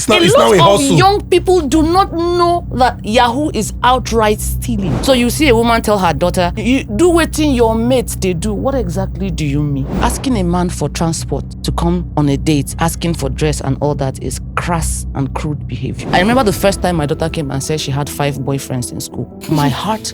It's now a lot hustle. of young people do not know that Yahoo is outright stealing. So you see a woman tell her daughter, you do wetin your mates they do. What exactly do you mean? Asking a man for transport to come on a date, asking for dress and all that is crass and crude behavior. I remember the first time my daughter came and said she had 5 boyfriends in school. My heart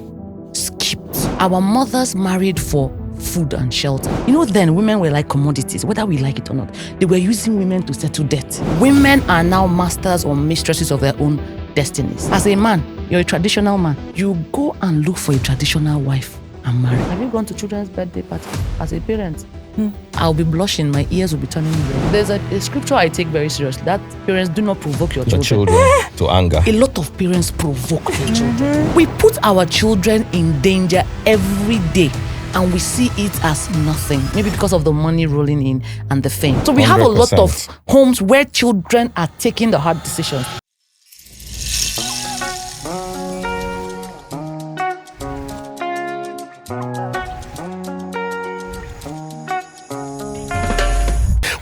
skipped. Our mothers married for food and shelter. You know, then women were like commodities, whether we like it or not. They were using women to settle debt. Women are now masters or mistresses of their own destinies. As a man, you're a traditional man. You go and look for a traditional wife and marry. Have you gone to children's birthday party as a parent? I'll be blushing, my ears will be turning red. There's a scripture I take very seriously, that parents do not provoke your children to anger. A lot of parents provoke their children. We put our children in danger every day, and we see it as nothing. Maybe because of the money rolling in and the fame. So we have a lot of homes where children are taking the hard decisions.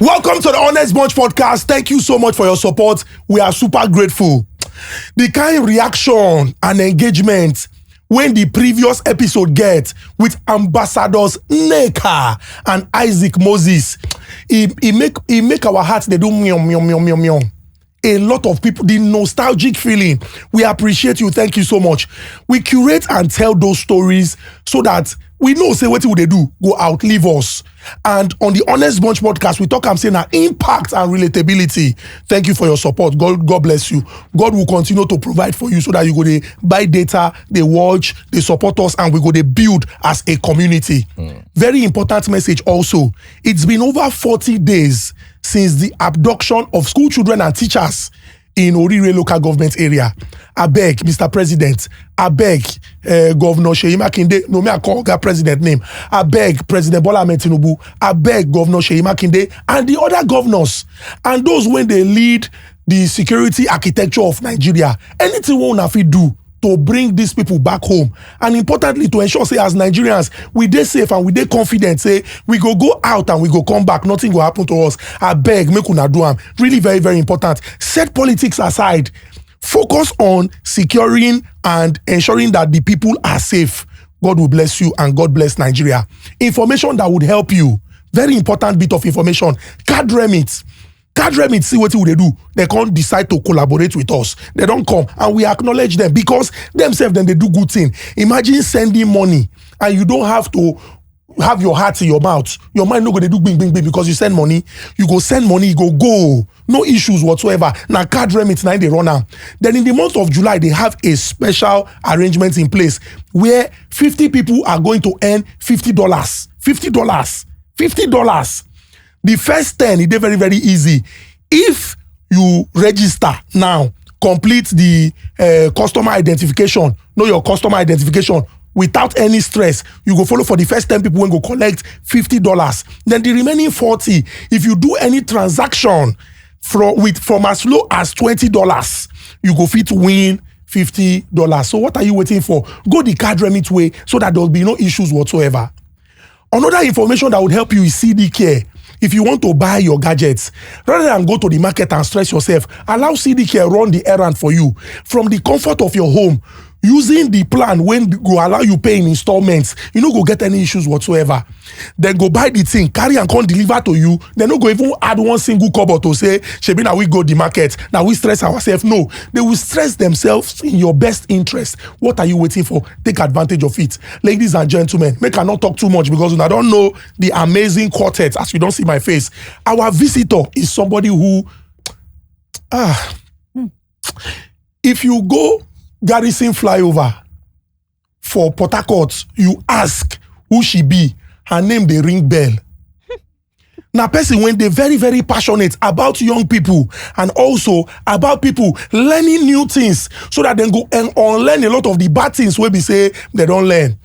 Welcome to the Honest Bunch podcast. Thank you so much for your support. We are super grateful. The kind reaction and engagement when the previous episode get with ambassadors Nneka and Isaac Moses, it make our hearts, they do meow, meow, meow, meow, meow. A lot of people, the nostalgic feeling. We appreciate you. Thank you so much. We curate and tell those stories so that we know, say, what will they do? Go outlive us. And on the Honest Bunch podcast, we talk, I'm saying, impact and relatability. Thank you for your support. God bless you. God will continue to provide for you so that you go to buy data, they watch, they support us, and we go to build as a community. Very important message also. It's been over 40 days since the abduction of school children and teachers in Orire local government area. I beg, Mr. President, I beg, Governor Chioma Ezeadilieje, no me I call that president name. I beg President Bola Ahmed Tinubu, I beg Governor Chioma Ezeadilieje and the other governors and those when they lead the security architecture of Nigeria. Anything one have to do to bring these people back home, and importantly to ensure, say, as Nigerians, we dey safe and we dey confident, say, we go out and we go come back, nothing will happen to us. I beg, make una do am. Really very, very important. Set politics aside. Focus on securing and ensuring that the people are safe. God will bless you and God bless Nigeria. Information that would help you. Very important bit of information. Card remit. Card remit, see what they do. They can't decide to collaborate with us. They don't come and we acknowledge them because themselves, then they do good thing. Imagine sending money and you don't have to have your heart in your mouth. Your mind not going to do bing, bing, bing because you send money. You go send money, you go. No issues whatsoever. Now card remit, now they run out. Then in the month of July, they have a special arrangement in place where 50 people are going to earn $50. $50. The first 10, it's very, very easy. If you register now, complete the customer identification, know your customer identification without any stress, you go follow for the first 10 people when go collect $50. Then the remaining 40, if you do any transaction from as low as $20, you go fit win $50. So what are you waiting for? Go the card remit way so that there will be no issues whatsoever. Another information that would help you is CD Care. If you want to buy your gadgets, rather than go to the market and stress yourself, allow CD Care run the errand for you from the comfort of your home. Using the plan when go allow you pay in installments, you no go get any issues whatsoever. Then go buy the thing, carry and come deliver to you. They no go even add one single kobo to say, Shebi now we go the market, now we stress ourselves. No, they will stress themselves in your best interest. What are you waiting for? Take advantage of it. Ladies and gentlemen, make I not talk too much because I don't know the amazing quartet as you don't see my face. Our visitor is somebody who, if you go Garrison flyover for Port Harcourt, you ask who she be, her name they ring bell. Now person when they very, very passionate about young people and also about people learning new things so that they go and unlearn a lot of the bad things where we say they don't learn.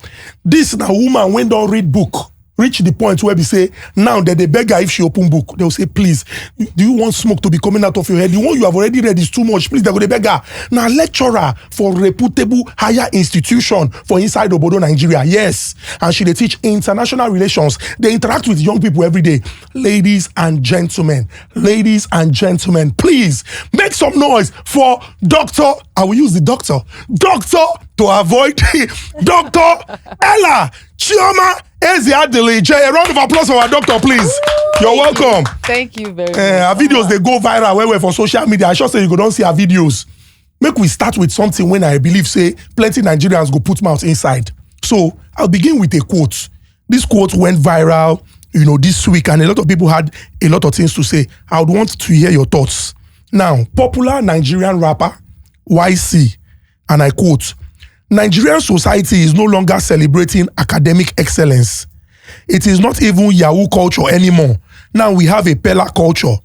This now woman when don't read book reach the point where we say, now that they beg her if she open book, they'll say, please, do you want smoke to be coming out of your head? The one you have already read is too much. Please, they're going to beg her. Now, lecturer for reputable higher institution for inside Obodo, Nigeria. Yes. And she they teach international relations. They interact with young people every day. Ladies and gentlemen, please make some noise for Dr. I will use the doctor to avoid Dr. Ella Chioma Ezeadilieje. A round of applause for our doctor, please. You're welcome. Thank you very much. Our videos, they go viral where we're for social media. I sure say you don't see our videos. Make we start with something when I believe, say, plenty Nigerians go put mouth inside. So I'll begin with a quote. This quote went viral, this week, and a lot of people had a lot of things to say. I would want to hear your thoughts. Now, popular Nigerian rapper, YC, and I quote, Nigerian society is no longer celebrating academic excellence. It is not even Yahoo culture anymore. Now we have a Pella culture.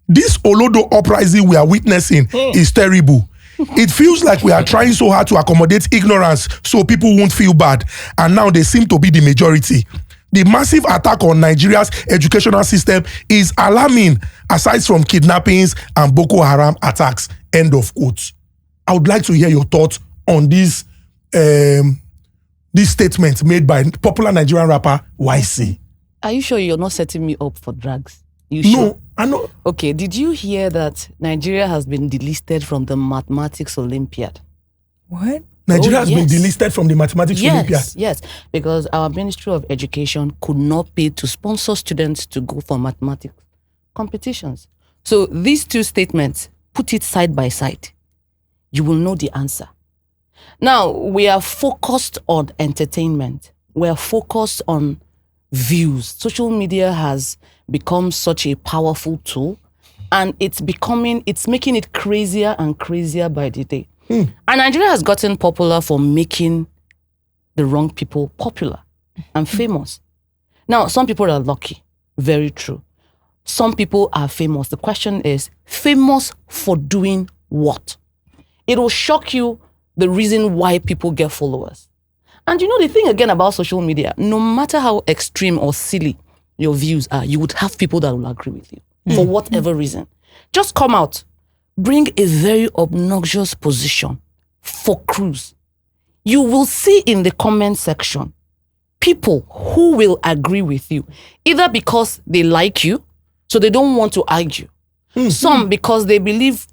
This Olodo uprising we are witnessing is terrible. It feels like we are trying so hard to accommodate ignorance so people won't feel bad. And now they seem to be the majority. The massive attack on Nigeria's educational system is alarming, aside from kidnappings and Boko Haram attacks. End of quote. I would like to hear your thoughts on this statement made by popular Nigerian rapper YC. Are you sure you're not setting me up for drugs? You sure? No, I know. Okay, did you hear that Nigeria has been delisted from the Mathematics Olympiad? What? Nigeria has been delisted from the Mathematics Olympiad? Yes, because our Ministry of Education could not pay to sponsor students to go for mathematics competitions. So these two statements, put it side by side. You will know the answer. Now, we are focused on entertainment. We are focused on views. Social media has become such a powerful tool, and it's making it crazier and crazier by the day. And Nigeria has gotten popular for making the wrong people popular and famous. Now, some people are lucky. Very true. Some people are famous. The question is, famous for doing what? It will shock you the reason why people get followers. And the thing again about social media, no matter how extreme or silly your views are, you would have people that will agree with you for whatever reason. Just come out, bring a very obnoxious position for cruise. You will see in the comment section people who will agree with you, either because they like you, so they don't want to argue. Some because they believe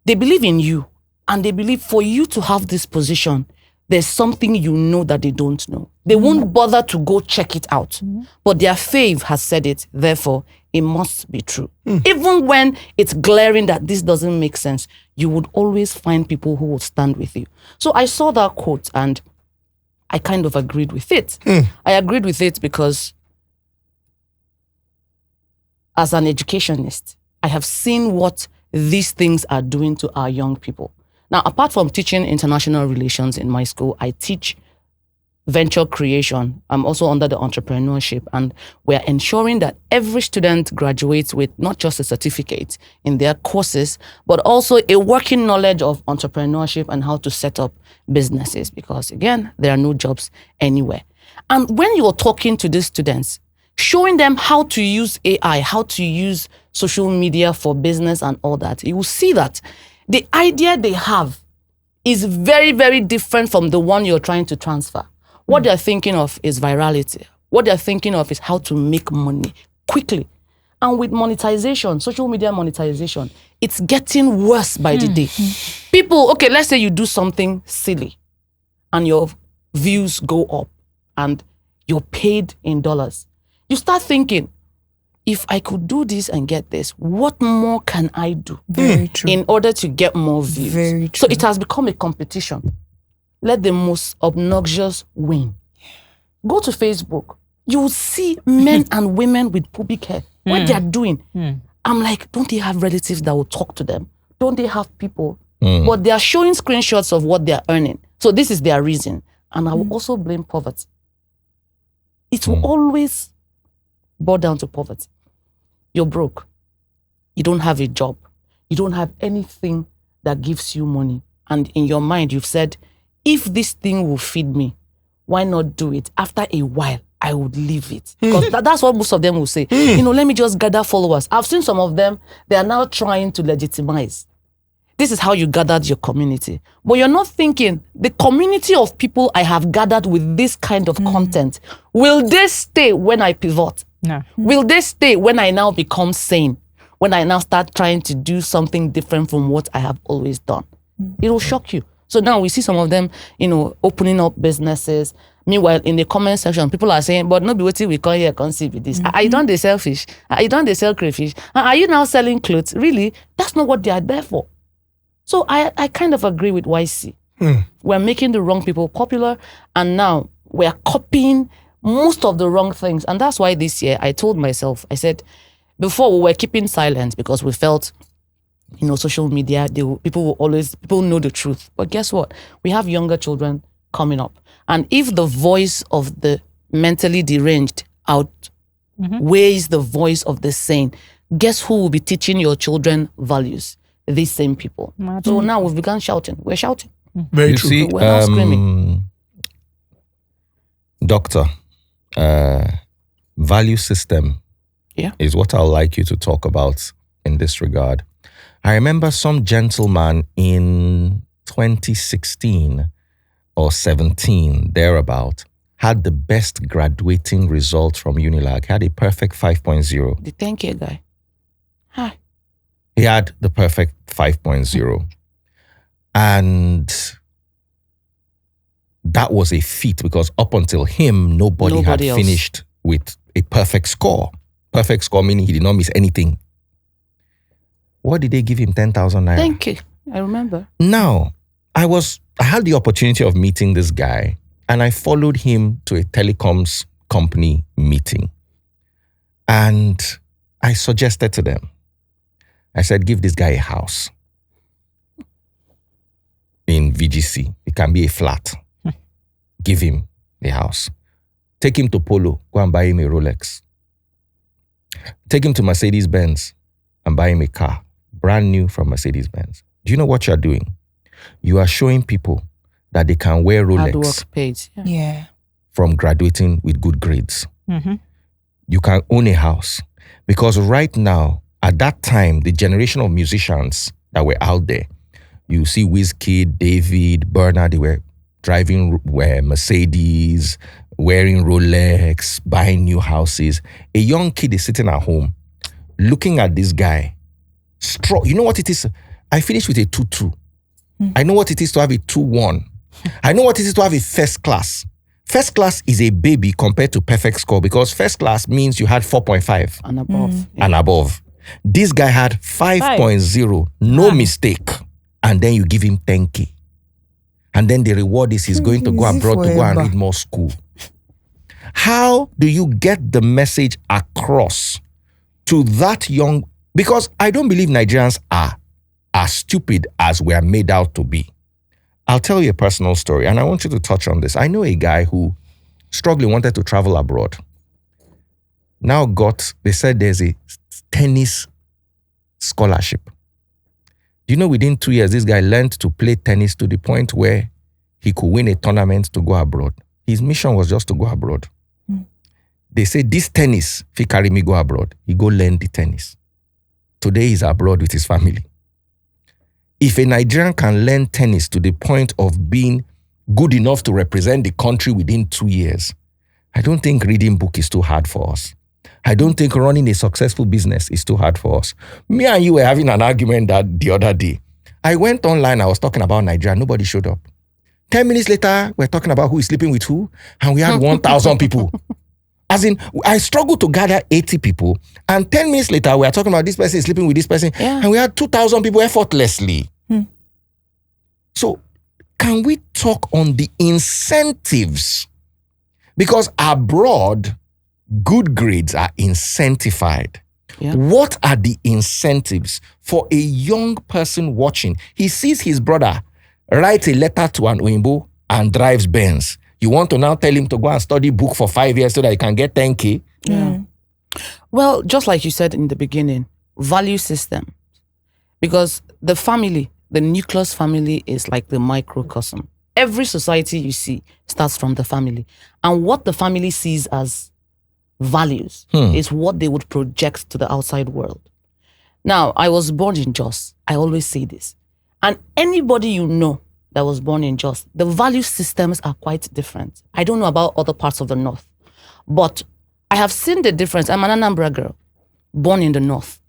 in you, and they believe for you to have this position, there's something that they don't know. They won't bother to go check it out. But their fave has said it, therefore, it must be true. Even when it's glaring that this doesn't make sense, you would always find people who will stand with you. So I saw that quote and I kind of agreed with it. I agreed with it because as an educationist, I have seen what these things are doing to our young people. Now, apart from teaching international relations in my school, I teach venture creation. I'm also under the entrepreneurship, and we're ensuring that every student graduates with not just a certificate in their courses, but also a working knowledge of entrepreneurship and how to set up businesses, because again, there are no jobs anywhere. And when you're talking to these students, showing them how to use AI, how to use social media for business and all that, you will see that the idea they have is very, very different from the one you're trying to transfer. What they're thinking of is virality. What they're thinking of is how to make money quickly. And with monetization, social media monetization, it's getting worse by the day. People, okay, let's say you do something silly and your views go up and you're paid in dollars. You start thinking, if I could do this and get this, what more can I do in order to get more views? Very true. So it has become a competition. Let the most obnoxious win. Go to Facebook. You will see men and women with pubic hair. What they are doing. I'm like, don't they have relatives that will talk to them? Don't they have people? But they are showing screenshots of what they are earning. So this is their reason. And I will also blame poverty. It will always boil down to poverty. You're broke. You don't have a job. You don't have anything that gives you money. And in your mind, you've said, if this thing will feed me, why not do it? After a while, I would leave it. Because that's what most of them will say. Let me just gather followers. I've seen some of them, they are now trying to legitimize. This is how you gathered your community. But you're not thinking, the community of people I have gathered with this kind of content, will they stay when I pivot? No. Will they stay when I now become sane? When I now start trying to do something different from what I have always done? It will shock you. So now we see some of them, opening up businesses. Meanwhile, in the comment section, people are saying, but no be waiting, we come here, come see with this. Are you done the sell fish? Are you done the sell crayfish? Are you now selling clothes? Really? That's not what they are there for. So I kind of agree with YC. We're making the wrong people popular, and now we're copying most of the wrong things. And that's why this year I told myself, I said, before we were keeping silent because we felt, social media, people know the truth. But guess what? We have younger children coming up. And if the voice of the mentally deranged outweighs the voice of the sane, guess who will be teaching your children values? These same people. So now we've begun shouting. We're shouting. Very true. See, We're not screaming. Doctor, value system is what I'd like you to talk about in this regard. I remember some gentleman in 2016 or 17, thereabout, had the best graduating result from Unilag. He had a perfect 5.0. The 10K guy. Hi. He had the perfect 5.0. And that was a feat because up until him, nobody had else finished with a perfect score. Perfect score meaning he did not miss anything. What did they give him? 10,000 naira. 10K. I remember. Now, I had the opportunity of meeting this guy, and I followed him to a telecoms company meeting. And I suggested to them, I said, give this guy a house in VGC. It can be a flat. Give him the house. Take him to Polo. Go and buy him a Rolex. Take him to Mercedes-Benz and buy him a car. Brand new from Mercedes-Benz. Do you know what you're doing? You are showing people that they can wear Hard Rolex work paid. Yeah. from graduating with good grades. Mm-hmm. You can own a house. Because right now, at that time, the generation of musicians that were out there, you see Wizkid, David, Burna, they were driving Mercedes, wearing Rolex, buying new houses. A young kid is sitting at home, looking at this guy. You know what it is? I finished with a 2-2. I know what it is to have a 2-1. I know what it is to have a first class. First class is a baby compared to perfect score because first class means you had 4.5 And above. and above. This guy had 5.0, no mistake. And then you give him 10K. And then the reward is he's going to go abroad to go and read more school. How do you get the message across to that young? Because I don't believe Nigerians are as stupid as we are made out to be. I'll tell you a personal story, and I want you to touch on this. I know a guy who wanted to travel abroad. Now they said there's a tennis scholarship. Do you know within 2 years, this guy learned to play tennis to the point where he could win a tournament to go abroad. His mission was just to go abroad. They say, this tennis, if he carry me go abroad, he go learn the tennis. Today he's abroad with his family. If a Nigerian can learn tennis to the point of being good enough to represent the country within 2 years, I don't think reading book is too hard for us. I don't think running a successful business is too hard for us. Me and you were having an argument the other day. I went online, I was talking about Nigeria, nobody showed up. 10 minutes later, we're talking about who is sleeping with who, and we had 1,000 people. As in, I struggled to gather 80 people, and 10 minutes later, we are talking about this person is sleeping with this person, and we had 2,000 people effortlessly. So, can we talk on the incentives? Because abroad, good grades are incentivized. Yeah. What are the incentives for a young person watching? He sees his brother write a letter to an Oyinbo and drives Benz. You want to now tell him to go and study book for 5 years so that he can get 10K? Yeah. Well, just like you said in the beginning, value system. Because the family, the nucleus family is like the microcosm. every society you see starts from the family. And what the family sees as values is what they would project to the outside world. Now, I was born in Jos. I always say this. And anybody you know that was born in Jos, the value systems are quite different. I don't know about other parts of the North, but I have seen the difference. I'm an Anambra girl, born in the North.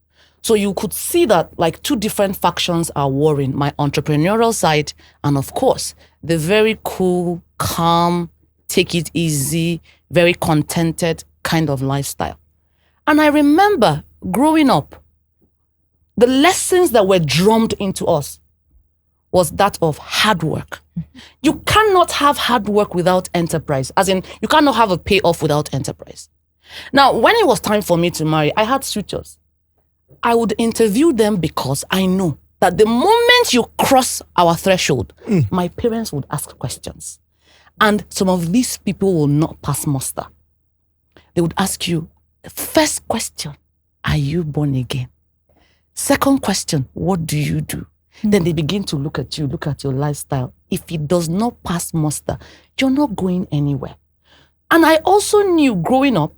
So you could see that like two different factions are warring, my entrepreneurial side and of course, the very cool, calm, take it easy, very contented kind of lifestyle. And I remember growing up, the lessons that were drummed into us was that of hard work. You cannot have hard work without enterprise. As in, you cannot have a payoff without enterprise. Now, when it was time for me to marry, I had suitors. I would interview them because I know that the moment you cross our threshold, my parents would ask questions. And some of these people will not pass muster. They would ask you, first question, are you born again? Second question, what do you do? Then they begin to look at you, look at your lifestyle. If it does not pass muster, you're not going anywhere. And I also knew growing up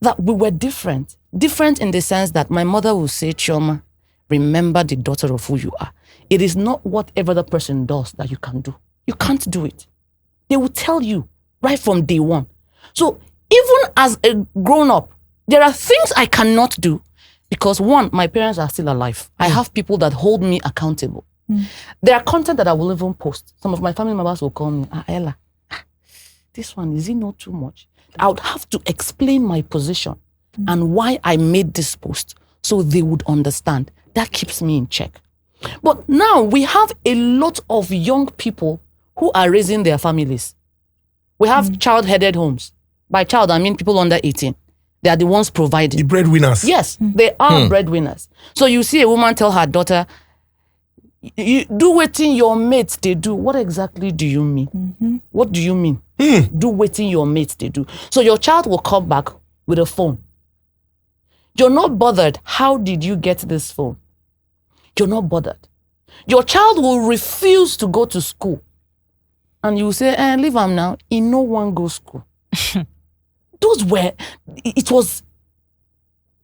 that we were different. Different in the sense that my mother will say, Chioma, remember the daughter of who you are. It is not whatever the person does that you can do. You can't do it. They will tell you right from day one. So even as a grown-up, there are things I cannot do because one, my parents are still alive. I have people that hold me accountable. There are content that I will even post. Some of my family members will call me, Ella, this one, is it not too much? I would have to explain my position and why I made this post so they would understand. That keeps me in check. But now we have a lot of young people who are raising their families. We have child-headed homes. By child, I mean people under 18. They are the ones providing. The breadwinners. Yes, they are breadwinners. So you see a woman tell her daughter, you do wetin your mates they do. What exactly do you mean? What do you mean? Do wetin your mates they do. So your child will come back with a phone. You're not bothered. How did you get this phone? You're not bothered. Your child will refuse to go to school. And you say, leave him now. He no one go school. It was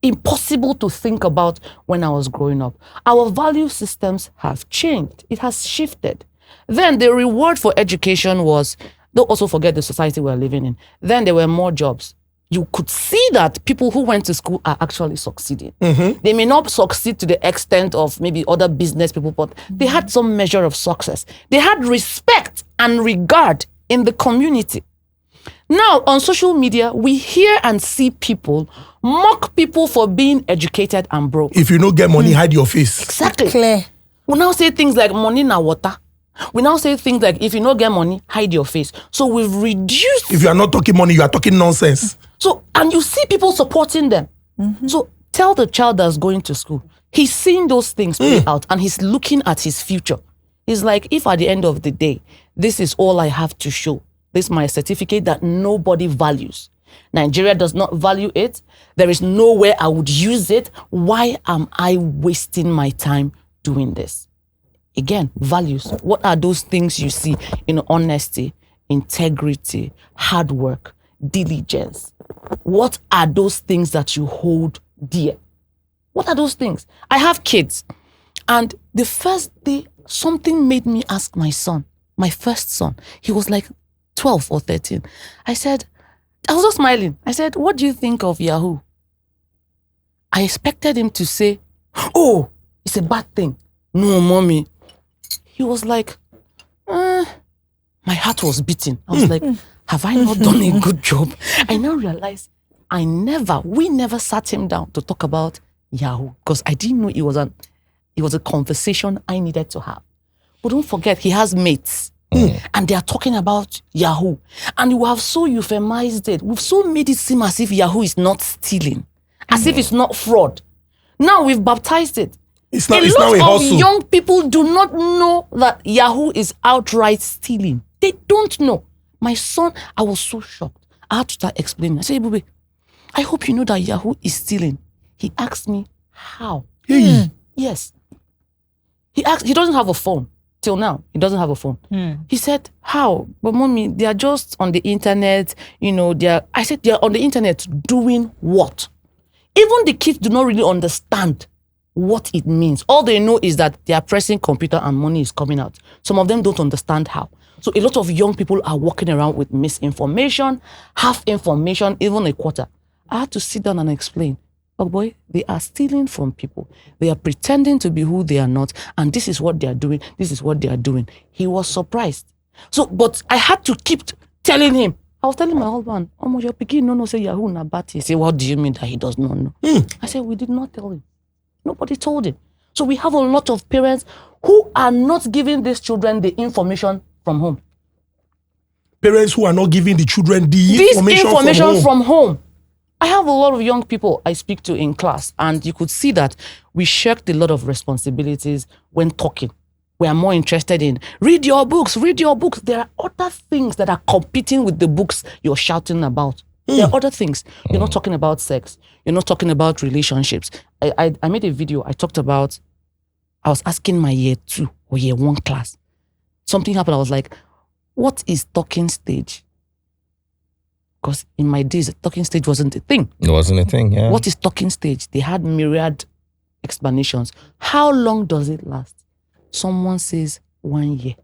impossible to think about when I was growing up. Our value systems have changed. It has shifted. Then the reward for education was, don't also forget the society we're living in. Then there were more jobs. You could see that people who went to school are actually succeeding. They may not succeed to the extent of maybe other business people, but they had some measure of success. They had respect and regard in the community. Now, on social media, we hear and see people mock people for being educated and broke. If you don't get money, hide your face. Exactly. Clear. We now say things like money na water. We now say things like if you don't get money, hide your face. So we've reduced. If you are not talking money, you are talking nonsense. So, and you see people supporting them. So tell the child that's going to school, he's seeing those things play out and he's looking at his future. He's like, if at the end of the day, this is all I have to show, this is my certificate that nobody values. Nigeria does not value it. There is nowhere I would use it. Why am I wasting my time doing this? Again, values. What are those things you see in honesty, integrity, hard work, diligence? What are those things that you hold dear? What are those things? I have kids. And the first day, something made me ask my son, my first son. He was like 12 or 13. I was just smiling. I said, what do you think of Yahoo? I expected him to say, oh, it's a bad thing. No, mommy. He was like, my heart was beating. I was like, have I not done a good job? I now realized we never sat him down to talk about Yahoo because I didn't know it was a conversation I needed to have. But don't forget, he has mates. And they are talking about Yahoo. And we have so euphemized it. We've so made it seem as if Yahoo is not stealing. As if it's not fraud. Now we've baptized it. It's now a lot hustle. of young people do not know that Yahoo is outright stealing. They don't know. My son, I was so shocked. I had to start explaining. I said, Bube, I hope you know that Yahoo is stealing. He asked me, how? Hey. Yes. He doesn't have a phone. Till now, he doesn't have a phone. He said, how? But mommy, they are just on the internet, I said, they're on the internet doing what? Even the kids do not really understand what it means. All they know is that they are pressing computer and money is coming out. Some of them don't understand how. So a lot of young people are walking around with misinformation, half information, even a quarter. I had to sit down and explain. Oh boy, they are stealing from people. They are pretending to be who they are not. And this is what they are doing. This is what they are doing. He was surprised. So, but I had to keep telling him. I was telling my husband, oh, your pikin no say Yahoo na bati. He said, what do you mean that he does not know? I said, we did not tell him. Nobody told him. So we have a lot of parents who are not giving these children the information from home. Parents who are not giving the children the information from home. I have a lot of young people I speak to in class, and you could see that we shirked a lot of responsibilities when talking. We are more interested in read your books. There are other things that are competing with the books you're shouting about. There are other things. You're not talking about sex. You're not talking about relationships. I made a video. I was asking my year 2 or year 1 class. Something happened. I was like, what is talking stage? Because in my days, talking stage wasn't a thing. It wasn't a thing, yeah. What is talking stage? They had myriad explanations. How long does it last? Someone says 1 year.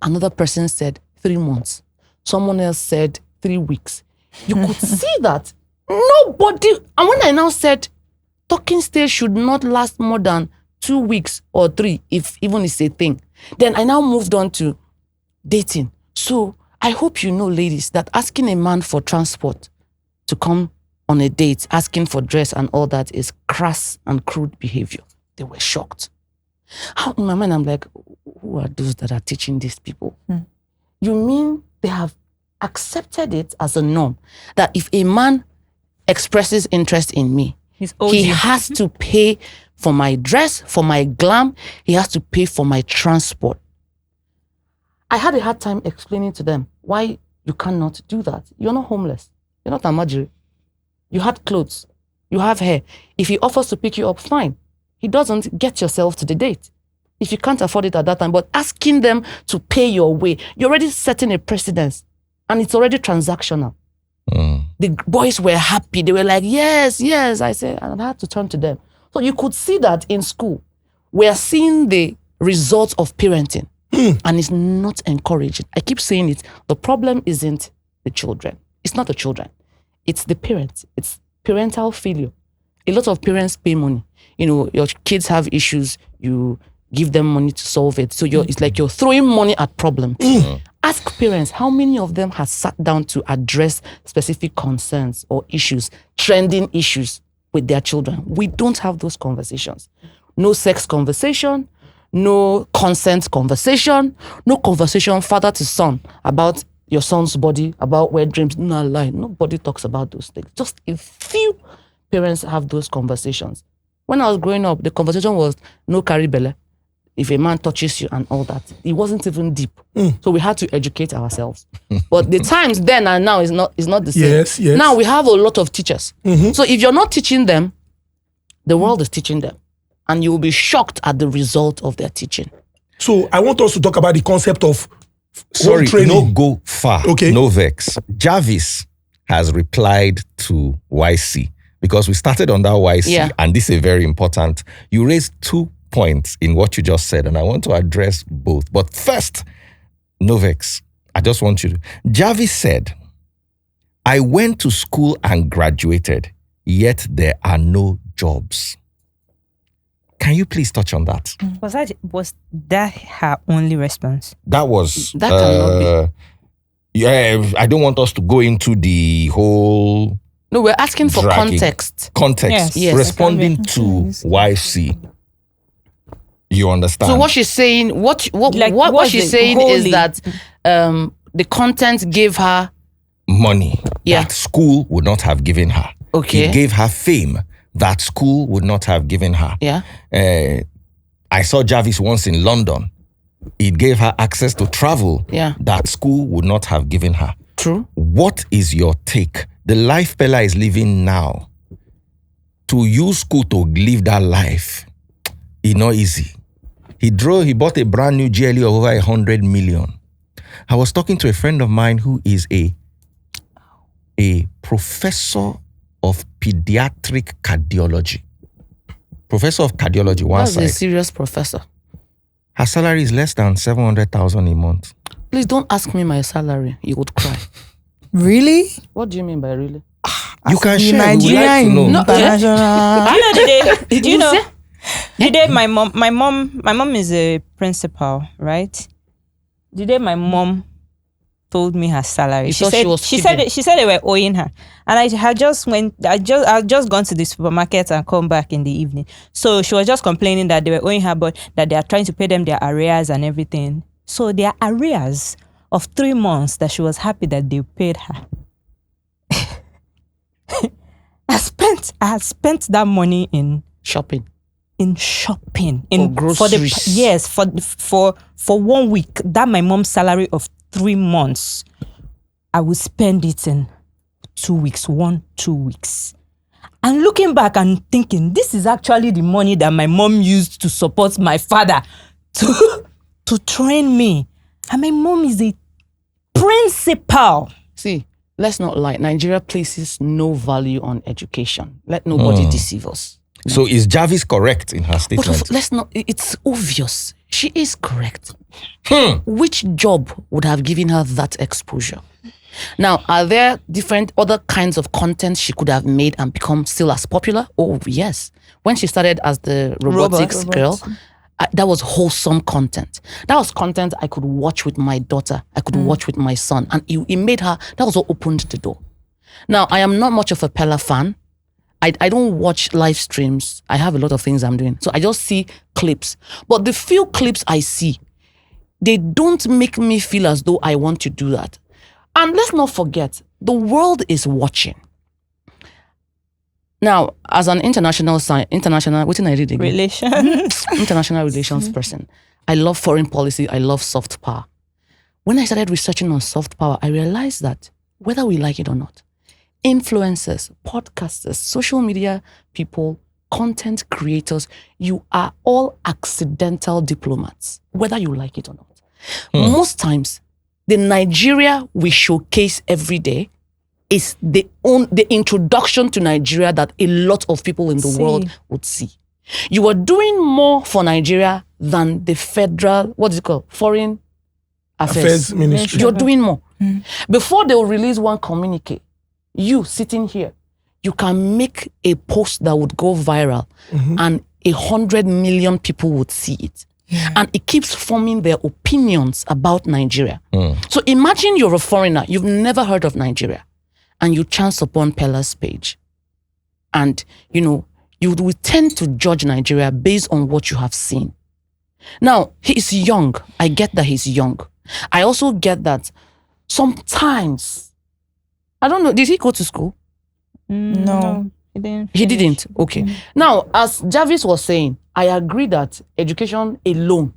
Another person said 3 months. Someone else said 3 weeks. You could see that nobody, and when I now said talking stage should not last more than 2 weeks or 3, if even it's a thing, then I now moved on to dating. So I hope you know, ladies, that asking a man for transport to come on a date, asking for dress and all that is crass and crude behavior. They were shocked. How in my mind, I'm like, who are those that are teaching these people? You mean they have accepted it as a norm that if a man expresses interest in me, he has to pay for my dress, for my glam, he has to pay for my transport. I had a hard time explaining to them why you cannot do that. You're not homeless. You're not a Amajiri. You had clothes. You have hair. If he offers to pick you up, fine. He doesn't, get yourself to the date. If you can't afford it at that time, but asking them to pay your way, you're already setting a precedence. And it's already transactional. The boys were happy. They were like, yes. I said, and I had to turn to them. So you could see that in school. We are seeing the results of parenting. And it's not encouraging. I keep saying it. The problem isn't the children. It's not the children. It's the parents. It's parental failure. A lot of parents pay money. Your kids have issues. You give them money to solve it. So it's like you're throwing money at problems. Ask parents, how many of them have sat down to address specific concerns or issues, trending issues with their children? We don't have those conversations. No sex conversation, no consent conversation, no conversation father to son about your son's body, about wet dreams. No lie. Nobody talks about those things. Just a few parents have those conversations. When I was growing up, the conversation was no carry belle. If a man touches you and all that, it wasn't even deep. So we had to educate ourselves. But the times then and now is not the same. Yes. Now we have a lot of teachers. So if you're not teaching them, the world is teaching them. And you will be shocked at the result of their teaching. So I want us to talk about the concept of Sorry, training. no go far. Okay. No vex. Jarvis has replied to YC because we started on that YC and this is very important. You raised 2 points in what you just said and I want to address both. But first, no vex. I just want you to. Jarvis said, I went to school and graduated, yet there are no jobs. Can you please touch on that? Was that her only response? That was That cannot be. Yeah, I don't want us to go into the whole. No, we're asking for dragging. context. Yes. Responding to YC. You understand? So what she's saying, what she's saying is that the content gave her money that school would not have given her. Okay. It gave her fame that school would not have given her. Yeah. I saw Jarvis once in London. It gave her access to travel that school would not have given her. True. What is your take? The life Bella is living now, to use school to live that life, it's not easy. He bought a brand new GLE of over 100 million. I was talking to a friend of mine who is a professor of pediatric cardiology. Professor of cardiology, one That's side. a serious professor. Her salary is less than 700,000 a month. Please don't ask me my salary. You would cry. Really? What do you mean by really? You can share. We would Nigeria like to know. in No, international. Did you know? The day my mom is a principal, right? The day my mom told me her salary, You she thought said she was she said skipping. she said they were owing her, and I had just gone to the supermarket and come back in the evening. So she was just complaining that they were owing her, but that they are trying to pay them their arrears and everything. So their arrears of 3 months that she was happy that they paid her. I had spent that money in Shopping. shopping For groceries. for 1 week. That my mom's salary of 3 months, I would spend it in 2 weeks, 2 weeks. And looking back and thinking, this is actually the money that my mom used to support my father to train me. And my mom is a principal. See, let's not lie. Nigeria places no value on education. Let nobody deceive us. So is Jarvis correct in her statement? But let's not. It's obvious. She is correct. Which job would have given her that exposure? Now, are there different other kinds of content she could have made and become still as popular? Oh, yes. When she started as the robotics girl, that was wholesome content. That was content I could watch with my daughter. I could watch with my son. And it made her, that was what opened the door. Now, I am not much of a Pella fan. I don't watch live streams. I have a lot of things I'm doing. So I just see clips. But the few clips I see, they don't make me feel as though I want to do that. And let's not forget, the world is watching. Now, as an international, what I read again? International relations person, I love foreign policy. I love soft power. When I started researching on soft power, I realized that whether we like it or not, influencers, podcasters, social media people, content creators, you are all accidental diplomats, whether you like it or not. Most times, the Nigeria we showcase every day is the introduction to Nigeria that a lot of people in the world would see. You are doing more for Nigeria than the federal, Foreign Affairs Ministry. You're doing more. Before they will release one communique, you sitting here, you can make a post that would go viral and 100 million people would see it. And it keeps forming their opinions about Nigeria. So imagine you're a foreigner, you've never heard of Nigeria, and you chance upon Pella's page. And, you will tend to judge Nigeria based on what you have seen. Now, he's young. I get that he's young. I also get that sometimes, I don't know, did he go to school? No, he didn't. He didn't. Okay. Now, as Jarvis was saying, I agree that education alone,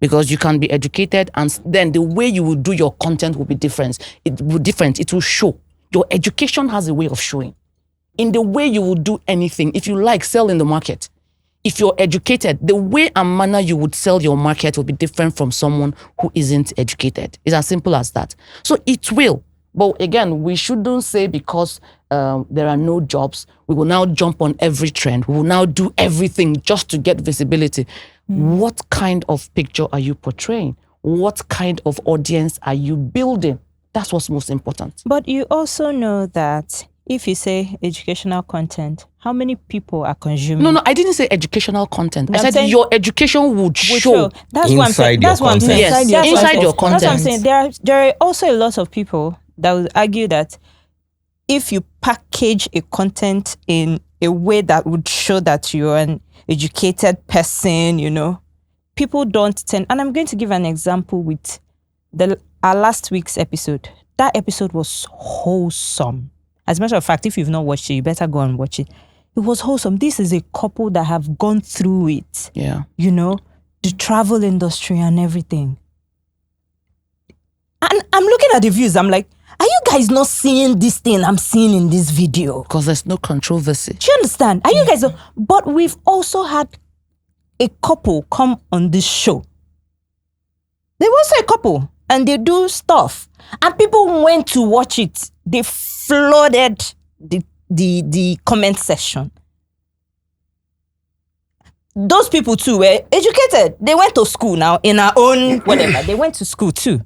because you can be educated and then the way you will do your content will be different. It will show. Your education has a way of showing. In the way you will do anything, if you like, sell in the market. If you're educated, the way and manner you would sell your market will be different from someone who isn't educated. It's as simple as that. So it will. But again, we shouldn't say because there are no jobs, we will now jump on every trend. We will now do everything just to get visibility. What kind of picture are you portraying? What kind of audience are you building? That's what's most important. But you also know that if you say educational content, how many people are consuming? No, I didn't say educational content. No, I said your education would show. That's what I'm saying. That's what I'm saying. Yes, inside your content. That's what I'm saying. There are also a lot of people that will argue that if you package a content in a way that would show that you're an educated person, people don't tend. And I'm going to give an example with our last week's episode. That episode was wholesome. As a matter of fact, if you've not watched it, you better go and watch it. It was wholesome. This is a couple that have gone through it. Yeah. The travel industry and everything. And I'm looking at the views. I'm like, are you guys not seeing this thing I'm seeing in this video? Because there's no controversy. Do you understand? Are you guys? But we've also had a couple come on this show. They will say a couple and they do stuff. And people went to watch it. They flooded the comment section. Those people too were educated. They went to school now in our own whatever. They went to school too.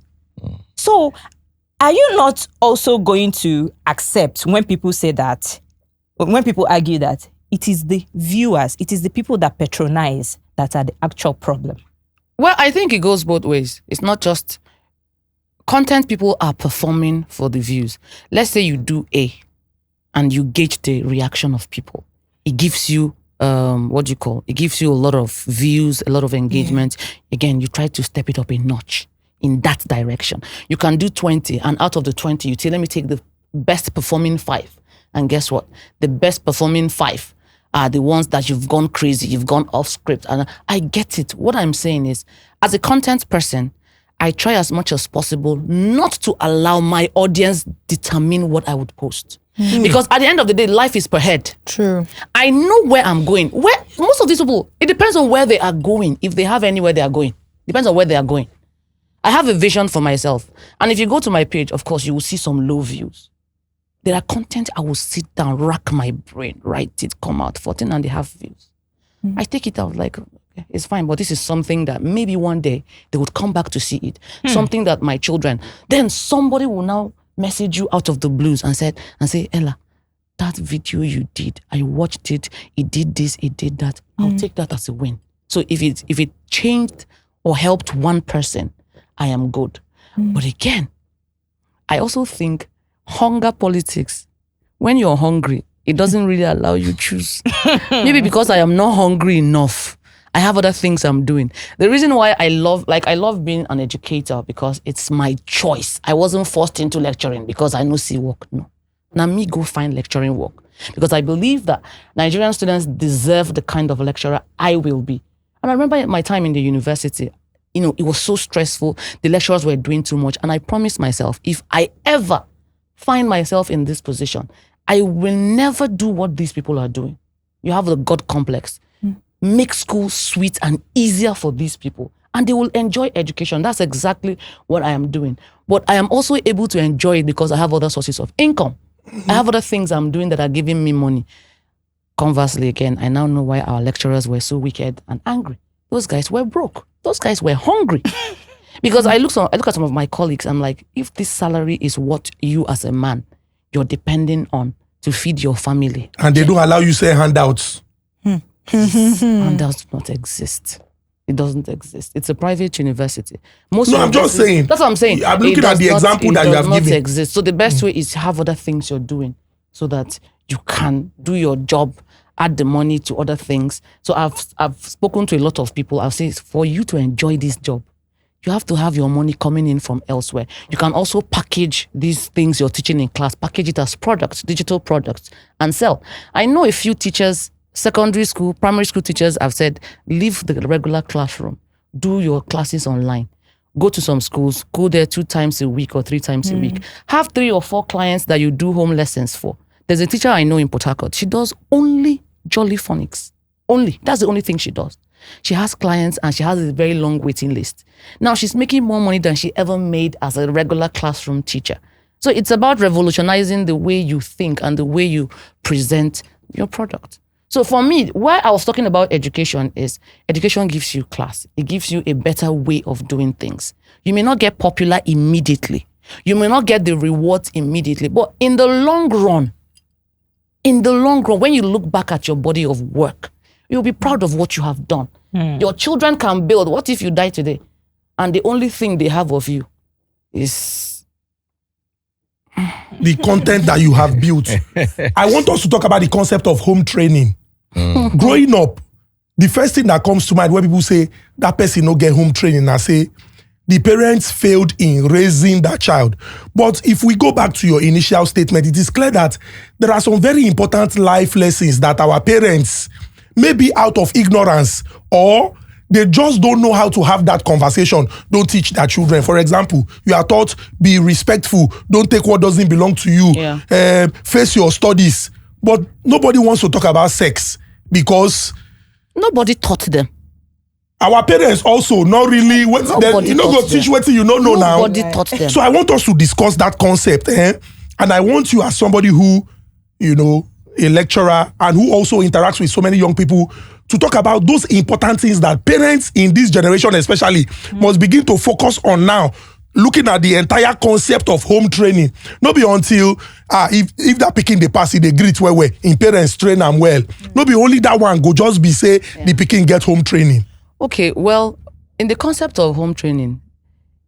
So are you not also going to accept when people say that, when people argue that it is the viewers, it is the people that patronize that are the actual problem? Well, I think it goes both ways. It's not just content people are performing for the views. Let's say you do A and you gauge the reaction of people. It gives you, it gives you a lot of views, a lot of engagement. Yeah. Again, you try to step it up a notch in that direction. You can do 20 and out of the 20, you say, let me take the best performing 5. And guess what? The best performing 5 are the ones that you've gone crazy, you've gone off script. And I get it. What I'm saying is, as a content person, I try as much as possible not to allow my audience determine what I would post. Because at the end of the day, life is per head. True. I know where I'm going. Where most of these people, it depends on where they are going. If they have anywhere they are going, depends on where they are going. I have a vision for myself. And if you go to my page, of course, you will see some low views. There are content I will sit down, rack my brain, write it, come out, 14.5 views. I take it out like, okay, it's fine, but this is something that maybe one day they would come back to see it. Something that my children, then somebody will now message you out of the blues and say, Ella, that video you did, I watched it, it did this, it did that. I'll take that as a win. So if it changed or helped one person, I am good. But again, I also think hunger politics, when you're hungry, it doesn't really allow you choose. Maybe because I am not hungry enough. I have other things I'm doing. The reason why I love being an educator because it's my choice. I wasn't forced into lecturing because I know see work. No. Now me go find lecturing work. Because I believe that Nigerian students deserve the kind of lecturer I will be. And I remember my time in the university, it was so stressful. The lecturers were doing too much. And I promised myself, if I ever find myself in this position, I will never do what these people are doing. You have the God complex. Make school sweet and easier for these people. And they will enjoy education. That's exactly what I am doing. But I am also able to enjoy it because I have other sources of income. I have other things I'm doing that are giving me money. Conversely, again, I now know why our lecturers were so wicked and angry. Those guys were broke. Those guys were hungry. Because I look at some of my colleagues, I'm like, if this salary is what you as a man, you're depending on to feed your family. And they don't allow you to say handouts. Handouts do not exist. It doesn't exist. It's a private university. I'm just saying. That's what I'm saying. I'm looking at the example that you have given. It does not exist. So the best way is to have other things you're doing so that you can do your job, add the money to other things. So I've spoken to a lot of people. I'll say, for you to enjoy this job, you have to have your money coming in from elsewhere. You can also package these things you're teaching in class, package it as products, digital products, and sell. I know a few teachers, secondary school, primary school teachers have said, leave the regular classroom, do your classes online. Go to some schools, go there 2 times a week or 3 times a week. Have 3 or 4 clients that you do home lessons for. There's a teacher I know in Port Harcourt. She does only Jolly Phonics. Only. That's the only thing she does. She has clients and she has a very long waiting list. Now she's making more money than she ever made as a regular classroom teacher. So it's about revolutionizing the way you think and the way you present your product. So for me, why I was talking about education is education gives you class. It gives you a better way of doing things. You may not get popular immediately. You may not get the rewards immediately. But in the long run, when you look back at your body of work, you'll be proud of what you have done. Your children can build. What if you die today? And the only thing they have of you is the content that you have built. I want us to talk about the concept of home training. Growing up, the first thing that comes to mind when people say that person no get home training, I say the parents failed in raising that child. But if we go back to your initial statement, it is clear that there are some very important life lessons that our parents, maybe out of ignorance or they just don't know how to have that conversation, don't teach their children. For example, you are taught, be respectful, don't take what doesn't belong to you, face your studies. But nobody wants to talk about sex because nobody taught them. our parents also not really Nobody you know go taught teach them. what you don't know now. Nobody taught them. So I want us to discuss that concept, and I want you as somebody who, you know, a lecturer and who also interacts with so many young people to talk about those important things that parents in this generation especially must begin to focus on now, looking at the entire concept of home training. Not be until if that pikin dey pass it, they greet well in parents train them well. Not be only that one go just be say the pikin get home training. Okay, well, in the concept of home training,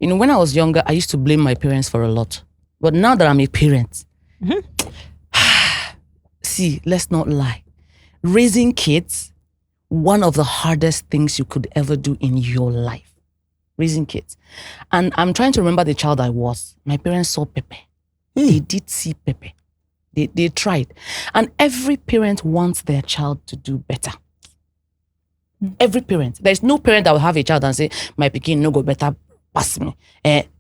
you know, when I was younger, I used to blame my parents for a lot. But now that I'm a parent, see, let's not lie. Raising kids, one of the hardest things you could ever do in your life. Raising kids. And I'm trying to remember the child I was. My parents saw Pepe. They did see Pepe. They tried. And every parent wants their child to do better. Every parent. There's no parent that will have a child and say, my pikin no go better pass me.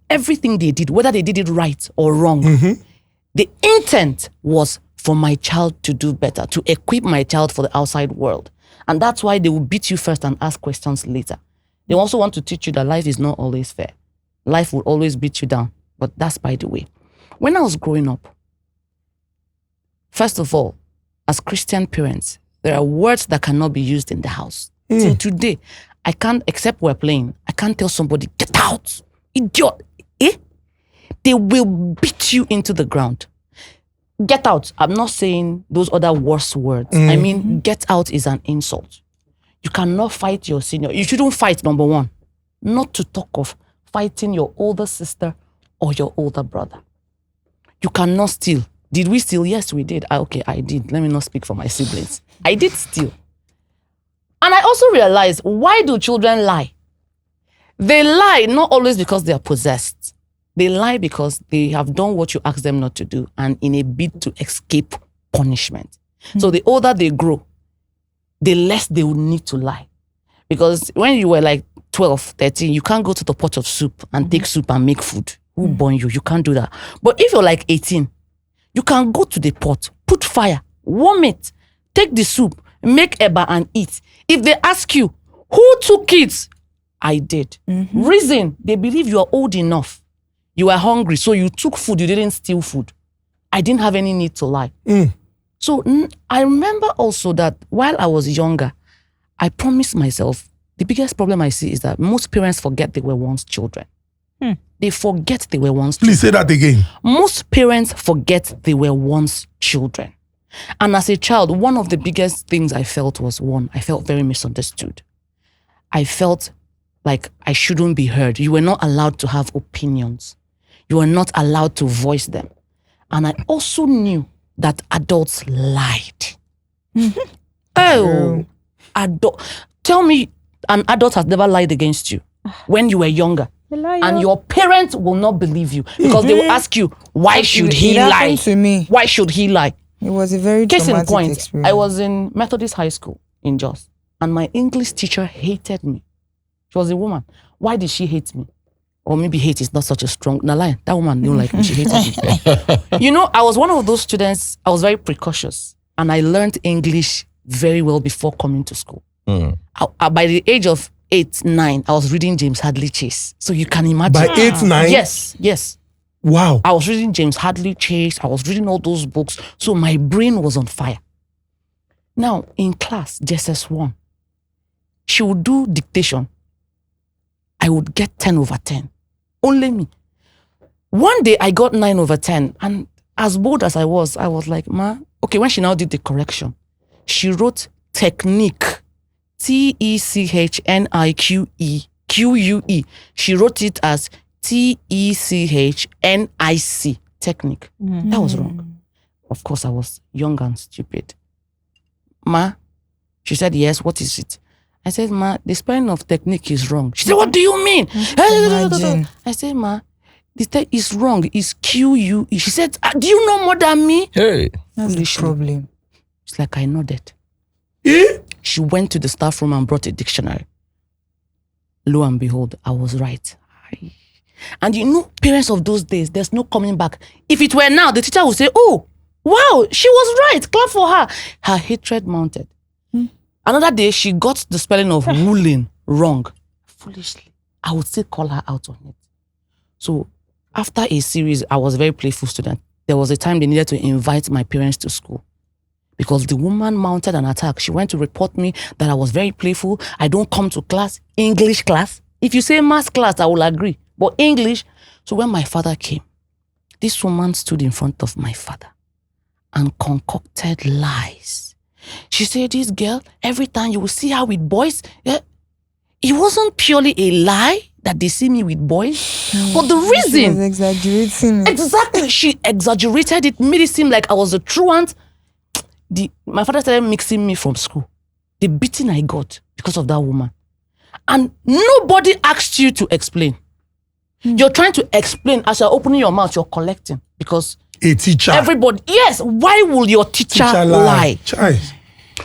Everything they did, whether they did it right or wrong, the intent was for my child to do better, to equip my child for the outside world. And that's why they will beat you first and ask questions later. They also want to teach you that life is not always fair. Life will always beat you down. But that's by the way. When I was growing up, first of all, as Christian parents, there are words that cannot be used in the house. Till today, I can't, except we're playing, I can't tell somebody, get out, idiot. They will beat you into the ground. Get out. I'm not saying those other worse words. I mean, get out is an insult. You cannot fight your senior. You shouldn't fight, number one. Not to talk of fighting your older sister or your older brother. You cannot steal. Did we steal? Yes, we did. Okay, I did. Let me not speak for my siblings. I did steal. And I also realized, why do children lie? They lie not always because they are possessed. They lie because they have done what you ask them not to do and in a bid to escape punishment. So the older they grow, the less they will need to lie. Because when you were like 12, 13, you can't go to the pot of soup and take soup and make food. Who born you? You can't do that. But if you're like 18, you can go to the pot, put fire, warm it, take the soup, make eba and eat. If they ask you, who took it? I did. Reason, they believe you are old enough. You were hungry, so you took food, you didn't steal food. I didn't have any need to lie. So I remember also that while I was younger, I promised myself, the biggest problem I see is that most parents forget they were once children. They forget they were once children. Please say that again. Most parents forget they were once children. And as a child, one of the biggest things I felt was, one, I felt very misunderstood. I felt like I shouldn't be heard. You were not allowed to have opinions. You were not allowed to voice them. And I also knew that adults lied. Oh, tell me an adult has never lied against you when you were younger. And your parents will not believe you because they will ask you, why should he lie? To me. Why should he lie? It was a very Case in traumatic point, experience. I was in Methodist High School in Jos, and my English teacher hated me. She was a woman. Why did she hate me? Or maybe hate is not such a strong... Nah, lie. That woman didn't like me. She hated me. You know, I was one of those students, I was very precautious, and I learned English very well before coming to school. By the age of 8, 9, I was reading James Hadley Chase. So you can imagine. By 8, 9? Yes. Wow. I was reading James Hadley Chase. I was reading all those books. So my brain was on fire. Now, in class, JSS1, she would do dictation. I would get 10 over 10. Only me. One day, I got 9 over 10. And as bold as I was like, ma, okay, when she now did the correction, she wrote technique. TECHNIQUE. She wrote it as TECHNIC. Technique. That was wrong. Of course, I was young and stupid. Ma, she said, yes, what is it? I said, ma, the spelling of technique is wrong. She said, what do you mean? Imagine. I said, ma, the text is wrong. It's QUE. She said, do you know more than me? Hey. That's the Foolishly. problem. It's like I nodded. Eh? She went to the staff room and brought a dictionary. Lo and behold, I was right. And you know, parents of those days, there's no coming back. If it were now, the teacher would say, oh, wow, she was right. Clap for her. Her hatred mounted. Another day, she got the spelling of woolen wrong, foolishly, I would still call her out on it. So after a series, I was a very playful student. There was a time they needed to invite my parents to school because the woman mounted an attack. She went to report me that I was very playful. I don't come to class, English class. If you say math class, I will agree. But English. So when my father came, this woman stood in front of my father and concocted lies. She said, this girl, every time you will see her with boys, it wasn't purely a lie that they see me with boys, but the reason... She was exaggerating it. Exactly. She exaggerated it, made it seem like I was a truant. My father started mixing me from school. The beating I got because of that woman. And nobody asked you to explain. You're trying to explain as you're opening your mouth, you're collecting because A teacher. everybody, yes, why will your teacher lie?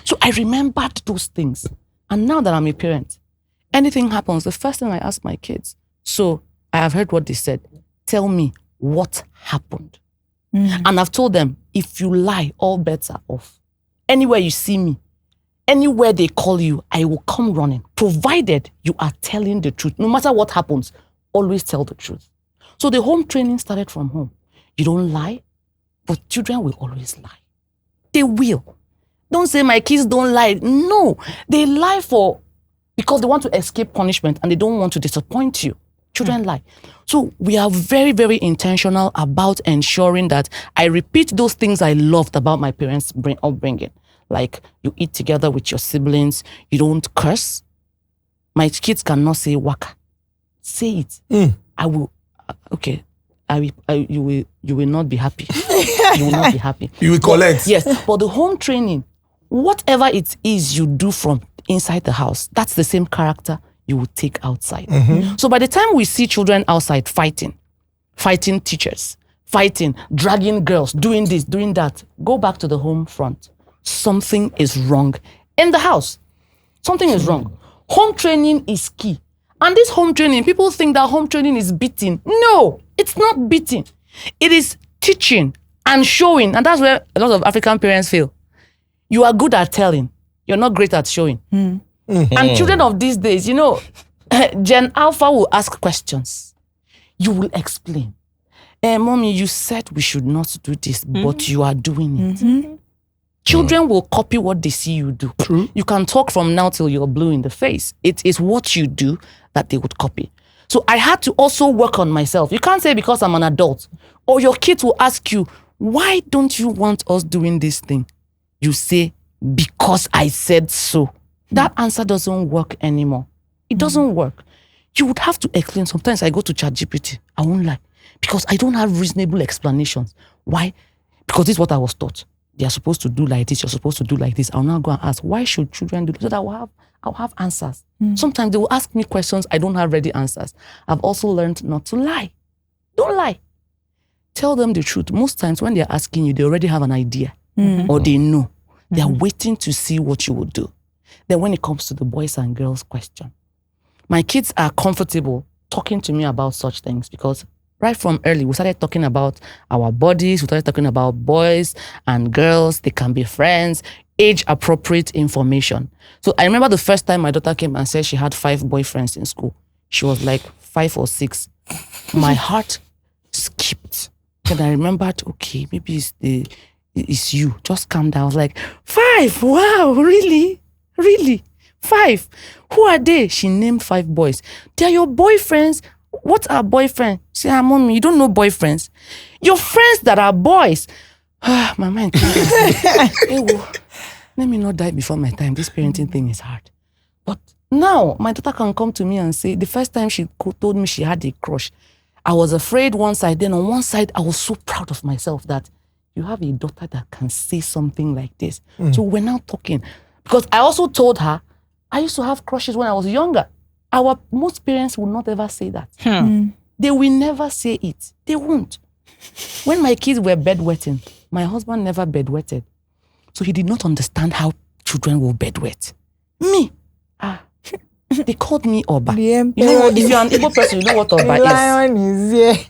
So I remembered those things. And now that I'm a parent, anything happens, the first thing I ask my kids, so I have heard what they said. Tell me what happened. And I've told them, if you lie, all bets are off. Anywhere you see me, anywhere they call you, I will come running, provided you are telling the truth. No matter what happens, always tell the truth. So the home training started from home. You don't lie, but children will always lie. They will. Don't say my kids don't lie. No, they lie because they want to escape punishment and they don't want to disappoint you. Children lie. So we are very, very intentional about ensuring that I repeat those things I loved about my parents' upbringing. Like you eat together with your siblings, you don't curse. My kids cannot say waka. Say it. I will. Okay. You will not be happy. You will not be happy. You will collect. Yes. But the home training, whatever it is you do from inside the house, that's the same character you will take outside. So by the time we see children outside fighting teachers, fighting, dragging girls, doing this, doing that, go back to the home front. Something is wrong in the house. Something is wrong. Home training is key. And this home training, people think that home training is beating. No, it's not beating. It is teaching and showing. And that's where a lot of African parents fail. You are good at telling. You're not great at showing. And children of these days, Gen Alpha will ask questions. You will explain. Mommy, you said we should not do this, but you are doing it. Children will copy what they see you do. True. You can talk from now till you're blue in the face. It is what you do that they would copy. So I had to also work on myself. You can't say because I'm an adult. Or your kids will ask you, why don't you want us doing this thing? You say, because I said so. That answer doesn't work anymore. It doesn't work. You would have to explain. Sometimes I go to ChatGPT. I won't lie. Because I don't have reasonable explanations. Why? Because this is what I was taught. They are supposed to do like this. You're supposed to do like this. I'll now go and ask, why should children do this? So that I'll have answers. Sometimes they will ask me questions. I don't have ready answers. I've also learned not to lie. Don't lie. Tell them the truth. Most times when they're asking you, they already have an idea. Or they know. They are waiting to see what you will do. Then when it comes to the boys and girls question, my kids are comfortable talking to me about such things because right from early, we started talking about our bodies. We started talking about boys and girls. They can be friends, age-appropriate information. So I remember the first time my daughter came and said she had 5 boyfriends in school. She was like 5 or 6. My heart skipped. And I remembered, okay, maybe it's you. Just calm down. I was like, 5? Wow, really? Really? 5? Who are they? She named 5 boys. They're your boyfriends. What are boyfriends? Say, mommy, you don't know boyfriends. Your friends that are boys. My mind. Let me not die before my time. This parenting thing is hard. But now, my daughter can come to me and say, the first time she told me she had a crush, I was afraid one side. Then on one side, I was so proud of myself that you have a daughter that can say something like this. So we're now talking. Because I also told her, I used to have crushes when I was younger. Most parents will not ever say that. They will never say it. They won't. When my kids were bedwetting, my husband never bedwetted. So he did not understand how children will bedwet. Me. They called me Oba. You know what, if you're an Igbo person, you know what Oba is. Lion is here.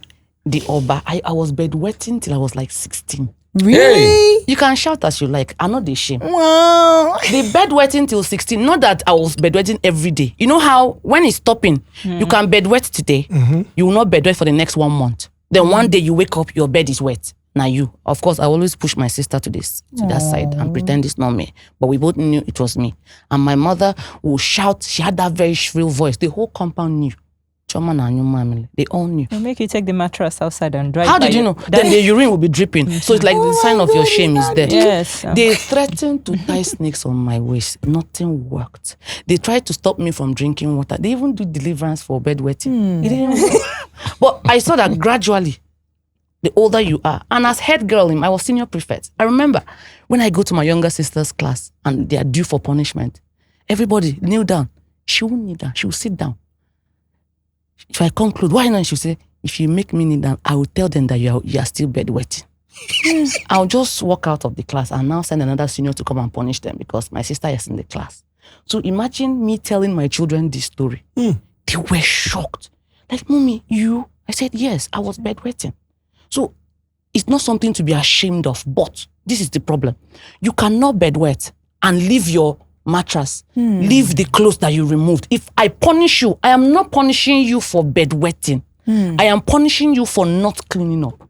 The Oba. I was bedwetting till I was like 16. Really? You can shout as you like. I'm not ashamed. Wow. The bedwetting till 16, not that I was bedwetting every day. You know how when it's stopping, you can bedwet today, you will not bedwet for the next 1 month. Then one day you wake up, your bed is wet. Now you. Of course, I always push my sister to that side and pretend it's not me. But we both knew it was me. And my mother will shout. She had that very shrill voice. The whole compound knew. Chioma na Anyu family. They all knew. They'll make you take the mattress outside and dry. How did you know? Then the urine will be dripping. So it's like the sign of your shame is there. Yes. They threatened to tie snakes on my waist. Nothing worked. They tried to stop me from drinking water. They even do deliverance for bedwetting. It didn't work. But I saw that gradually, the older you are, and as head girl, I was senior prefect. I remember when I go to my younger sister's class and they are due for punishment, everybody kneel down. She won't kneel down. She will sit down. If I conclude, why not? She'll say, if you make me kneel down, I will tell them that you are still bedwetting. I'll just walk out of the class and now send another senior to come and punish them because my sister is in the class. So imagine me telling my children this story. They were shocked. Like, Mommy, you? I said, yes, I was bedwetting. So it's not something to be ashamed of, but this is the problem. You cannot bedwet and leave your mattress, leave the clothes that you removed. If I punish you, I am not punishing you for bedwetting. I am punishing you for not cleaning up.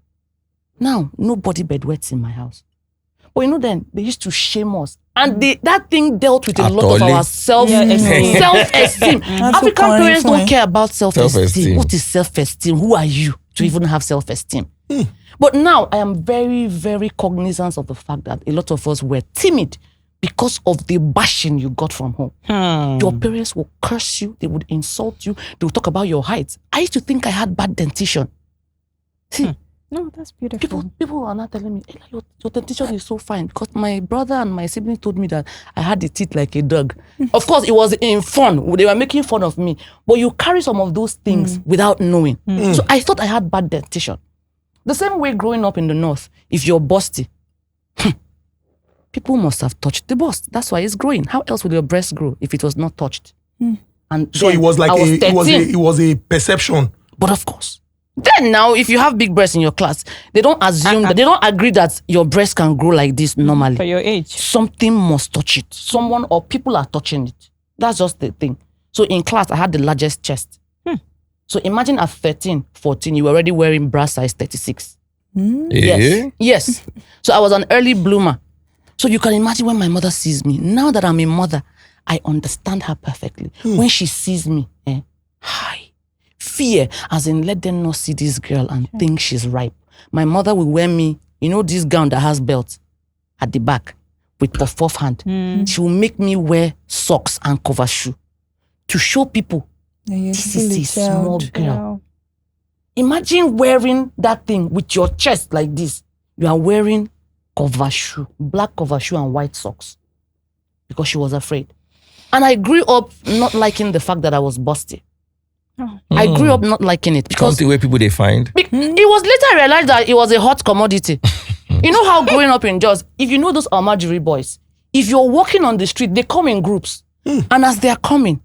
Now, nobody bedwets in my house. But you know then, they used to shame us. And that thing dealt with a lot of our self-esteem. African parents don't care about self-esteem. What is self-esteem? Who are you to even have self-esteem? But now, I am very, very cognizant of the fact that a lot of us were timid because of the bashing you got from home. Your parents will curse you. They would insult you. They will talk about your height. I used to think I had bad dentition. See, No, that's beautiful. People are not telling me, hey, your dentition is so fine, because my brother and my sibling told me that I had the teeth like a dog. Of course, it was in fun. They were making fun of me. But you carry some of those things without knowing. So I thought I had bad dentition. The same way growing up in the north, if you're busty, people must have touched the bust. That's why it's growing. How else would your breast grow if it was not touched? And So it was like it was a perception. But of course. Then now, if you have big breasts in your class, they don't assume that, they don't agree that your breast can grow like this normally. For your age. Something must touch it. Someone or people are touching it. That's just the thing. So in class, I had the largest chest. So imagine at 13, 14, you were already wearing bra size 36. Yes. So I was an early bloomer. So you can imagine when my mother sees me. Now that I'm a mother, I understand her perfectly. When she sees me, fear, as in let them not see this girl and think she's ripe. My mother will wear me, this gown that has belt at the back with puff hand. She will make me wear socks and cover shoe to show people this is a small girl. Wow. Imagine wearing that thing with your chest like this. You are wearing cover shoe, black cover shoe and white socks, because she was afraid. And I grew up not liking the fact that I was busty. I grew up not liking it because the way people they find. It was later I realized that it was a hot commodity. You know how growing up in Jos, if you know those Almajiri boys, if you're walking on the street, they come in groups. And as they are coming,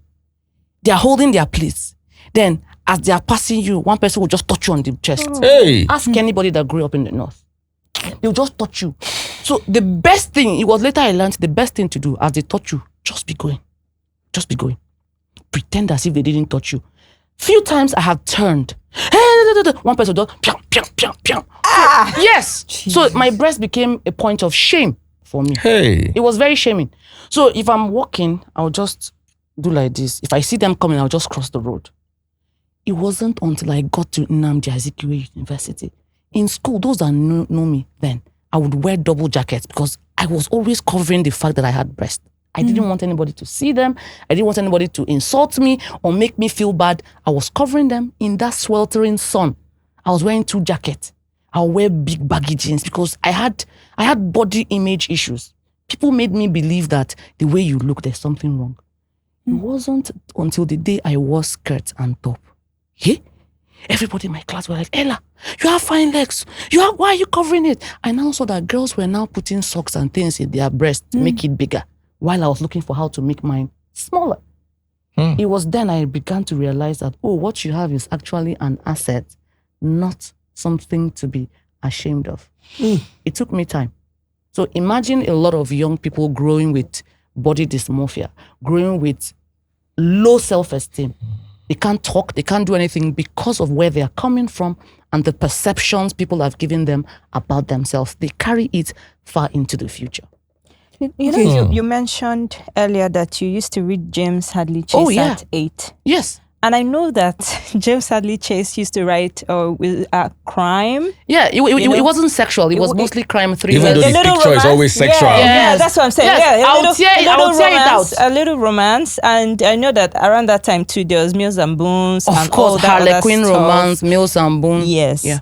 they are holding their plates. Then as they are passing you, one person will just touch you on the chest. Hey. Ask anybody that grew up in the north. They'll just touch you. So the best thing, it was later I learned, the best thing to do as they touch you, just be going. Just be going. Pretend as if they didn't touch you. Few times I have turned. One person just yes. Jesus. So my breast became a point of shame for me. Hey. It was very shaming. So if I'm walking, I'll just do like this. If I see them coming, I'll just cross the road. It wasn't until I got to Nnamdi Azikiwe University. In school, those that know me then, I would wear double jackets because I was always covering the fact that I had breast. I didn't want anybody to see them. I didn't want anybody to insult me or make me feel bad. I was covering them in that sweltering sun. I was wearing 2 jackets. I would wear big baggy jeans because I had body image issues. People made me believe that the way you look, there's something wrong. It wasn't until the day I wore skirt and top. Hey? Everybody in my class were like, Ella, you have fine legs. Why are you covering it? I now saw that girls were now putting socks and things in their breast to make it bigger, while I was looking for how to make mine smaller. It was then I began to realize that, what you have is actually an asset, not something to be ashamed of. It took me time. So imagine a lot of young people growing with body dysmorphia, growing with low self-esteem. They can't talk, they can't do anything because of where they are coming from and the perceptions people have given them about themselves. They carry it far into the future. You know, you mentioned earlier that you used to read James Hadley Chase at 8. Yes. And I know that James Hadley Chase used to write with crime. Yeah, it wasn't sexual. It was mostly crime thrillers. Even though the picture is always sexual. Yeah, that's what I'm saying. Yes. Yeah, I'll tear it out. A little romance. And I know that around that time too, there was Mills and Boons. Of course, Harlequin romance, Mills and Boone. Yes. Yeah.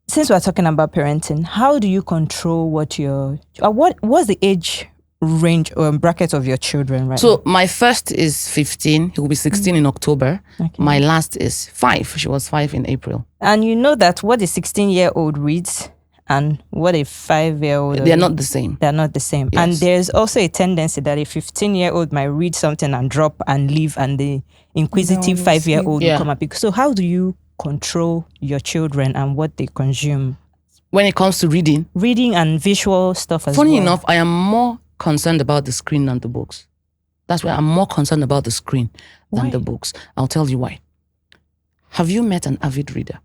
Since we're talking about parenting, how do you control what's the age range or bracket of your children right now? So my first is 15. He will be 16 in October. Okay. My last is 5. She was 5 in April. And you know that what a 16-year-old reads and what a 5-year-old... They're not the same. They're not the same. Yes. And there's also a tendency that a 15-year-old might read something and drop and leave, and the inquisitive 5-year-old will come up. So how do you control your children and what they consume? When it comes to reading and visual stuff as well. Funny enough, I am more concerned about the screen than the books. That's why I'm more concerned about the screen than the books. I'll tell you why. Have you met an avid reader?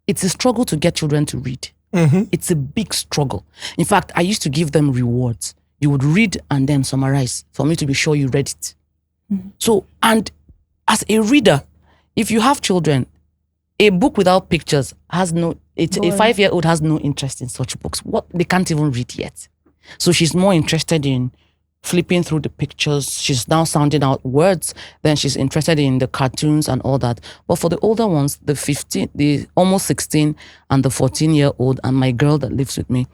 It's a struggle to get children to read. It's a big struggle. In fact, I used to give them rewards. You would read and then summarize for me to be sure you read it. So, and as a reader, if you have children, a book without pictures has a 5-year-old has no interest in such books. They can't even read yet. So she's more interested in flipping through the pictures. She's now sounding out words. Then she's interested in the cartoons and all that. But for the older ones, the almost 16 and the 14-year-old and my girl that lives with me,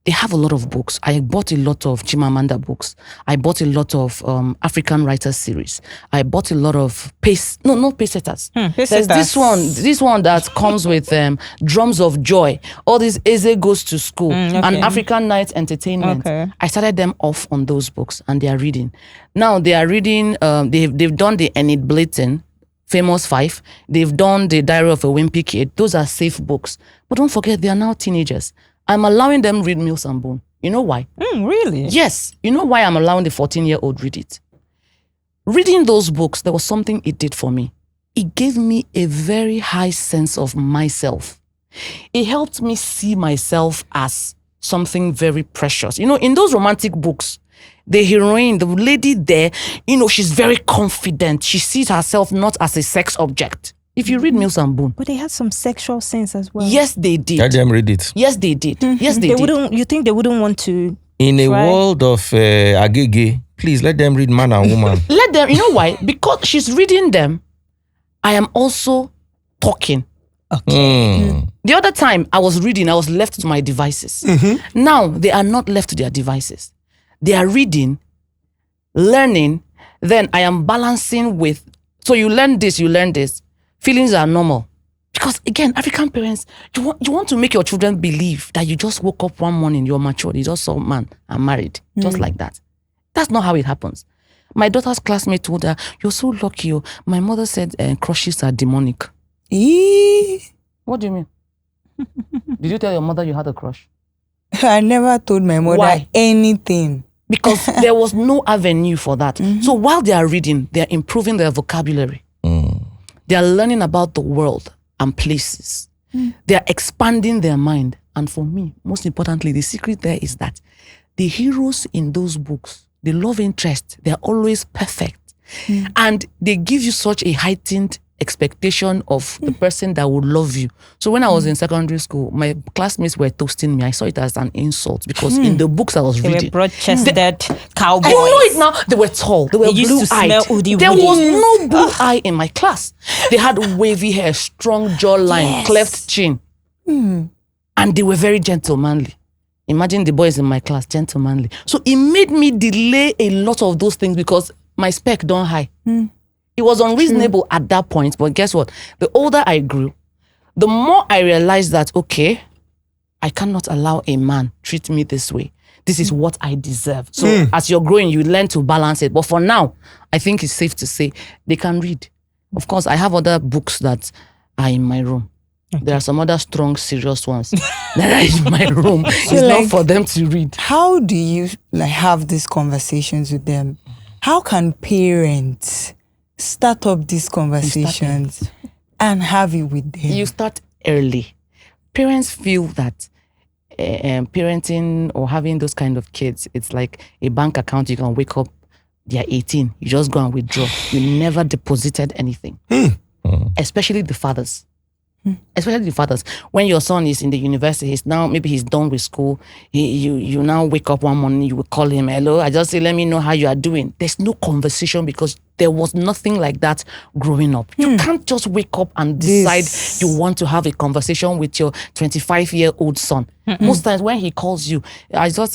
they have a lot of books. I bought a lot of Chimamanda books. I bought a lot of African writers series. I bought a lot of not Pacesetters. There's this one that comes with Drums of Joy. All this Eze Goes to School and African Night Entertainment. Okay. I started them off on those books and they are reading. Now they are reading, they've done the Enid Blyton, Famous 5. They've done the Diary of a Wimpy Kid. Those are safe books. But don't forget, they are now teenagers. I'm allowing them read Mills and Boone. You know why? Really? Yes. You know why I'm allowing the 14-year-old read it? Reading those books, there was something it did for me. It gave me a very high sense of myself. It helped me see myself as something very precious. You know, in those romantic books, the heroine, the lady there, she's very confident. She sees herself not as a sex object. If you read Mills and Boone. But they had some sexual sense as well. Yes, they did. Let them read it. Yes, they did. Yes, they did. You think they wouldn't want to In a world of agege, please let them read Man and Woman. Let them, you know why? Because she's reading them, I am also talking. Okay. The other time I was reading, I was left to my devices. Now they are not left to their devices. They are reading, learning, then I am balancing with, so you learn this. Feelings are normal. Because again, African parents, you want to make your children believe that you just woke up one morning, you're matured, you just saw a man and married, just like that. That's not how it happens. My daughter's classmate told her, "You're so lucky. My mother said crushes are demonic." What do you mean? Did you tell your mother you had a crush? I never told my mother anything. Because there was no avenue for that. So while they are reading, they are improving their vocabulary. They are learning about the world and places. They are expanding their mind. And for me, most importantly, the secret there is that the heroes in those books, the love interest, they are always perfect. And they give you such a heightened expectation of the person that would love you. So when I was in secondary school, my classmates were toasting me. I saw it as an insult because in the books I was they reading, were broad-chested cowboys. I know it now. They were tall. They were blue-eyed. There was no blue eye in my class. They had wavy hair, strong jawline, cleft chin. And they were very gentlemanly. Imagine the boys in my class, gentlemanly. So it made me delay a lot of those things because my spec don't high. It was unreasonable at that point, but guess what? The older I grew, the more I realized that, okay, I cannot allow a man treat me this way. This is what I deserve. So as you're growing, you learn to balance it. But for now, I think it's safe to say they can read. Of course, I have other books that are in my room. There are some other strong, serious ones that are in my room. It's like, not for them to read. How do you have these conversations with them? How can parents start up these conversations and have it with them? You start early. Parents feel that parenting or having those kind of kids, it's like a bank account. You can wake up, they're 18. You just go and withdraw. You never deposited anything. Especially the fathers. Especially the fathers. When your son is in the university, maybe he's done with school. You now wake up one morning, you will call him, hello, I just say, let me know how you are doing. There's no conversation because there was nothing like that growing up. You can't just wake up and decide you want to have a conversation with your 25-year-old son. Most times when he calls you,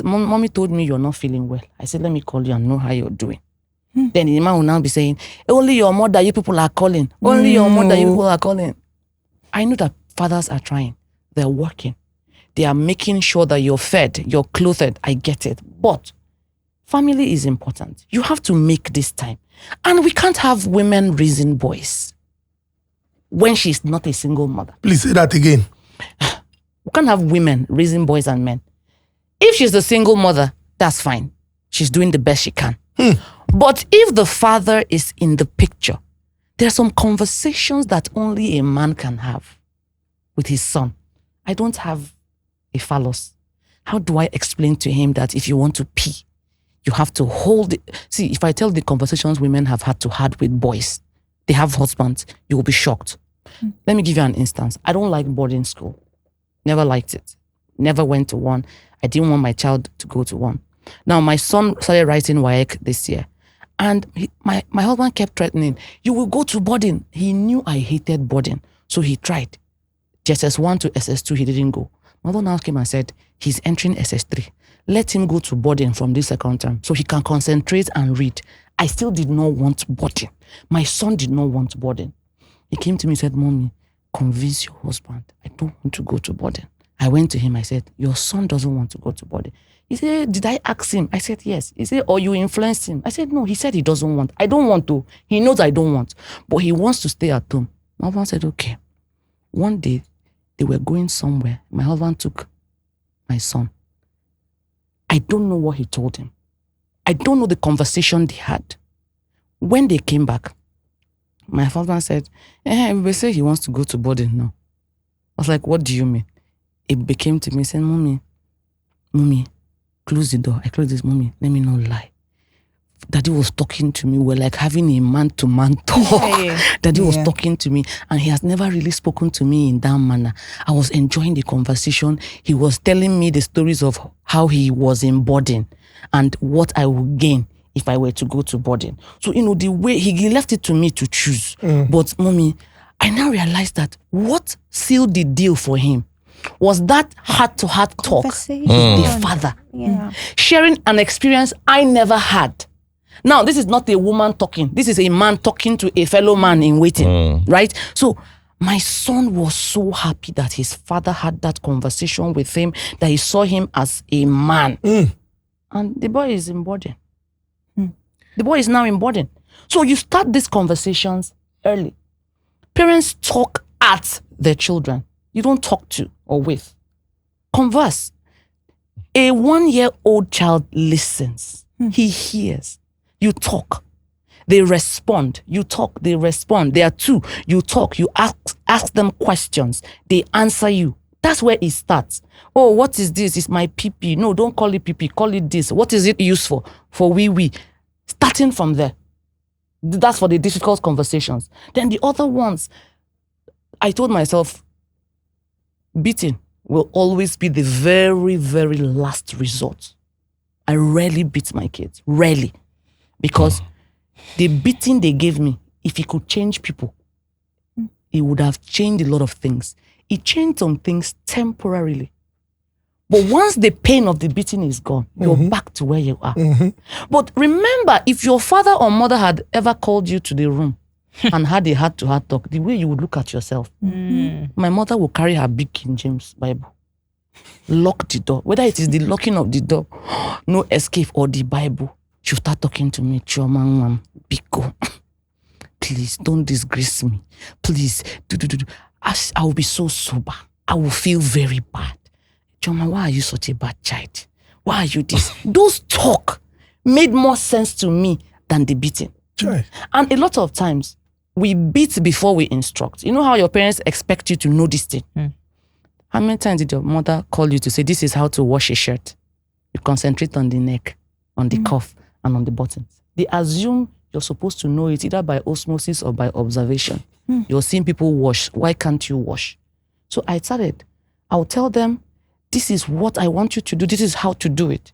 mommy told me you're not feeling well. I said, let me call you and know how you're doing. Then the man will now be saying, only your mother, you people are calling. Only your mother, you people are calling. I know that fathers are trying. They're working. They are making sure that you're fed, you're clothed. I get it. But family is important. You have to make this time. And we can't have women raising boys when she's not a single mother. Please say that again. We can't have women raising boys and men. If she's a single mother, that's fine. She's doing the best she can. But if the father is in the picture, there are some conversations that only a man can have with his son. I don't have a phallus. How do I explain to him that if you want to pee, you have to hold it? See, if I tell the conversations women have had to have with boys, they have husbands, you will be shocked. Let me give you an instance. I don't like boarding school. Never liked it. Never went to one. I didn't want my child to go to one. Now, my son started writing WAEC this year. And my husband kept threatening, you will go to boarding. He knew I hated boarding. So he tried. SS1 to SS2, he didn't go. My mother now came and said, he's entering SS3. Let him go to boarding from this second term so he can concentrate and read. I still did not want boarding. My son did not want boarding. He came to me and said, Mommy, convince your husband. I don't want to go to boarding. I went to him. I said, your son doesn't want to go to boarding. He said, did I ask him? I said, yes. He said, or you influenced him? I said, no. He said he doesn't want. I don't want to. He knows I don't want. But he wants to stay at home. My husband said, okay. One day, they were going somewhere. My husband took my son. I don't know what he told him. I don't know the conversation they had. When they came back, my husband said, we say he wants to go to boarding now. I was like, what do you mean? He came to me saying, Mommy, close the door. I closed this. Mommy, let me not lie. Daddy was talking to me. We're like having a man-to-man talk. Daddy was talking to me, and he has never really spoken to me in that manner. I was enjoying the conversation. He was telling me the stories of how he was in boarding and what I would gain if I were to go to boarding. So, the way he left it to me to choose. But, Mommy, I now realized that what sealed the deal for him was that heart-to-heart talk with the father. Sharing an experience I never had. Now, this is not a woman talking. This is a man talking to a fellow man in waiting, right? So, my son was so happy that his father had that conversation with him, that he saw him as a man. And the boy is in boarding. The boy is now in boarding. So, you start these conversations early. Parents talk at their children. You don't talk to or with. Converse. A 1-year-old child listens. He hears. You talk. They respond. You talk. They respond. There are two. You talk. You ask them questions. They answer you. That's where it starts. Oh, what is this? It's my pee-pee. No, don't call it pee-pee. Call it this. What is it used for? For wee-wee. Starting from there. That's for the difficult conversations. Then the other ones, I told myself, beating will always be the very, very last resort. I rarely beat my kids. Rarely. Because the beating they gave me, if it could change people, it would have changed a lot of things. It changed some things temporarily. But once the pain of the beating is gone, you're back to where you are. But remember, if your father or mother had ever called you to the room and had a heart-to-heart talk, the way you would look at yourself. My mother will carry her big King James Bible, lock the door. Whether it is the locking of the door, no escape, or the Bible, she'll start talking to me, Chioma, Biko, please don't disgrace me. Please, do. I will be so sober. I will feel very bad. Chioma, why are you such a bad child? Why are you this? Those talk made more sense to me than the beating. Chai. And a lot of times, we beat before we instruct. You know how your parents expect you to know this thing? How many times did your mother call you to say, this is how to wash a shirt? You concentrate on the neck, on the cuff, and on the buttons. They assume you're supposed to know it either by osmosis or by observation. You're seeing people wash. Why can't you wash? So I started. I'll tell them, this is what I want you to do. This is how to do it.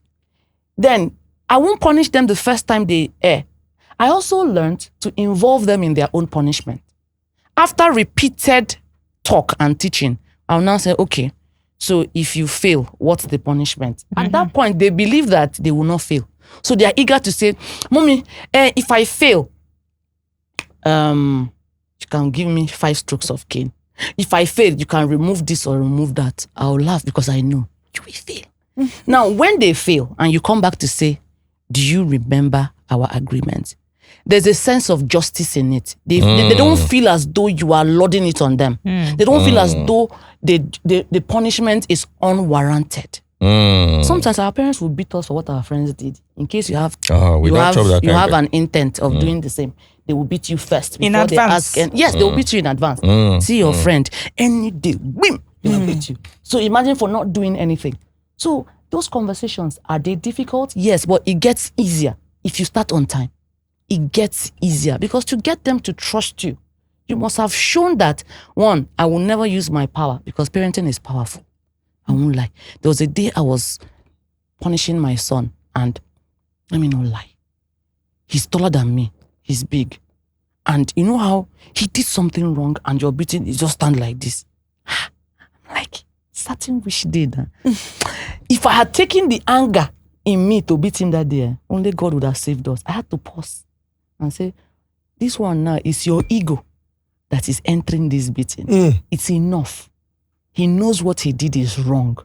Then I won't punish them the first time they err. I also learned to involve them in their own punishment. After repeated talk and teaching, I'll now say, okay, so if you fail, what's the punishment? At that point, they believe that they will not fail. So they are eager to say, Mommy, if I fail, you can give me 5 strokes of cane. If I fail, you can remove this or remove that. I'll laugh because I know you will fail. Now, when they fail and you come back to say, do you remember our agreement? There's a sense of justice in it. They don't feel as though you are loading it on them. They don't feel as though the punishment is unwarranted. Sometimes our parents will beat us for what our friends did. In case you have an intent of doing the same, they will beat you first before in advance. they ask. Yes, they will beat you in advance. See your friend any day, whim, they will beat you. So imagine for not doing anything. So those conversations, are they difficult? Yes, but it gets easier if you start on time. It gets easier because to get them to trust you, you must have shown that, one, I will never use my power because parenting is powerful. I won't lie. There was a day I was punishing my son and let me not lie. He's taller than me. He's big. And you know how he did something wrong and you're beating, he just stand like this. I'm like, certain wish did. If I had taken the anger in me to beat him that day, only God would have saved us. I had to pause and say, this one now is your ego that is entering this beating. It's enough. He knows what he did is wrong.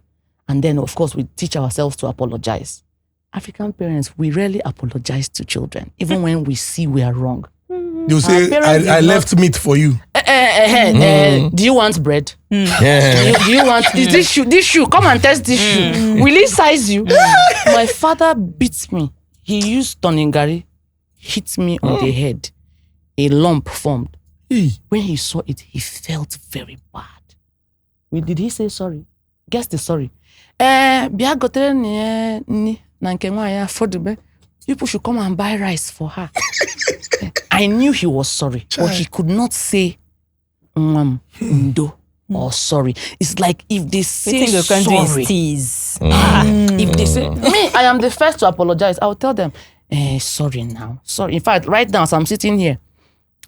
And then, of course, we teach ourselves to apologize. African parents, we rarely apologize to children, even when we see we are wrong. You say, I left meat for you. Do you want bread? Do you want this shoe? Come and test this shoe. Will it size you? My father beats me. He used toningari, hit me on the head. A lump formed. When he saw it, he felt very bad. Did he say sorry? Guess the sorry. People should come and buy rice for her. I knew he was sorry, but he could not say ndo or sorry. It's like if they say sorry. If they say, me, I am the first to apologize. I'll tell them, sorry now. Sorry. In fact, right now, as I'm sitting here,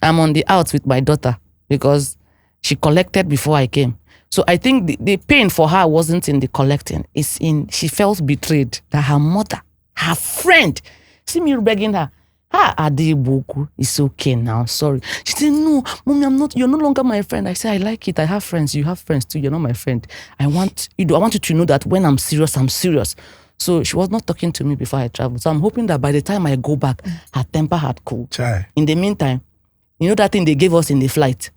I'm on the outs with my daughter because she collected before I came. So I think the pain for her wasn't in the collecting. It's in, she felt betrayed that her mother, her friend, see me begging her, Adeboku, it's okay now, sorry. She said, no, Mommy, you're no longer my friend. I said, I like it. I have friends. You have friends too. You're not my friend. I want you to know that when I'm serious, I'm serious. So she was not talking to me before I traveled. So I'm hoping that by the time I go back, her temper had cooled. In the meantime, you know that thing they gave us in the flight?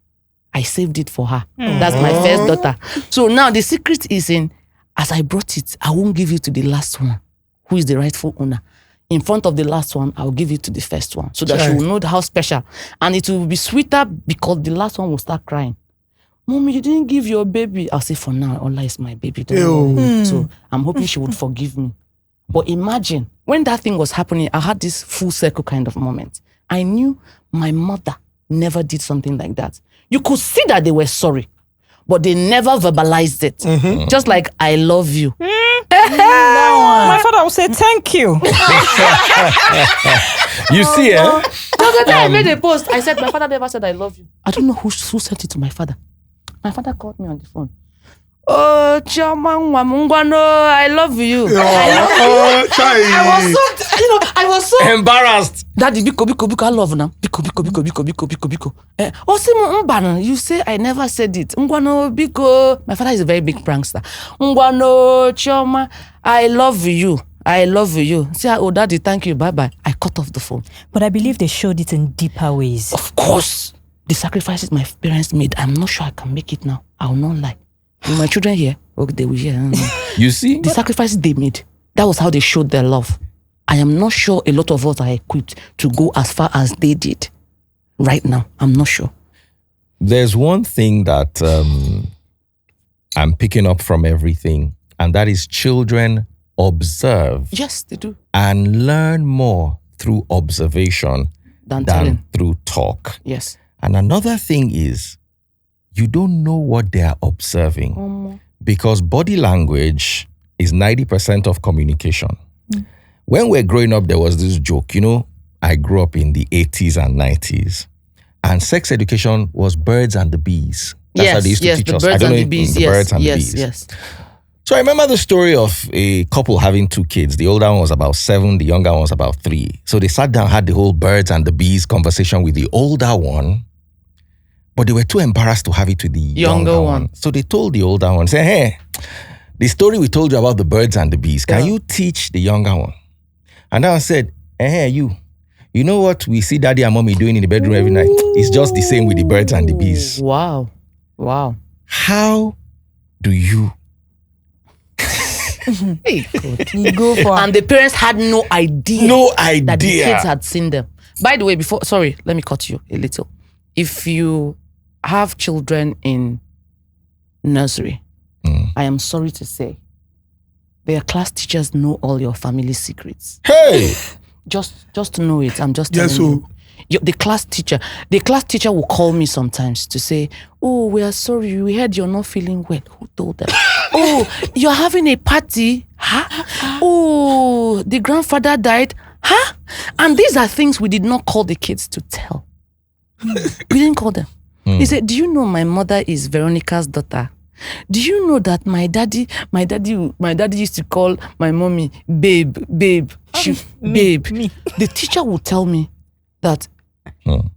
I saved it for her. That's my first daughter. So now the secret is in, as I brought it, I won't give you to the last one, who is the rightful owner. In front of the last one, I'll give it to the first one so that she will know how special. And it will be sweeter because the last one will start crying. Mommy, you didn't give your baby. I'll say, for now, Ola is my baby. So I'm hoping she would forgive me. But imagine, when that thing was happening, I had this full circle kind of moment. I knew my mother never did something like that. You could see that they were sorry, but they never verbalized it. Just like, I love you. My father will say, thank you. You see, The other day I made a post. I said, my father never said, I love you. I don't know who sent it to my father. My father called me on the phone. Oh, Chioma, I love you. I was so embarrassed. Daddy, biko, I love now. Biko. Osimu mbano, you say I never said it. Ngwano, biko. My father is a very big prankster. Ngwano, Chioma, I love you. Say, oh, Daddy, thank you. Bye-bye. I cut off the phone. But I believe they showed it in deeper ways. Of course. the sacrifices my parents made, I'm not sure I can make it now. I will not lie. When my children here, okay, they will hear. You see? The sacrifices they made, that was how they showed their love. I am not sure a lot of us are equipped to go as far as they did. Right now, I'm not sure. There's one thing that I'm picking up from everything, and that is children observe. Yes, they do. And learn more through observation than through talk. Yes. And another thing is, you don't know what they are observing because body language is 90% of communication. When we're growing up, there was this joke, I grew up in the 80s and 90s, and sex education was birds and the bees. That's how they used to teach us. Birds and the bees. Birds and the bees. Yes. So I remember the story of a couple having 2 kids. The older one was about 7, the younger one was about 3. So they sat down, had the whole birds and the bees conversation with the older one, but they were too embarrassed to have it with the younger one. So they told the older one, say, hey, the story we told you about the birds and the bees, can you teach the younger one? And that one said, hey, you know what we see daddy and mommy doing in the bedroom every night? It's just the same with the birds and the bees. Wow. How do you... Hey, God. You go for And the parents had no idea. That the kids had seen them. By the way, let me cut you a little. If you have children in nursery, I am sorry to say, their class teachers know all your family secrets. Hey! Just to know it, I'm just telling you. The class teacher will call me sometimes to say, oh, we are sorry, we heard you're not feeling well. Who told them? Oh, you're having a party? Huh? Oh, the grandfather died? Huh? And these are things we did not call the kids to tell. We didn't call them. He said, do you know my mother is Veronica's daughter? Do you know that my daddy used to call my mommy babe? Babe. The teacher would tell me that,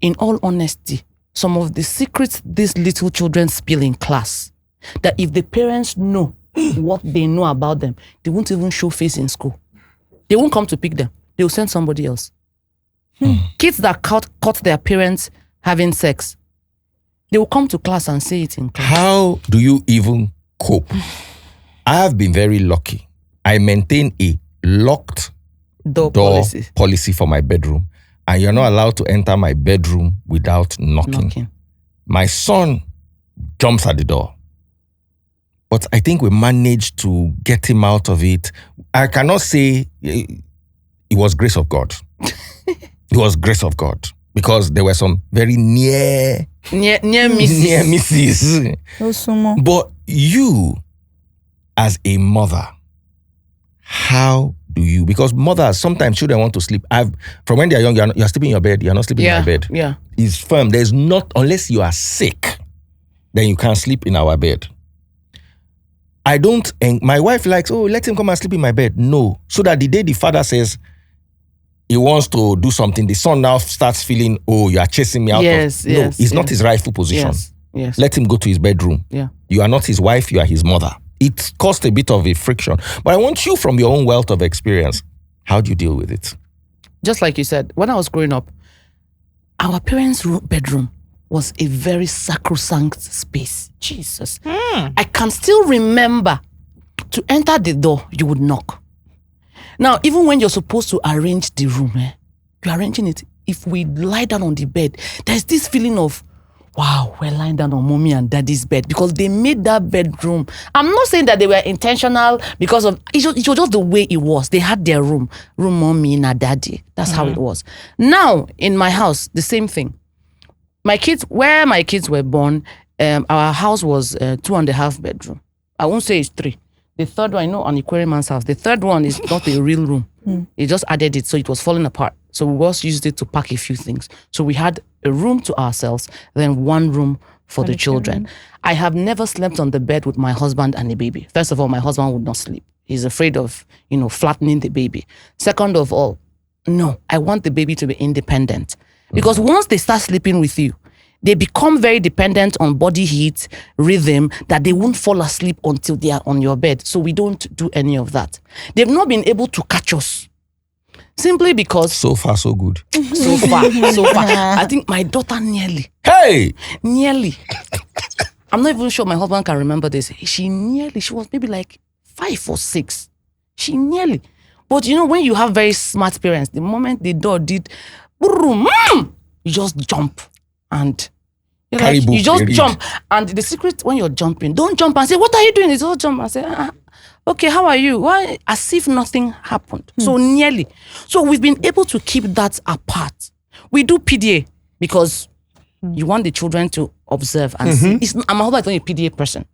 in all honesty, some of the secrets these little children spill in class, that if the parents know what they know about them, they won't even show face in school. They won't come to pick them. They will send somebody else. Kids that caught their parents having sex, they will come to class and say it in class. How do you even cope? I have been very lucky. I maintain a locked door policy for my bedroom. And you're not allowed to enter my bedroom without knocking. My son jumps at the door. But I think we managed to get him out of it. I cannot say it was grace of God. It was grace of God. Because there were some very near misses. But you, as a mother, how do you? Because mothers, sometimes children want to sleep. From when they are young, you're sleeping in your bed. You're not sleeping in my bed. Yeah. It's firm. There's not, unless you are sick, then you can't sleep in our bed. I don't, and my wife likes, let him come and sleep in my bed. No. So that the day the father says he wants to do something, the son now starts feeling, you are chasing me out. No, it's not his rightful position. Yes. Let him go to his bedroom. Yeah. You are not his wife, you are his mother. It caused a bit of a friction. But I want you, from your own wealth of experience, how do you deal with it? Just like you said, when I was growing up, our parents' bedroom was a very sacrosanct space. Jesus. I can still remember, to enter the door, you would knock. Now, even when you're supposed to arrange the room, you're arranging it. If we lie down on the bed, there's this feeling of, wow, we're lying down on mommy and daddy's bed, because they made that bedroom. I'm not saying that they were intentional because of, it was just the way it was. They had their room, mommy and daddy. That's how it was. Now, in my house, the same thing. Where my kids were born, our house was 2.5 bedroom. I won't say it's 3. The third one, on Aquarium's house, the third one is not a real room. They just added it, so it was falling apart. So we just used it to pack a few things. So we had a room to ourselves, then one room for the children. I have never slept on the bed with my husband and a baby. First of all, my husband would not sleep. He's afraid of, flattening the baby. Second of all, no, I want the baby to be independent. Because once they start sleeping with you, they become very dependent on body heat, rhythm, that they won't fall asleep until they are on your bed. So we don't do any of that. They've not been able to catch us Simply because So far, so good. so far. I think my daughter nearly. I'm not even sure my husband can remember this. She was maybe like 5 or 6. She nearly. But you know, when you have very smart parents, the moment the door did, boom, you just jump. And you're like, you just jump. And the secret when you're jumping, don't jump and say, what are you doing? It's all jump and say, okay, how are you? Why? As if nothing happened. So nearly. So we've been able to keep that apart. We do PDA because you want the children to observe and see. My husband is not a PDA person.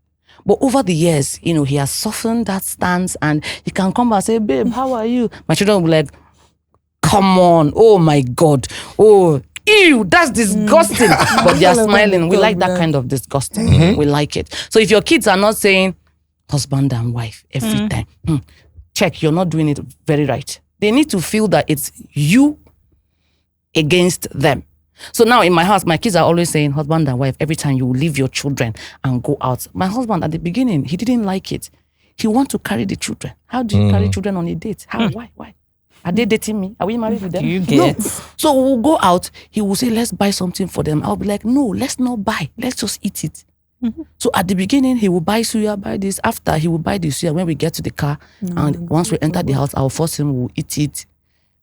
But over the years, you know, he has softened that stance and he can come and say, babe, how are you? My children will be like, come on. Oh my God. Oh, ew, that's disgusting. But they are smiling. We like that kind of disgusting. We like it. So if your kids are not saying husband and wife every time, check, you're not doing it very right. They need to feel that it's you against them. So now in my house, my kids are always saying husband and wife every time you leave your children and go out. My husband at the beginning, he didn't like it. He wants to carry the children. How do you carry children on a date? How? Why? Are they dating me? Are we married with them? You get. No. So we'll go out. He will say, let's buy something for them. I'll be like, no, let's not buy. Let's just eat it. So at the beginning, he will buy suya, buy this. After, he will buy the suya when we get to the car. And once we enter the house, I'll force him, we'll eat it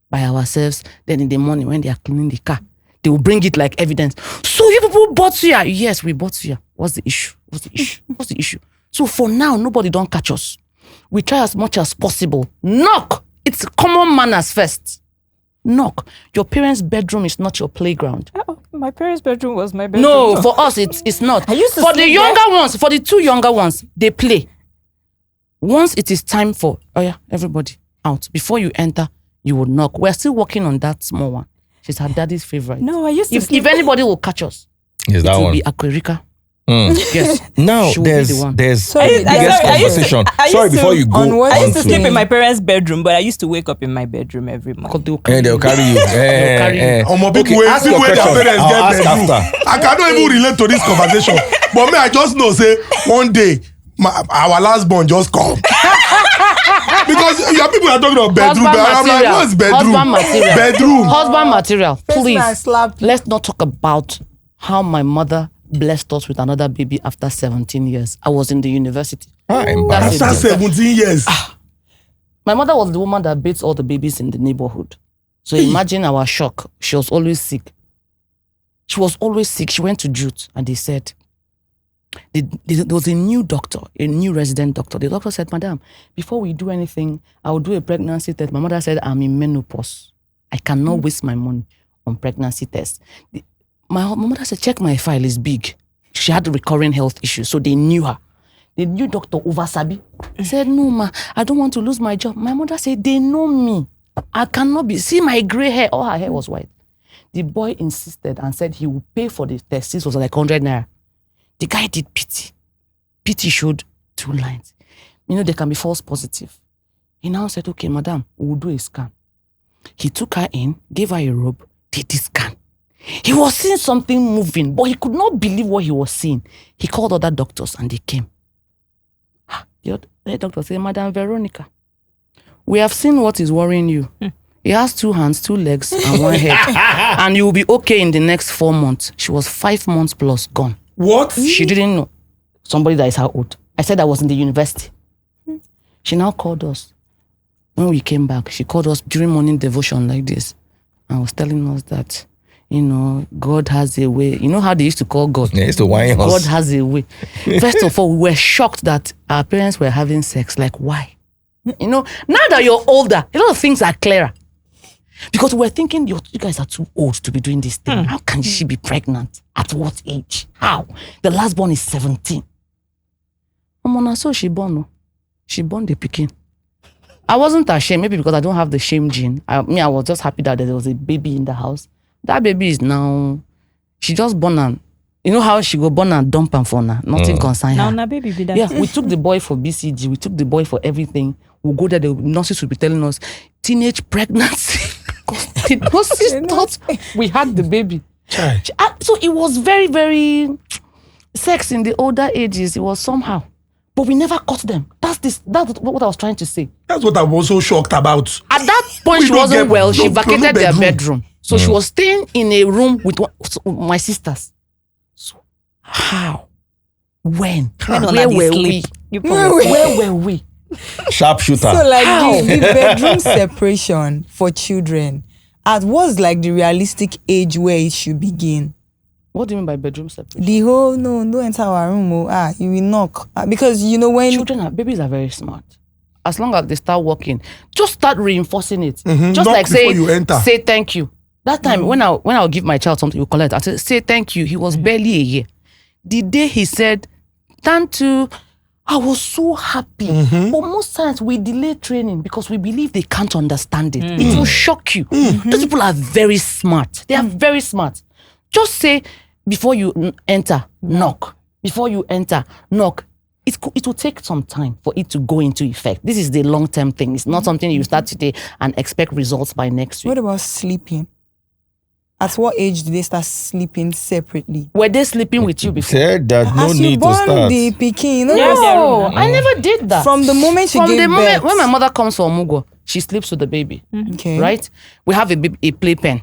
by ourselves. Then in the morning, when they are cleaning the car, they will bring it like evidence. So you people bought suya? Yes, we bought suya. What's the issue? So for now, nobody don't catch us. We try as much as possible. Knock. It's common manners first. Knock. Your parents' bedroom is not your playground. Oh, my parents' bedroom was my bedroom. No, for us, it's not. I used to for the sleep younger ones, for the 2 younger ones, they play. Once it is time for, everybody out. Before you enter, you will knock. We're still working on that small one. She's her daddy's favorite. No, I used to sleep. If anybody will catch us, Is that it will one? be Aquarica. Yes. Now She will be the one. there's Sorry, biggest I used to- conversation. I used Sorry, to- before you go on what- I used to onto- sleep in my parents' bedroom, but I used to wake up in my bedroom every morning. They'll carry They'll you. carry you. carry you. People ask wey your their question. parents I'll get ask bedroom. after. I cannot even relate to this conversation. But me, I just know, say, one day, our last born just come. Because your people are talking about bedroom. Husband I'm like, material. what's bedroom? Husband material. Bedroom. Husband material. First Please. man slap you. Let's not talk about how my mother blessed us with another baby after 17 years. I was in the university. Embarrassing. That's After 17 years. My mother was the woman that bathed all the babies in the neighborhood. So imagine our shock. She was always sick. She went to Jute and they said, there was a new doctor, a new resident doctor. The doctor said, madam, before we do anything, I will do a pregnancy test. My mother said, I'm in menopause. I cannot waste my money on pregnancy tests. My mother said, check my file, it's big. She had recurring health issues, so they knew her. The new doctor, Sabi, said, no, ma, I don't want to lose my job. My mother said, they know me. I cannot be. See my gray hair. All her hair was white. The boy insisted and said he would pay for the test. This was like 100 naira. The guy did pity. Pity showed 2 lines. You know, they can be false positive. He now said, okay, madam, we'll do a scan. He took her in, gave her a robe, did the scan. He was seeing something moving, but he could not believe what he was seeing. He called other doctors and they came. The other doctor said, Madam Veronica, we have seen what is worrying you. He has 2 hands, 2 legs, and 1 head. And you will be okay in the next 4 months. She was 5 months plus gone. What? She didn't know. Somebody that is her old. I said I was in the university. She now called us. When we came back, she called us during morning devotion like this. And was telling us that, you know, God has a way. You know how they used to call God? Yeah, it's the wine God house. has a way. First of all, we were shocked that our parents were having sex. Like, why? You know, now that you're older, a lot of things are clearer. Because we're thinking, you guys are too old to be doing this thing. How can she be pregnant? At what age? How? The last born is 17. So she born. She born the pikin. I wasn't ashamed, maybe because I don't have the shame gene. I was just happy that there was a baby in the house. That baby is now, she just born and, you know how she go born and dump and for now. Nothing concern her. Now, baby, be that. Yeah, we took the boy for BCG. We took the boy for everything. We'll go there, the nurses will be telling us, teenage pregnancy. Because the nurses thought we had the baby. So it was very, very, sex in the older ages, it was somehow. But we never caught them. That's what I was trying to say. That's what I'm also shocked about. At that point, We she don't wasn't get- well. She no vacated their bedroom. bedroom. So she was staying in a room with my sisters. So how? When? Where were we? Where were we? Sharpshooter. So like How? the bedroom separation for children, at what's like the realistic age where it should begin? What do you mean by bedroom separation? The whole no, don't enter our room. You will knock. Because you know when Babies are very smart. As long as they start walking, just start reinforcing it. Just Knock like before saying, you enter. say thank you. That time when I'll give my child something, you collect. I say thank you. He was barely a year. The day he said, thank you, I was so happy. But most times we delay training because we believe they can't understand it. It will shock you. Those people are very smart. They are very smart. Just say, before you enter, knock. Before you enter, knock. It will take some time for it to go into effect. This is the long-term thing. It's not something you start today and expect results by next week. what about sleeping? At what age do they start sleeping separately? Were they sleeping with you before? Said that no As you need to born start. the pikin, No, I never did that. From the moment you From gave the moment birth. when my mother comes for Mugo, she sleeps with the baby. Okay. Right? We have a playpen.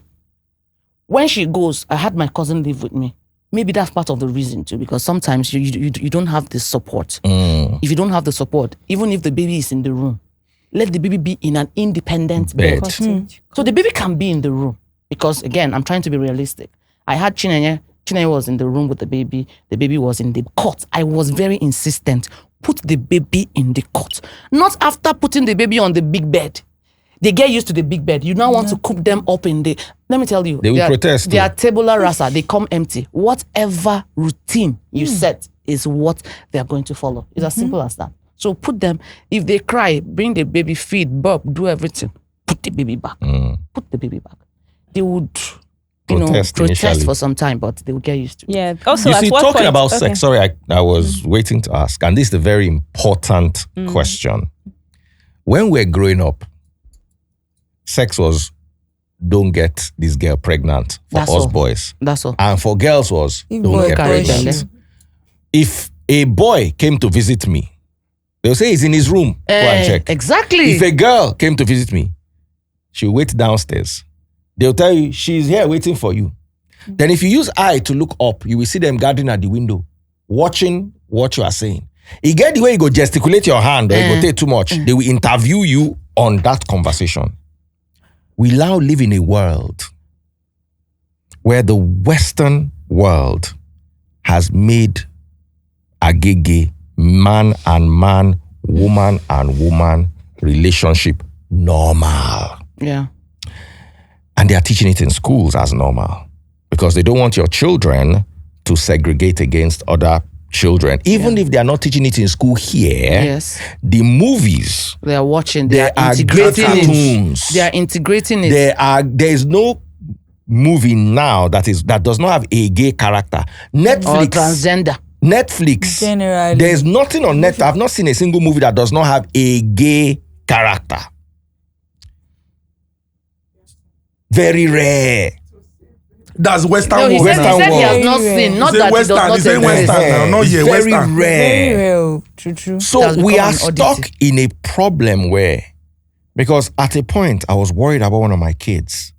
When she goes, I had my cousin live with me. Maybe that's part of the reason too, because sometimes you don't have the support. If you don't have the support, even if the baby is in the room, let the baby be in an independent bed. Bed. So the baby can be in the room. Because again, I'm trying to be realistic. I had Chinenye. Chinenye was in the room with the baby. The baby was in the cot. I was very insistent. Put the baby in the cot. Not after putting the baby on the big bed. They get used to the big bed. You now want to cook them up in the... Let me tell you. They will protest They too. are tabula rasa. They come empty. Whatever routine you set is what they are going to follow. It's as simple as that. So put them... If they cry, bring the baby, feed, burp, do everything. Put the baby back. Put the baby back. They would, Protest protest initially. for some time, but they will get used to it. Yeah. Also, You at see, what talking point, about okay. sex, sorry, I was waiting to ask, and this is a very important question. When we're growing up, sex was, don't get this girl pregnant for That's us all. boys. That's all. And for girls was, If don't boy get carry pregnant. belle. If a boy came to visit me, they'll say he's in his room. Go and check. Exactly. If a girl came to visit me, she'll wait downstairs. They'll tell you, she's here waiting for you. Then if you use eye to look up, you will see them gathering at the window, watching what you are saying. You get the way you go gesticulate your hand or you go take too much. They will interview you on that conversation. We now live in a world where the Western world has made agege, man and man, woman and woman relationship normal. Yeah. And they are teaching it in schools as normal because they don't want your children to segregate against other children. Even if they are not teaching it in school here, Yes. the movies, They are watching. They there are are great integrating it. cartoons. They are integrating it. There is no movie now that does not have a gay character. Or Netflix. transgender. Netflix. Generally. There is nothing on Netflix. I've not seen a single movie that does not have a gay character. Very rare. That's Western No, he world said, now. he said he has world. not Very seen. rare. Not He said that it Western, does not he said exist. Western. now, not It's here, very Western. rare. Very real. True. It So has we become are an stuck oddity. in a problem where, because at a point I was worried about one of my kids,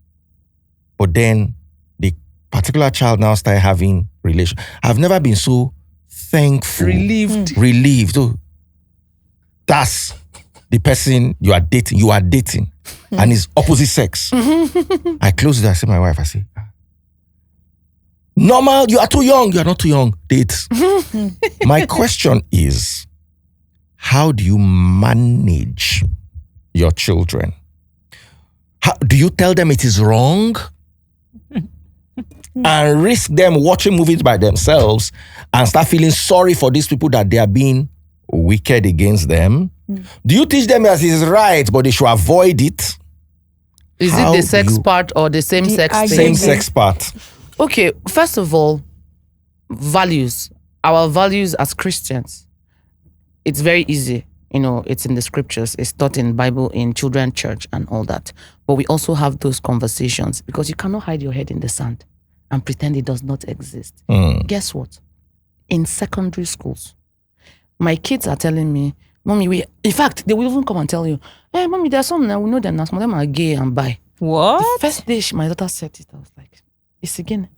but then the particular child now started having relation. I've never been so thankful, relieved. Oh, that's the person you are dating, and it's opposite sex. I close it. I say, my wife, I say, normal. You are too young. You are not too young. Date. My question is, how do you manage your children? How, do you tell them it is wrong and risk them watching movies by themselves and start feeling sorry for these people that they are being wicked against them? Do you teach them as is right, but they should avoid it? Is How it the do sex you- part or the same sex I thing? Same sex part. Okay, first of all, values. Our values as Christians. It's very easy. You know, it's in the scriptures. It's taught in Bible, in children church and all that. But we also have those conversations because you cannot hide your head in the sand and pretend it does not exist. Guess what? In secondary schools, My kids are telling me, Mommy, in fact, they will even come and tell you, hey, Mommy, there's some now, we know them now, some of them are gay and bi. What? The first day my daughter said it, I was like, it's again.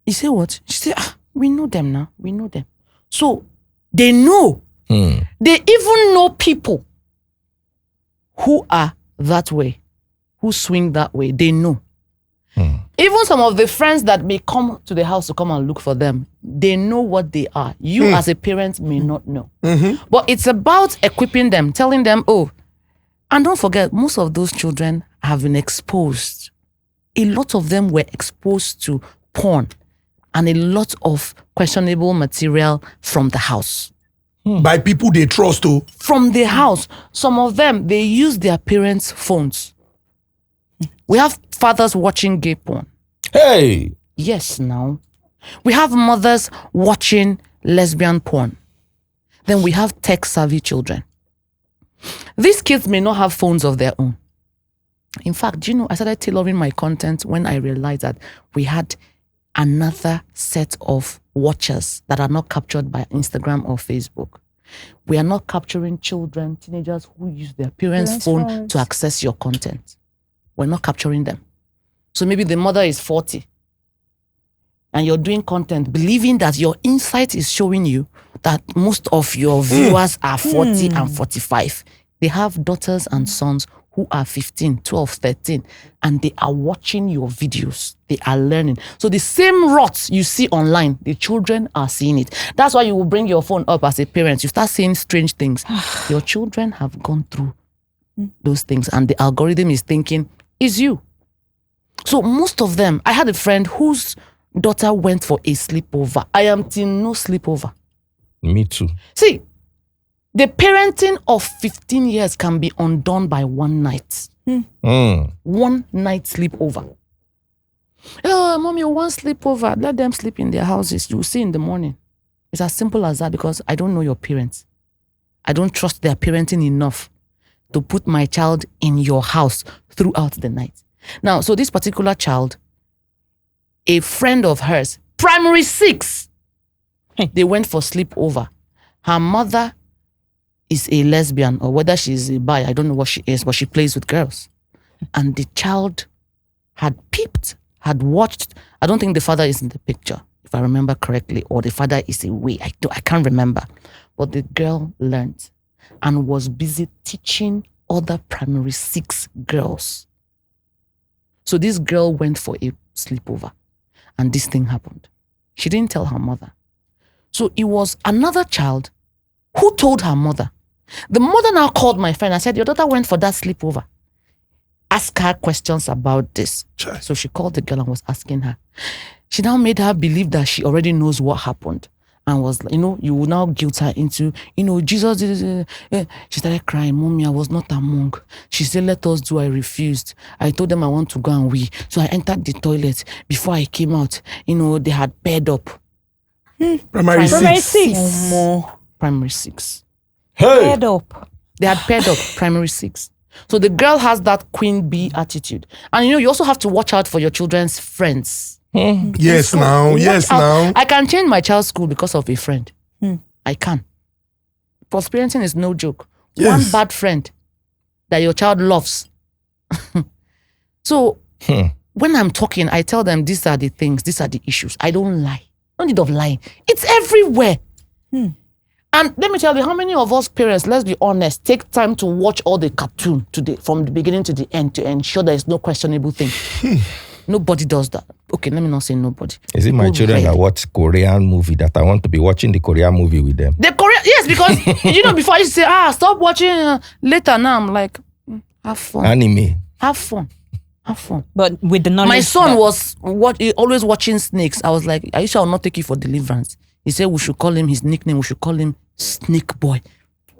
He said what? She said, we know them now, we know them. So, they know. They even know people who are that way, who swing that way. They know. Even some of the friends that may come to the house to come and look for them, they know what they are. You as a parent may not know. But it's about equipping them, telling them, oh, and don't forget, most of those children have been exposed. A lot of them were exposed to porn and a lot of questionable material from the house. By people they trust, too. From the house. Some of them, they use their parents' phones. We have fathers watching gay porn. Hey! Yes, now. We have mothers watching lesbian porn. Then we have tech-savvy children. These kids may not have phones of their own. In fact, I started tailoring my content when I realized that we had another set of watchers that are not captured by Instagram or Facebook. We are not capturing children, teenagers who use their parents' phone to access your content. We're not capturing them. So maybe the mother is 40 and you're doing content believing that your insight is showing you that most of your viewers are 40 and 45. They have daughters and sons who are 15, 12, 13, and they are watching your videos. They are learning. So the same rot you see online, the children are seeing it. That's why you will bring your phone up as a parent. You start seeing strange things. Your children have gone through those things, and the algorithm is thinking, it's you. So most of them, I had a friend whose daughter went for a sleepover. I am till no sleepover. Me too. See, the parenting of 15 years can be undone by one night. One night sleepover. Oh, Mommy, one sleepover. Let them sleep in their houses. You'll see in the morning. It's as simple as that, because I don't know your parents. I don't trust their parenting enough to put my child in your house throughout the night. Now, so this particular child, a friend of hers, primary 6, they went for sleepover. Her mother is a lesbian, or whether she's a bi, I don't know what she is, but she plays with girls. And the child had peeped, had watched. I don't think the father is in the picture, if I remember correctly, or the father is away. I can't remember. But the girl learned and was busy teaching other primary 6 girls. So this girl went for a sleepover and this thing happened. She didn't tell her mother. So it was another child who told her mother. The mother now called my friend and said, your daughter went for that sleepover. Ask her questions about this. Sure. So she called the girl and was asking her. She now made her believe that she already knows what happened. And was, you will now guilt her into, Jesus did it. She started crying, Mommy, I was not a monk. She said, let us do. I refused. I told them I want to go and wee. So I entered the toilet. Before I came out, they had paired up. Primary 6. Primary 6. Hey! Paired up. They had paired up, primary 6. So the girl has that queen bee attitude. And you also have to watch out for your children's friends. Yes, now. Yes, now. I can change my child's school because of a friend. I can. Because parenting is no joke. Yes. One bad friend that your child loves. So when I'm talking, I tell them these are the things, these are the issues. I don't lie. No need of lying. It's everywhere. And let me tell you, how many of us parents, let's be honest, take time to watch all the cartoon from the beginning to the end to ensure there is no questionable thing. Nobody does that. Okay, let me not say nobody. Is it my People children read. that watch Korean movie that I want to be watching the Korean movie with them? The Korean, yes, because before I used to say, stop watching later. Now I'm like, have fun. Anime. Have fun. Have fun. But with the knowledge. My son was always watching snakes. I was like, Aisha, I'll not take you for deliverance. He said we should call him his nickname. We should call him Snake Boy.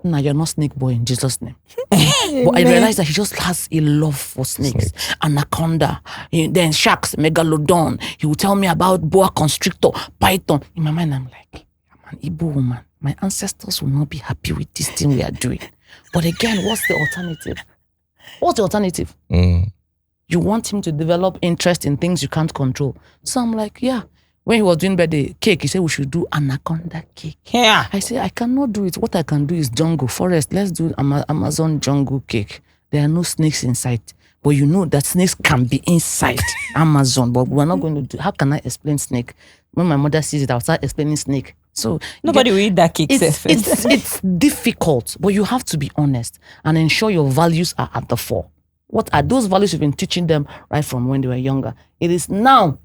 No, you're not Snake Boy in Jesus' name. But I realized that he just has a love for snakes. Anaconda, then sharks, megalodon. He will tell me about boa constrictor, python. In my mind, I'm like, I'm an Igbo woman. My ancestors will not be happy with this thing we are doing. But again, what's the alternative? What's the alternative? You want him to develop interest in things you can't control. So I'm like, yeah, When he was doing birthday cake, he said we should do anaconda cake. Yeah. I said, I cannot do it. What I can do is jungle, forest. Let's do Amazon jungle cake. There are no snakes inside. But you know that snakes can be inside Amazon. But we're not going to do. How can I explain snake? When my mother sees it, I'll start explaining snake. So Nobody will eat that cake. it's difficult, but you have to be honest and ensure your values are at the fore. What are those values you've been teaching them right from when they were younger? It is now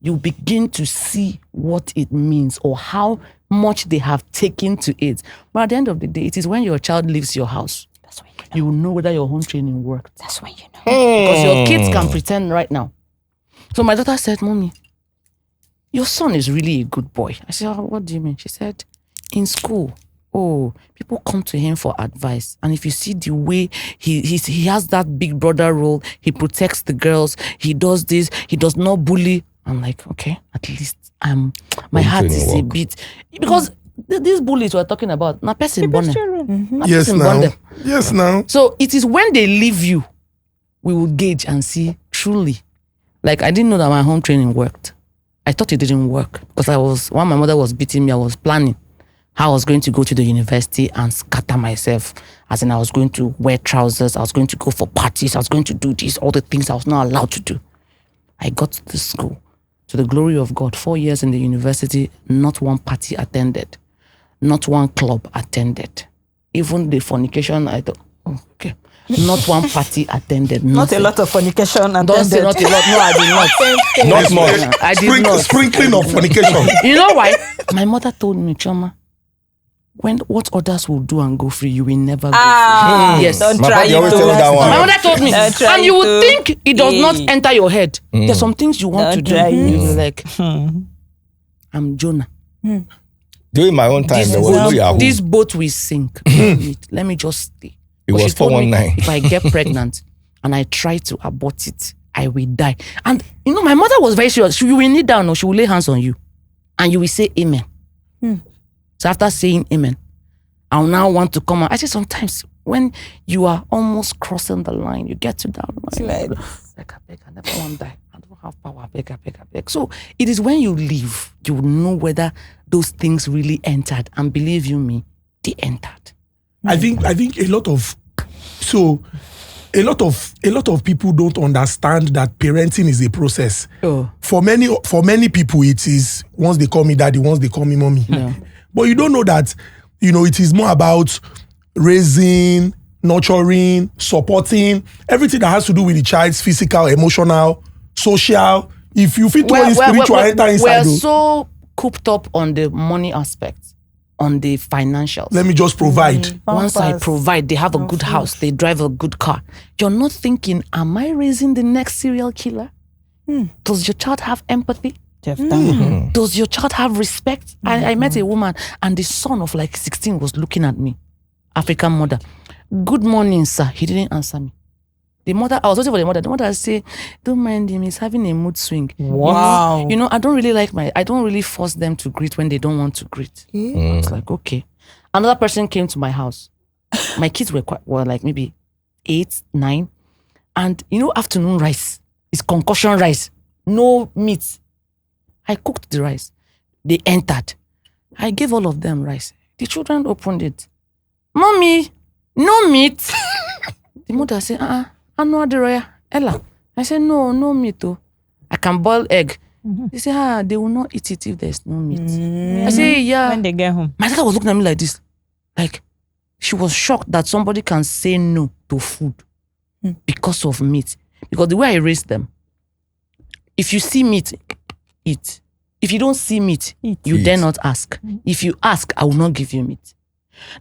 you begin to see what it means or how much they have taken to it. But at the end of the day, it is when your child leaves your house, That's when you will know whether your home training worked. That's when you know. Because your kids can pretend right now. So my daughter said, Mommy, your son is really a good boy. I said, what do you mean? She said, in school, people come to him for advice. And if you see the way he has that big brother role, he protects the girls, he does this, he does not bully. I'm like, okay, at least my heart is a bit. Because these bullies we're talking about, na person born them. Yes, now. Yes, now. So it is when they leave you, we will gauge and see truly. Like, I didn't know that my home training worked. I thought it didn't work because when my mother was beating me, I was planning how I was going to go to the university and scatter myself. As in, I was going to wear trousers, I was going to go for parties, I was going to do this, all the things I was not allowed to do. I got to the school, to the glory of God, 4 years in the university, not one party attended, not one club attended. Even the fornication, I thought, okay. Not one party attended. Not a lot of fornication attended. Don't say not a lot. No, I did not. Not much. I did not. Sprinkling of fornication. You know why? My mother told me, Chioma, what others will do and go free, you will never go free. Yes. Don't My try daddy always tell me that one. My mother told me. Don't try And you would to. think it does not enter your head. There's some things you want Don't to do. try You it. will like, I'm Jonah. During my own time, there was no Yahoo. This boat will sink. Let me just stay. It But was she told me, 419. if I get pregnant and I try to abort it, I will die. And you know, my mother was very serious. You will kneel down or she will lay hands on you. And you will say amen. So after saying amen, I'll now want to come out. I say sometimes when you are almost crossing the line, you get to that line. Beg, I never want to die. I don't have power. Beg. So it is when you leave, you will know whether those things really entered. And believe you me, they entered. I think a lot of people don't understand that parenting is a process. Oh. For many people, it is once they call me daddy, once they call me mommy. No. But you don't know that, it is more about raising, nurturing, supporting, everything that has to do with the child's physical, emotional, social. If you fit to spiritual, enter inside. We're so cooped up on the money aspect, on the financials. Let me just provide. Once I provide, they have a good house, they drive a good car. You're not thinking, am I raising the next serial killer? Does your child have empathy? Does your child have respect? I met a woman and the son of like 16 was looking at me. African mother. Good morning, sir. He didn't answer me. I was waiting for the mother. The mother say, don't mind him, he's having a mood swing. Wow. You know, I don't really force them to greet when they don't want to greet. It's like, okay. Another person came to my house. My kids were like maybe 8, 9. And afternoon rice. It's concoction rice. No meat. I cooked the rice. They entered. I gave all of them rice. The children opened it. Mommy, no meat. The mother said, I know the Ella. I said, no meat though. I can boil egg. They say, they will not eat it if there's no meat. I say, yeah. When they get home. My daughter was looking at me like this. Like, she was shocked that somebody can say no to food because of meat. Because the way I raised them, if you see meat, eat. If you don't see meat, you dare not ask. If you ask, I will not give you meat.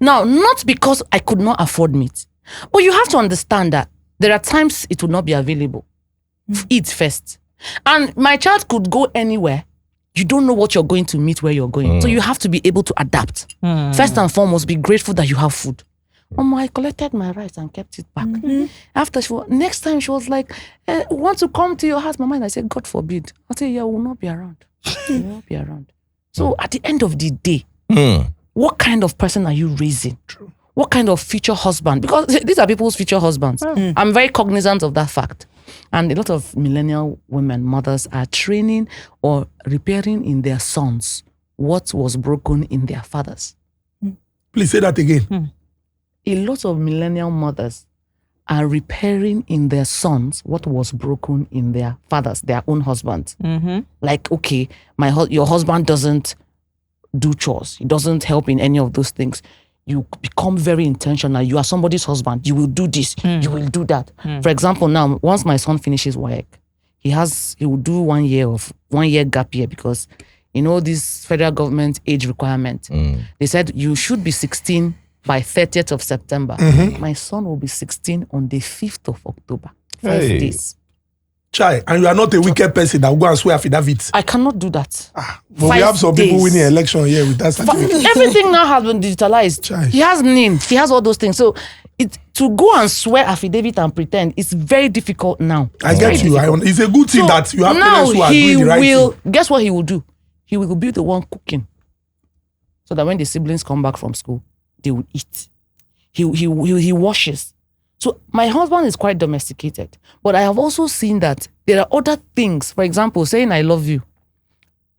Now, not because I could not afford meat, but you have to understand that there are times it will not be available. Eat first. And my child could go anywhere. You don't know what you're going to meet where you're going. So you have to be able to adapt. First and foremost, be grateful that you have food. I collected my rice and kept it back. After next time she was like, want to come to your house, Mama? And I said, God forbid. I said, yeah, we'll not be around. We will not be around. So at the end of the day, what kind of person are you raising? What kind of future husband? Because these are people's future husbands. I'm very cognizant of that fact. And a lot of millennial women, mothers, are training or repairing in their sons what was broken in their fathers. Please say that again. A lot of millennial mothers are repairing in their sons what was broken in their fathers, their own husbands. Like, okay, your husband doesn't do chores. He doesn't help in any of those things. You become very intentional. You are somebody's husband. You will do this. You will do that. For example, now, once my son finishes work, he will do 1 year gap year because, this federal government age requirement. They said you should be 16 by 30th of September. My son will be 16 on the 5th of October. 5 days. Chai, and you are not a wicked person that will go and swear affidavit. I cannot do that. But we have some people winning election here with that certificate. Everything now has been digitalized. Chai. He has name. He has all those things. So to go and swear affidavit and pretend, it's very difficult now. I get you. It's a good thing that you have parents who are doing the right thing. Guess what he will do? He will be the one cooking. So that when the siblings come back from school, they will eat. He washes. So my husband is quite domesticated. But I have also seen that there are other things. For example, saying I love you.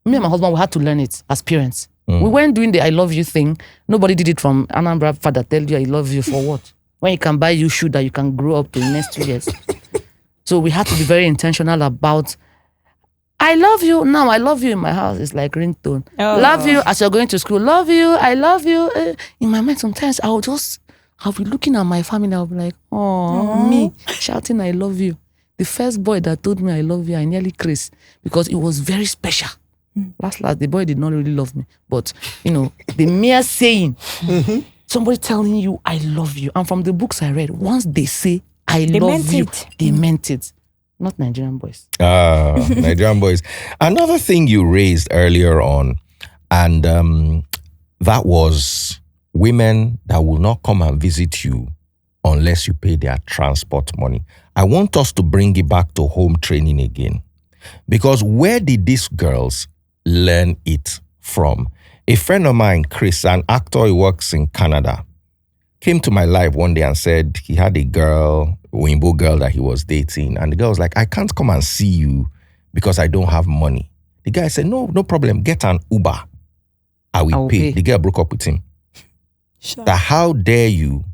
Me and my husband, we had to learn it as parents. We weren't doing the I love you thing. Nobody did it from Anambra father tell you I love you for what? When he can buy you shoe that you can grow up to in the next 2 years. So we had to be very intentional about I love you. Now I love you in my house. It's like ringtone. Love you as you're going to school. Love you. I love you. In my mind, sometimes I'll be looking at my family. I'll be like, oh, me shouting, I love you. The first boy that told me I love you, I nearly cursed because it was very special. Last, the boy did not really love me. But, the mere saying, somebody telling you, I love you. And from the books I read, once they say, I love you, they meant it. Not Nigerian boys. Nigerian boys. Another thing you raised earlier on, and that was women that will not come and visit you unless you pay their transport money. I want us to bring it back to home training again. Because where did these girls learn it from? A friend of mine, Chris, an actor, he works in Canada, came to my life one day and said he had a girl, Wimbo girl that he was dating. And the girl was like, I can't come and see you because I don't have money. The guy said, no problem. Get an Uber. I will pay. The girl broke up with him. Sure. That how dare you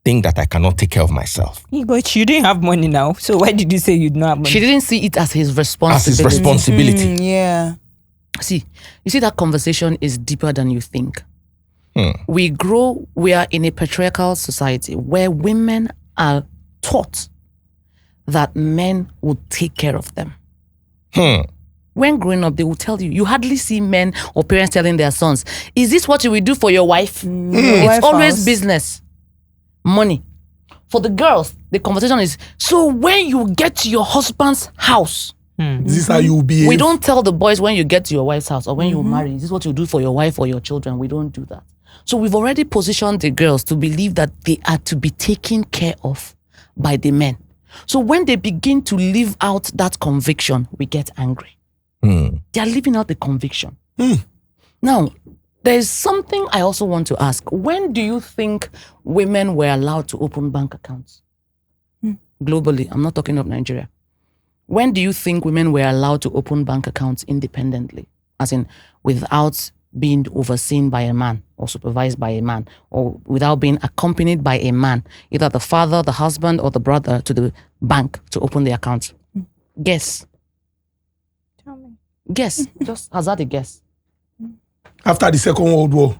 think that I cannot take care of myself? But you didn't have money now. So why did you say you don't have money? She didn't see it as his responsibility. As his responsibility. Yeah. See, you see that conversation is deeper than you think. We are in a patriarchal society where women are taught that men will take care of them. When growing up, they will tell you hardly see men or parents telling their sons, is this what you will do for your wife? It's always business, money. For the girls, the conversation is, so when you get to your husband's house, this is how you will behave. We don't tell the boys when you get to your wife's house or when you marry, is this what you do for your wife or your children? We don't do that. So we've already positioned the girls to believe that they are to be taken care of by the men. So when they begin to live out that conviction, we get angry. They are living out the conviction. Now, there is something I also want to ask. When do you think women were allowed to open bank accounts? Globally, I'm not talking of Nigeria. When do you think women were allowed to open bank accounts independently? As in, without being overseen by a man or supervised by a man, or without being accompanied by a man, either the father, the husband, or the brother to the bank to open the account? Guess. Tell me. Guess. Just hazard a guess. After the Second World War.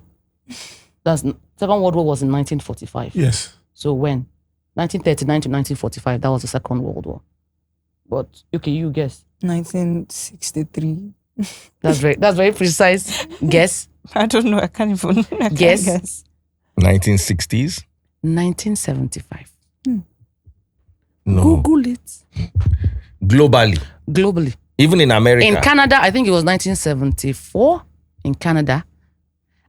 Second World War was in 1945. Yes. So when? 1939 to 1945, that was the Second World War. But, okay, you guess. 1963. That's very precise. Guess. I don't know. I can't even guess. 1960s? 1975. No. Google it. Globally. Even in America. In Canada, I think it was 1974. In Canada.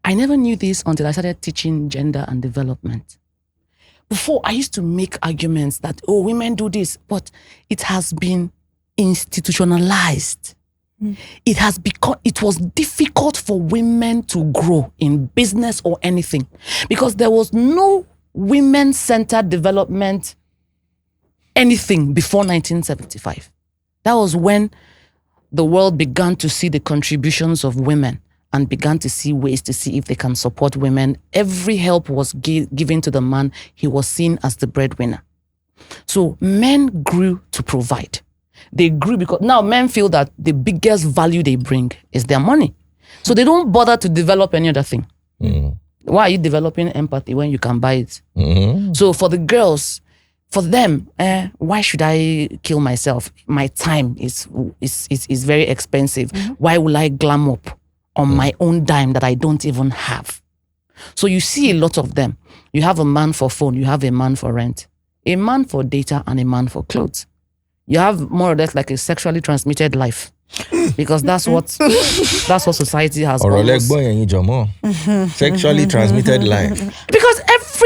I never knew this until I started teaching gender and development. Before, I used to make arguments that, women do this, but it has been institutionalized. It was difficult for women to grow in business or anything because there was no women-centered development anything before 1975. That was when the world began to see the contributions of women and began to see ways to see if they can support women. Every help was given to the man. He was seen as the breadwinner. So men grew to provide. They grew because now men feel that the biggest value they bring is their money. So they don't bother to develop any other thing. Why are you developing empathy when you can buy it? So for the girls, for them, why should I kill myself? My time is very expensive. Why will I glam up on my own dime that I don't even have? So you see a lot of them. You have a man for phone, you have a man for rent, a man for data, and a man for clothes. You have more or less like a sexually transmitted life. Because that's what society has almost. Sexually transmitted life. Because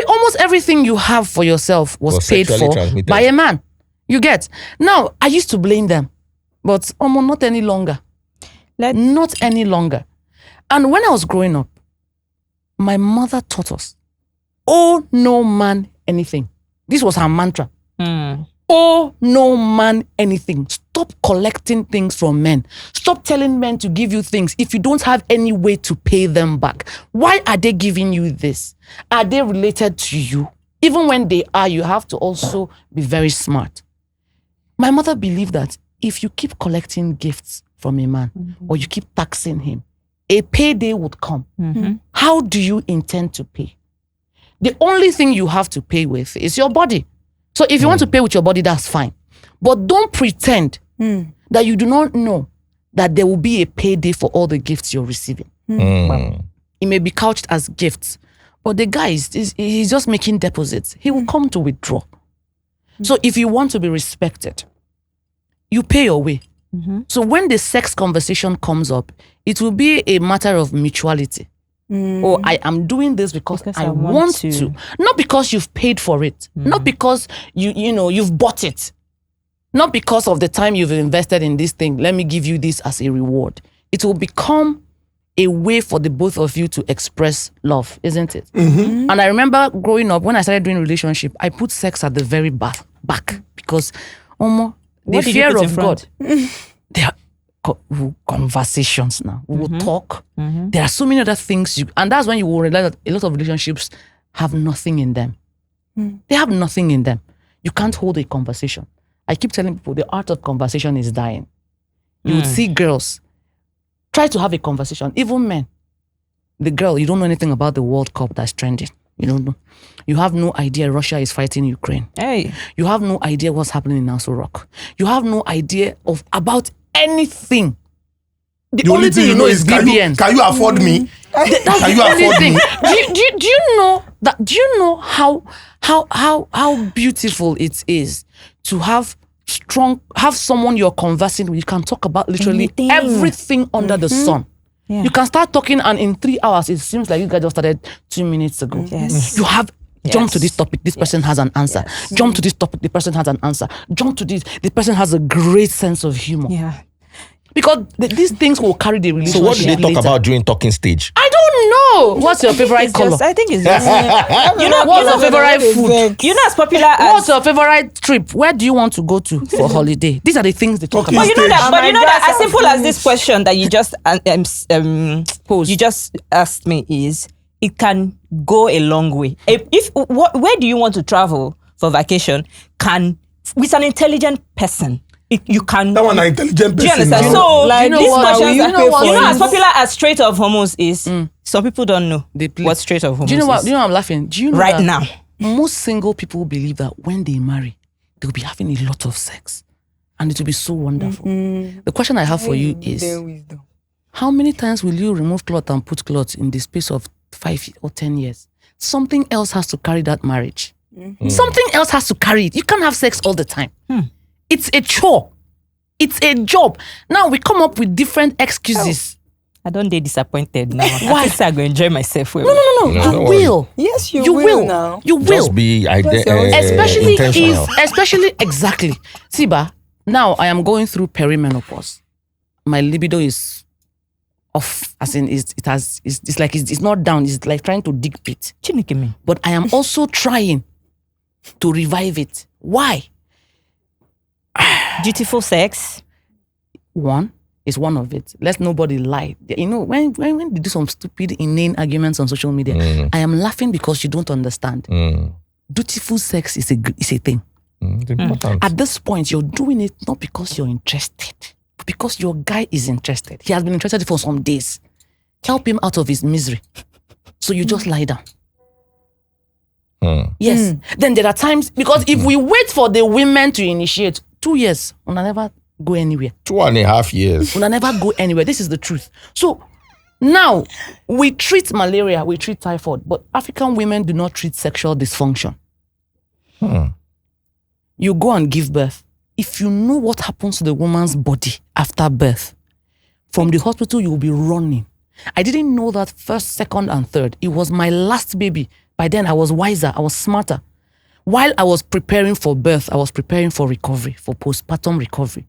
almost everything you have for yourself was paid for by a man. You get? Now, I used to blame them, but not any longer. Not any longer. And when I was growing up, my mother taught us, owe no man anything. This was her mantra. Owe no man anything. Stop collecting things from men. Stop telling men to give you things if you don't have any way to pay them back. Why are they giving you this? Are they related to you? Even when they are, you have to also be very smart. My mother believed that if you keep collecting gifts from a man or you keep taxing him, a payday would come. How do you intend to pay? The only thing you have to pay with is your body. So if you want to pay with your body, that's fine. But don't pretend that you do not know that there will be a payday for all the gifts you're receiving. Well, it may be couched as gifts, but the guy he's just making deposits. He will come to withdraw. So if you want to be respected, you pay your way. So when the sex conversation comes up, it will be a matter of mutuality. Or I am doing this because I want to. Not because you've paid for it. Not because you've bought it. Not because of the time you've invested in this thing. Let me give you this as a reward. It will become a way for the both of you to express love, isn't it? And I remember growing up, when I started doing relationship, I put sex at the very back because the fear of God. There are conversations now. We will talk. There are so many other things and that's when you will realize that a lot of relationships have nothing in them. They have nothing in them. You can't hold a conversation. I keep telling people the art of conversation is dying. You would see girls try to have a conversation, even men. The girl, you don't know anything about the World Cup that's trending. You don't know. You have no idea Russia is fighting Ukraine. You have no idea what's happening in Aso Rock. You have no idea about anything. The only thing you know is BBN. Can you afford me? That's Can the you only afford thing. me? Do you know that? Do you know how beautiful it is to have someone you're conversing with? You can talk about literally everything under the sun. You can start talking, and in 3 hours, it seems like you guys just started 2 minutes ago. You have jump to this topic, this person has an answer. Jump to this topic, the person has an answer. Jump to this, the person has a great sense of humor. Because these things will carry the relationship. So what do they talk later. about during talking stage? I don't know. What's your favorite color? I think it's just What's your favorite food? You know, as popular as What's your favorite trip? Where do you want to go to for holiday? These are the things they talk about. But you know that as simple as this question that you just Pose. you just asked me is, it can go a long way. Where do you want to travel for vacation? With an intelligent person, you can. That one, an intelligent person. Do you understand? Now. So Like these this one, questions, you know as popular as Strait of Hormuz is, some people don't know what Strait of Hormuz is. Do you know what? Do you know I'm laughing? Do you know Right that now, most single people believe that when they marry, they'll be having a lot of sex, and it will be so wonderful. The question I have for you is, Their wisdom. how many times will you remove cloth and put cloth in the space of 5 or 10 years? Something else has to carry that marriage. Something else has to carry it. You can't have sex all the time. It's a chore. It's a job. Now we come up with different excuses. I don't get disappointed now. Why? I think I'm going to enjoy myself. No. No, You don't will. Yes, you You will. now. You will. Just be intentional. Especially exactly. Siba, now I am going through perimenopause. My libido is off, as in it's like it's not down. It's like trying to dig pit. Chineke me. But I am also trying to revive it. Why? Dutiful sex. One is one of it. Let nobody lie. You know, when they do some stupid, inane arguments on social media, I am laughing because you don't understand. Dutiful sex is a thing. It's important. At this point, you're doing it not because you're interested, but because your guy is interested. He has been interested for some days. Help him out of his misery. So you just lie down. Yes. Then there are times, because if we wait for the women to initiate, 2 years, we'll never go anywhere. 2.5 years. We'll never go anywhere. This is the truth. So now we treat malaria, we treat typhoid, but African women do not treat sexual dysfunction. You go and give birth. If you know what happens to the woman's body after birth, from the hospital, you will be running. I didn't know that first, second, and third. It was my last baby. By then, I was wiser. I was smarter. While I was preparing for birth, I was preparing for recovery, for postpartum recovery.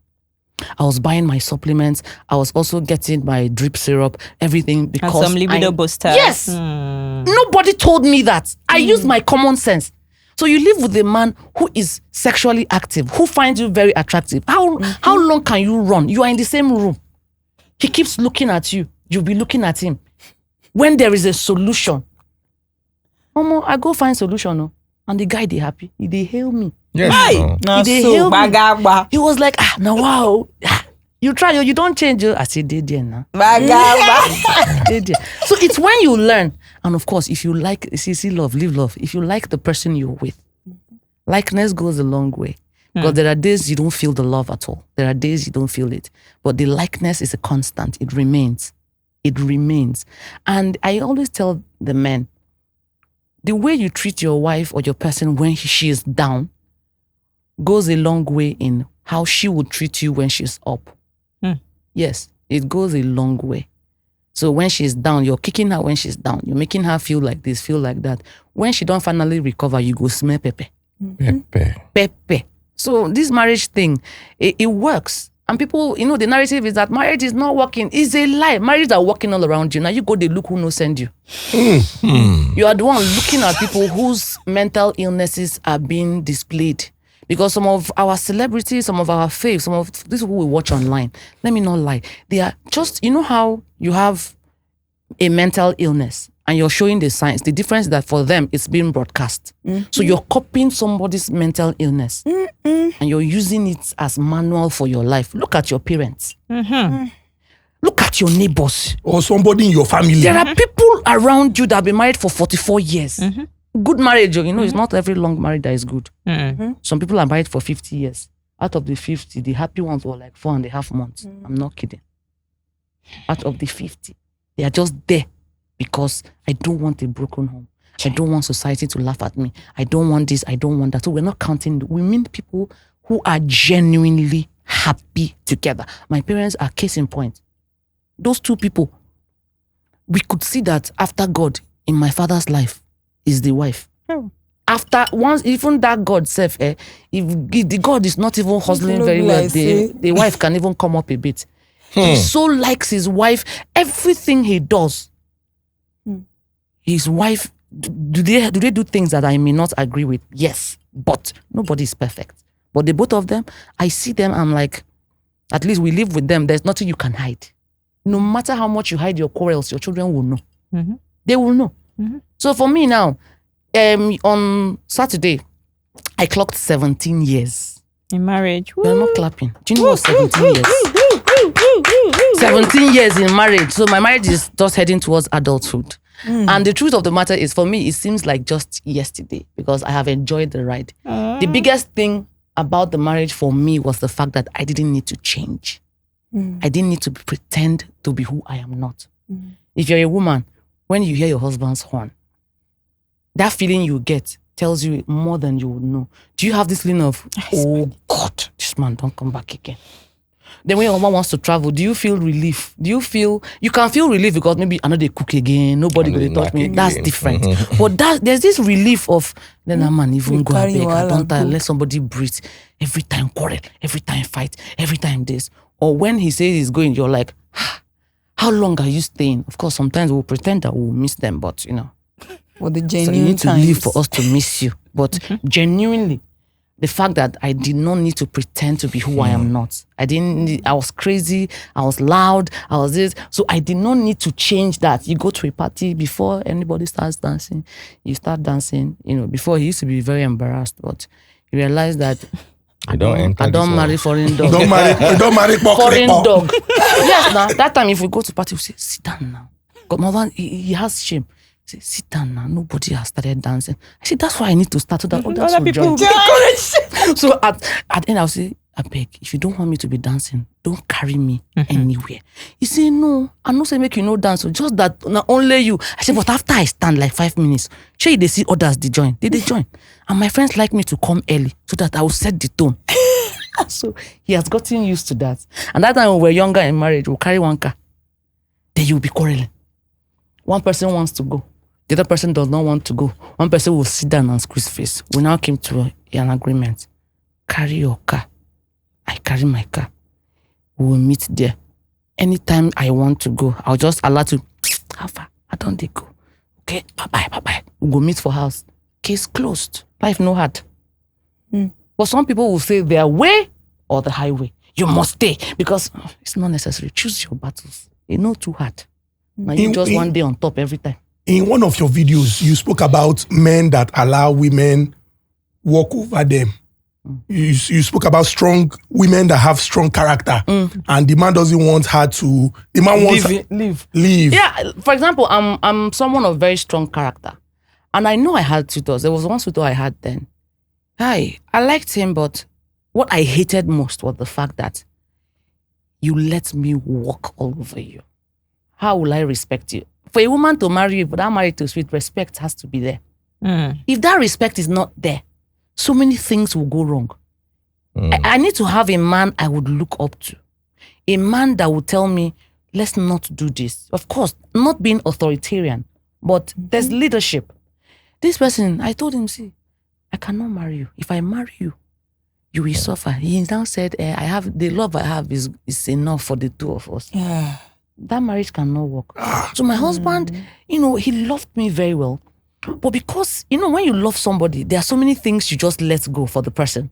I was buying my supplements. I was also getting my drip syrup, everything, because and some libido booster. Yes. Nobody told me that. I used my common sense. So you live with a man who is sexually active, who finds you very attractive. How long can you run? You are in the same room. He keeps looking at you. You'll be looking at him. When there is a solution, I go find solution. No? And the guy, they happy. They hail me. Yes. They hail me. He was like, now wow. You try, you don't change. I said, they there now. So it's when you learn. And of course, if you like, see love, live love. If you like the person you're with, likeness goes a long way. Because there are days you don't feel the love at all. There are days you don't feel it. But the likeness is a constant. It remains. It remains. And I always tell the men, the way you treat your wife or your person when she is down goes a long way in how she would treat you when she's up. Yes, it goes a long way. So when she's down, you're kicking her when she's down. You're making her feel like this, feel like that. When she don't finally recover, you go smell pepper. Pepper. So this marriage thing, it works. And people, the narrative is that marriage is not working. It's a lie. Marriages are working all around you. Now you go, they look who no send you. You are the one looking at people whose mental illnesses are being displayed. Because some of our celebrities, some of our faves, some of this who we watch online, let me not lie, they are just, how you have a mental illness and you're showing the signs. The difference is that for them, it's being broadcast. So you're copying somebody's mental illness and you're using it as manual for your life. Look at your parents. Look at your neighbors. Or somebody in your family. There are people around you that have been married for 44 years. Good marriage, it's not every long marriage that is good. Some people are married for 50 years. Out of the 50, the happy ones were like 4.5 months. I'm not kidding. Out of the 50, they are just there because I don't want a broken home. I don't want society to laugh at me. I don't want this. I don't want that. So we're not counting. We mean people who are genuinely happy together. My parents are case in point. Those two people, we could see that after God in my father's life is the wife. After once, even that God self, if the God is not even hustling very well, the wife can even come up a bit. He so likes his wife. Everything he does, his wife, do they do things that I may not agree with? Yes, but nobody is perfect. But the both of them, I see them, I'm like, at least we live with them. There's nothing you can hide. No matter how much you hide your quarrels, your children will know. They will know. So for me now, on Saturday, I clocked 17 years. In marriage. You're not clapping. Do you know what 17 years? 17 years in marriage. So my marriage is just heading towards adulthood. And the truth of the matter is, for me, it seems like just yesterday because I have enjoyed the ride. The biggest thing about the marriage for me was the fact that I didn't need to change. I didn't need to pretend to be who I am not. If you're a woman, when you hear your husband's horn, that feeling you get tells you more than you would know. Do you have this feeling of, oh God, this man don't come back again? Then when your woman wants to travel, do you feel relief? You can feel relief because maybe I know they cook again, nobody going to touch me. That's different. But there's this relief of, then a man even go back, I don't let somebody breathe. Every time quarrel, every time fight, every time this. Or when he says he's going, you're like, how long are you staying? Of course, sometimes we'll pretend that we'll miss them, but Or the genuine so you need to times. leave for us to miss you. But genuinely, the fact that I did not need to pretend to be who I am not. I was crazy, I was loud, I was this. So I did not need to change that. You go to a party before anybody starts dancing, you start dancing. Before he used to be very embarrassed, but you realize that I don't marry foreign dog. Don't marry foreign dog. Yes, now that time if we go to party, we say, sit down now. But my man, he has shame. Say, sit down now. Nobody has started dancing. I said, that's why I need to start so that others will join. So at the end, I'll say, I beg, if you don't want me to be dancing, don't carry me anywhere. He say, no, I'm not saying make you no dance. So just that, not only you. I said, but after I stand like 5 minutes, sure they see others, they join. They join. And my friends like me to come early so that I will set the tone. So he has gotten used to that. And that time when we were younger in marriage, we'll carry one car. Then you'll be quarreling. One person wants to go. The other person does not want to go. One person will sit down and squeeze face. We now came to an agreement. Carry your car. I carry my car. We will meet there. Anytime I want to go, I'll just allow to, how far? I don't they go. Okay, bye-bye. We'll go meet for house. Case closed. Life no hard. But some people will say their way or the highway. You must stay because it's not necessary. Choose your battles. It's not too hard. Now you just one day on top every time. In one of your videos, you spoke about men that allow women walk over them. You spoke about strong women that have strong character, and the man doesn't want her to. The man wants leave. Yeah, for example, I'm someone of very strong character, and I know I had tutors. There was one tutor I had then. I liked him, but what I hated most was the fact that you let me walk all over you. How will I respect you? For a woman to marry you, for that marriage to sweet, respect has to be there. If that respect is not there, so many things will go wrong. I need to have a man I would look up to. A man that would tell me, let's not do this. Of course, not being authoritarian, but there's leadership. This person, I told him, see, I cannot marry you. If I marry you, you will suffer. He now said, the love I have is enough for the two of us. Yeah. That marriage cannot work. So my husband, he loved me very well. But because, when you love somebody, there are so many things you just let go for the person.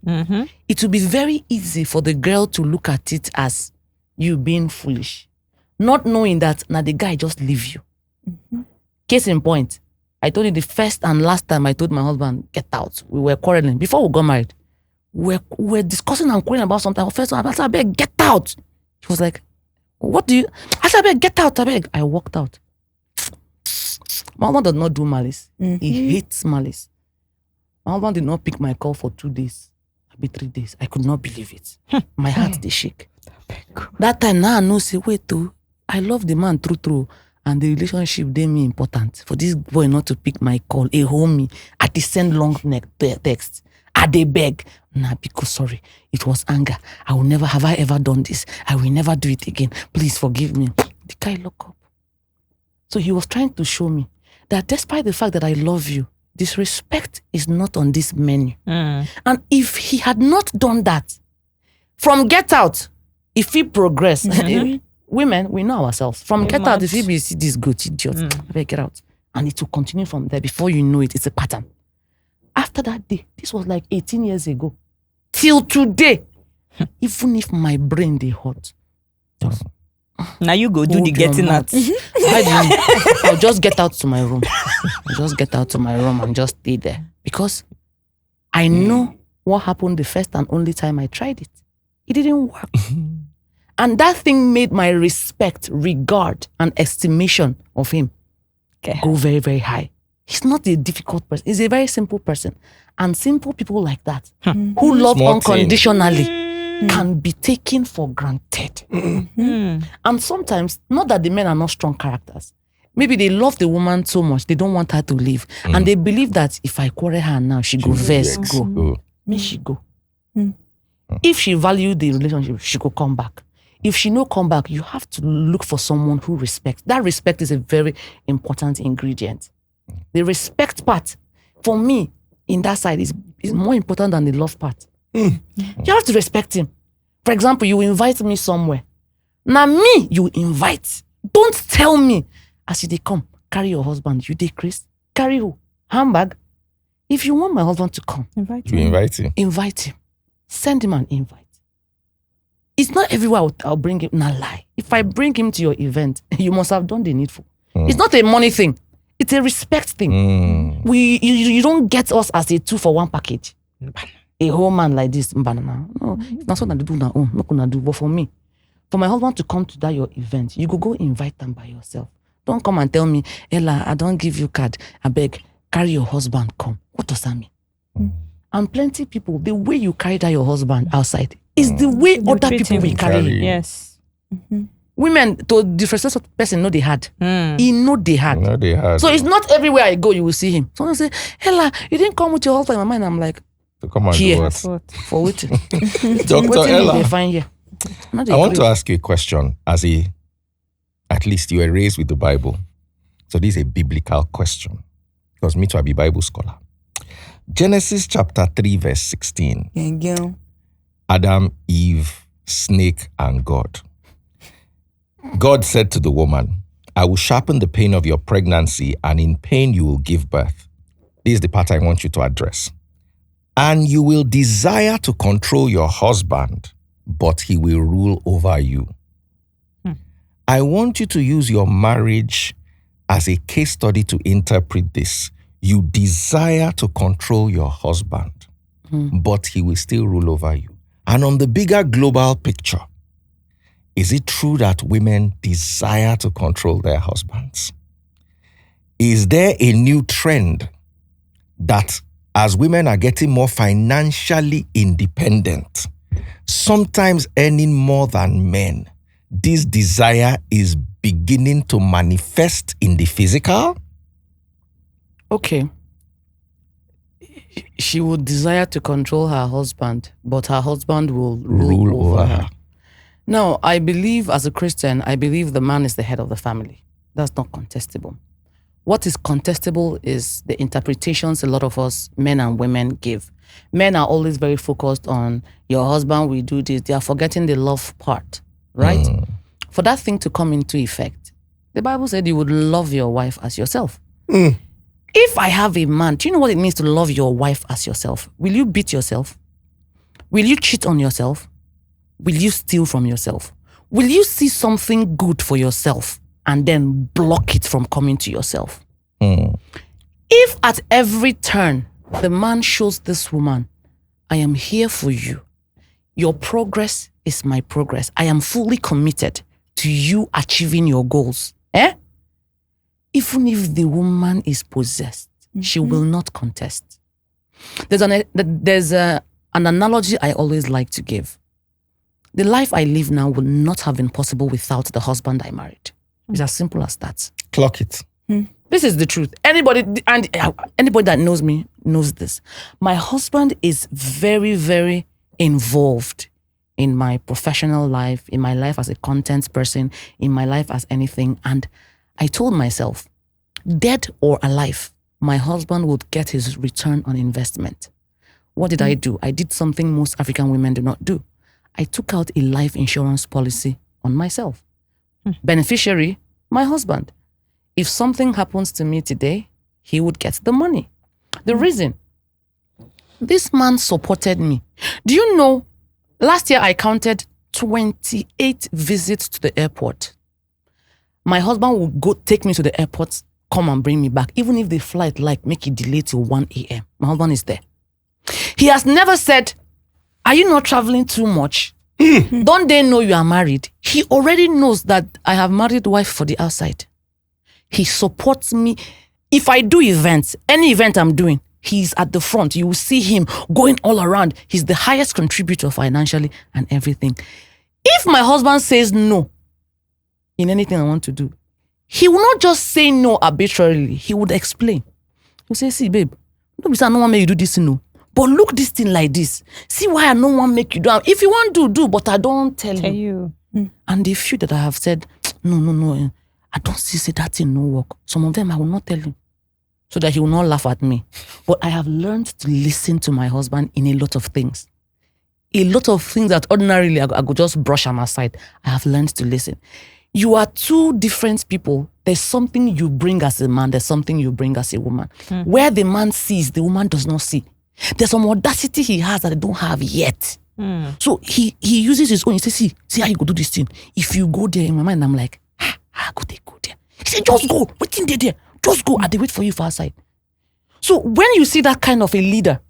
It will be very easy for the girl to look at it as you being foolish. Not knowing that, now the guy just leave you. Case in point, I told you the first and last time I told my husband, get out. We were quarreling. Before we got married, we were discussing and quarreling about something. First time, I said, I beg, get out. He was like, what do you... I said, I beg, get out, I beg. I walked out. My husband does not do malice. He hates malice. My husband did not pick my call for 2 days. Maybe 3 days. I could not believe it. My heart, they shake. That time, now I know, say, wait, I love the man true. And the relationship, they me important. For this boy not to pick my call, a homie, at the send long neck text. I they beg. Nah, because sorry, it was anger. Have I ever done this? I will never do it again. Please forgive me. The guy look up. So he was trying to show me that despite the fact that I love you, disrespect is not on this menu. And if he had not done that, from Get Out, if he progress, women, we know ourselves. From Get Out, if he see this good idiot, get out. And it will continue from there. Before you know it, it's a pattern. After that day, this was like 18 years ago, till today, even if my brain they hot, now you go do the getting out. I'll just get out to my room. And just stay there. Because I know what happened the first and only time I tried it. It didn't work. And that thing made my respect, regard, and estimation of him go very, very high. He's not a difficult person. He's a very simple person. And simple people like that, who love unconditionally, can be taken for granted. And sometimes, not that the men are not strong characters. Maybe they love the woman so much, they don't want her to leave. And they believe that if I quarrel her now, she go vex, go. May she go. If she value the relationship, she could come back. If she no come back, you have to look for someone who respects. That respect is a very important ingredient. The respect part, for me, in that side, is more important than the love part. You have to respect him. For example, you invite me somewhere. Now me, you invite. Don't tell me, as they come, carry your husband. You dey Chris? Carry who? Handbag? If you want my husband to come, Invite You him. invite him. send him an invite. It's not everywhere I'll bring him. Nah, lie. If I bring him to your event, you must have done the needful. It's not a money thing. It's a respect thing. You don't get us as a 2-for-1 package. A whole man like this, banana. No, that's what I do now. Oh, not gonna do. But for me, for my husband to come to that your event, you go invite them by yourself. Don't come and tell me, Ella, I don't give you card. I beg, carry your husband, come. What does that mean? And plenty people, the way you carry that your husband outside is the way other treat people him. will carry him. Yes. Women, to different person know they had. He know they had. No, they had. So it's not everywhere I go you will see him. Someone say, Ella, you didn't come with your husband. In my mind, I'm like, to come and here. do That's what? what. for what? Dr. What they Ella, find here? Not I want agree. to ask you a question. At least you were raised with the Bible. So this is a biblical question. Because me too, I be Bible scholar. Genesis chapter 3 verse 16. Yeah. Adam, Eve, snake, and God. God said to the woman, I will sharpen the pain of your pregnancy, and in pain you will give birth. This is the part I want you to address. And you will desire to control your husband, but he will rule over you. I want you to use your marriage as a case study to interpret this. You desire to control your husband, but he will still rule over you. And on the bigger global picture, is it true that women desire to control their husbands? Is there a new trend that as women are getting more financially independent, sometimes earning more than men, this desire is beginning to manifest in the physical? Okay. She would desire to control her husband, but her husband will rule over her. Now, I believe as a Christian, I believe the man is the head of the family. That's not contestable. What is contestable is the interpretations a lot of us, men and women, give. Men are always very focused on your husband will do this. They are forgetting the love part, right? For that thing to come into effect, the Bible said you would love your wife as yourself. If I have a man, do you know what it means to love your wife as yourself? Will you beat yourself? Will you cheat on yourself? Will you steal from yourself? Will you see something good for yourself and then block it from coming to yourself? If at every turn the man shows this woman, I am here for you. Your progress is my progress. I am fully committed to you achieving your goals. Even if the woman is possessed, she will not contest. There's an analogy I always like to give. The life I live now would not have been possible without the husband I married. It's as simple as that. Clock it. This is the truth. Anybody that knows me knows this. My husband is very, very involved in my professional life, in my life as a content person, in my life as anything. And I told myself, dead or alive, my husband would get his return on investment. What did I do? I did something most African women do not do. I took out a life insurance policy on myself. Beneficiary, my husband. If something happens to me today, he would get the money. The reason, this man supported me. Do you know, last year I counted 28 visits to the airport. My husband would go take me to the airport, come and bring me back. Even if the flight make it delay till 1 a.m. My husband is there. He has never said, are you not traveling too much? Don't they know you are married? He already knows that I have married wife for the outside. He supports me. If I do events, any event I'm doing, he's at the front. You will see him going all around. He's the highest contributor financially and everything. If my husband says no in anything I want to do, he will not just say no arbitrarily. He would explain. He'll say, see, babe, don't be saying I don't want to make you do this, no. But look this thing like this. See why I don't want to make you do it. If you want to, do, but I don't tell you. And the few that I have said, no, I don't see that thing no work. Some of them I will not tell him so that he will not laugh at me. But I have learned to listen to my husband in a lot of things. A lot of things that ordinarily I could just brush him aside. I have learned to listen. you are two different people. There's something you bring as a man, there's something you bring as a woman. Where the man sees, the woman does not see. There's some audacity he has that I don't have yet. So he uses his own. He says, see how you go do this thing. If you go there, in my mind, I'm like, how could they go there? He said, just go. Wait in there. Just go. And they wait for you for outside. So when you see that kind of a leader,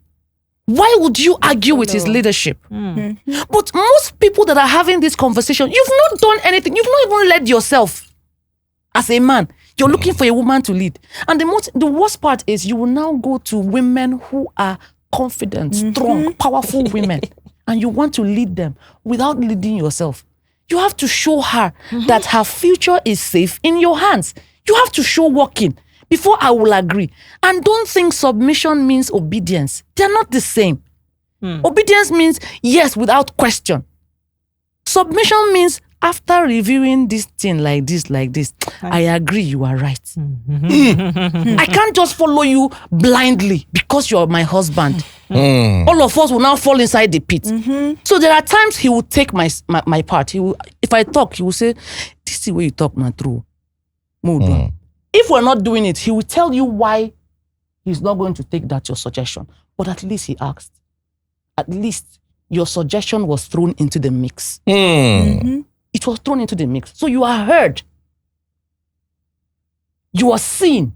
why would you argue with his leadership? But most people that are having this conversation, you've not done anything. You've not even led yourself as a man. You're looking for a woman to lead. And the worst part is you will now go to women who are confident, strong, powerful women, and you want to lead them without leading yourself. You have to show her that her future is safe in your hands. You have to show walking before I will agree. And don't think submission means obedience. They're not the same. Obedience means yes without question. Submission means after reviewing this thing like this, I agree you are right. I can't just follow you blindly because you're my husband. All of us will now fall inside the pit. So there are times he will take my part. If I talk, he will say, this is the way you talk, not true. If we're not doing it, he will tell you why he's not going to take that your suggestion. But at least he asked. At least your suggestion was thrown into the mix. It was thrown into the mix. So you are heard. You are seen.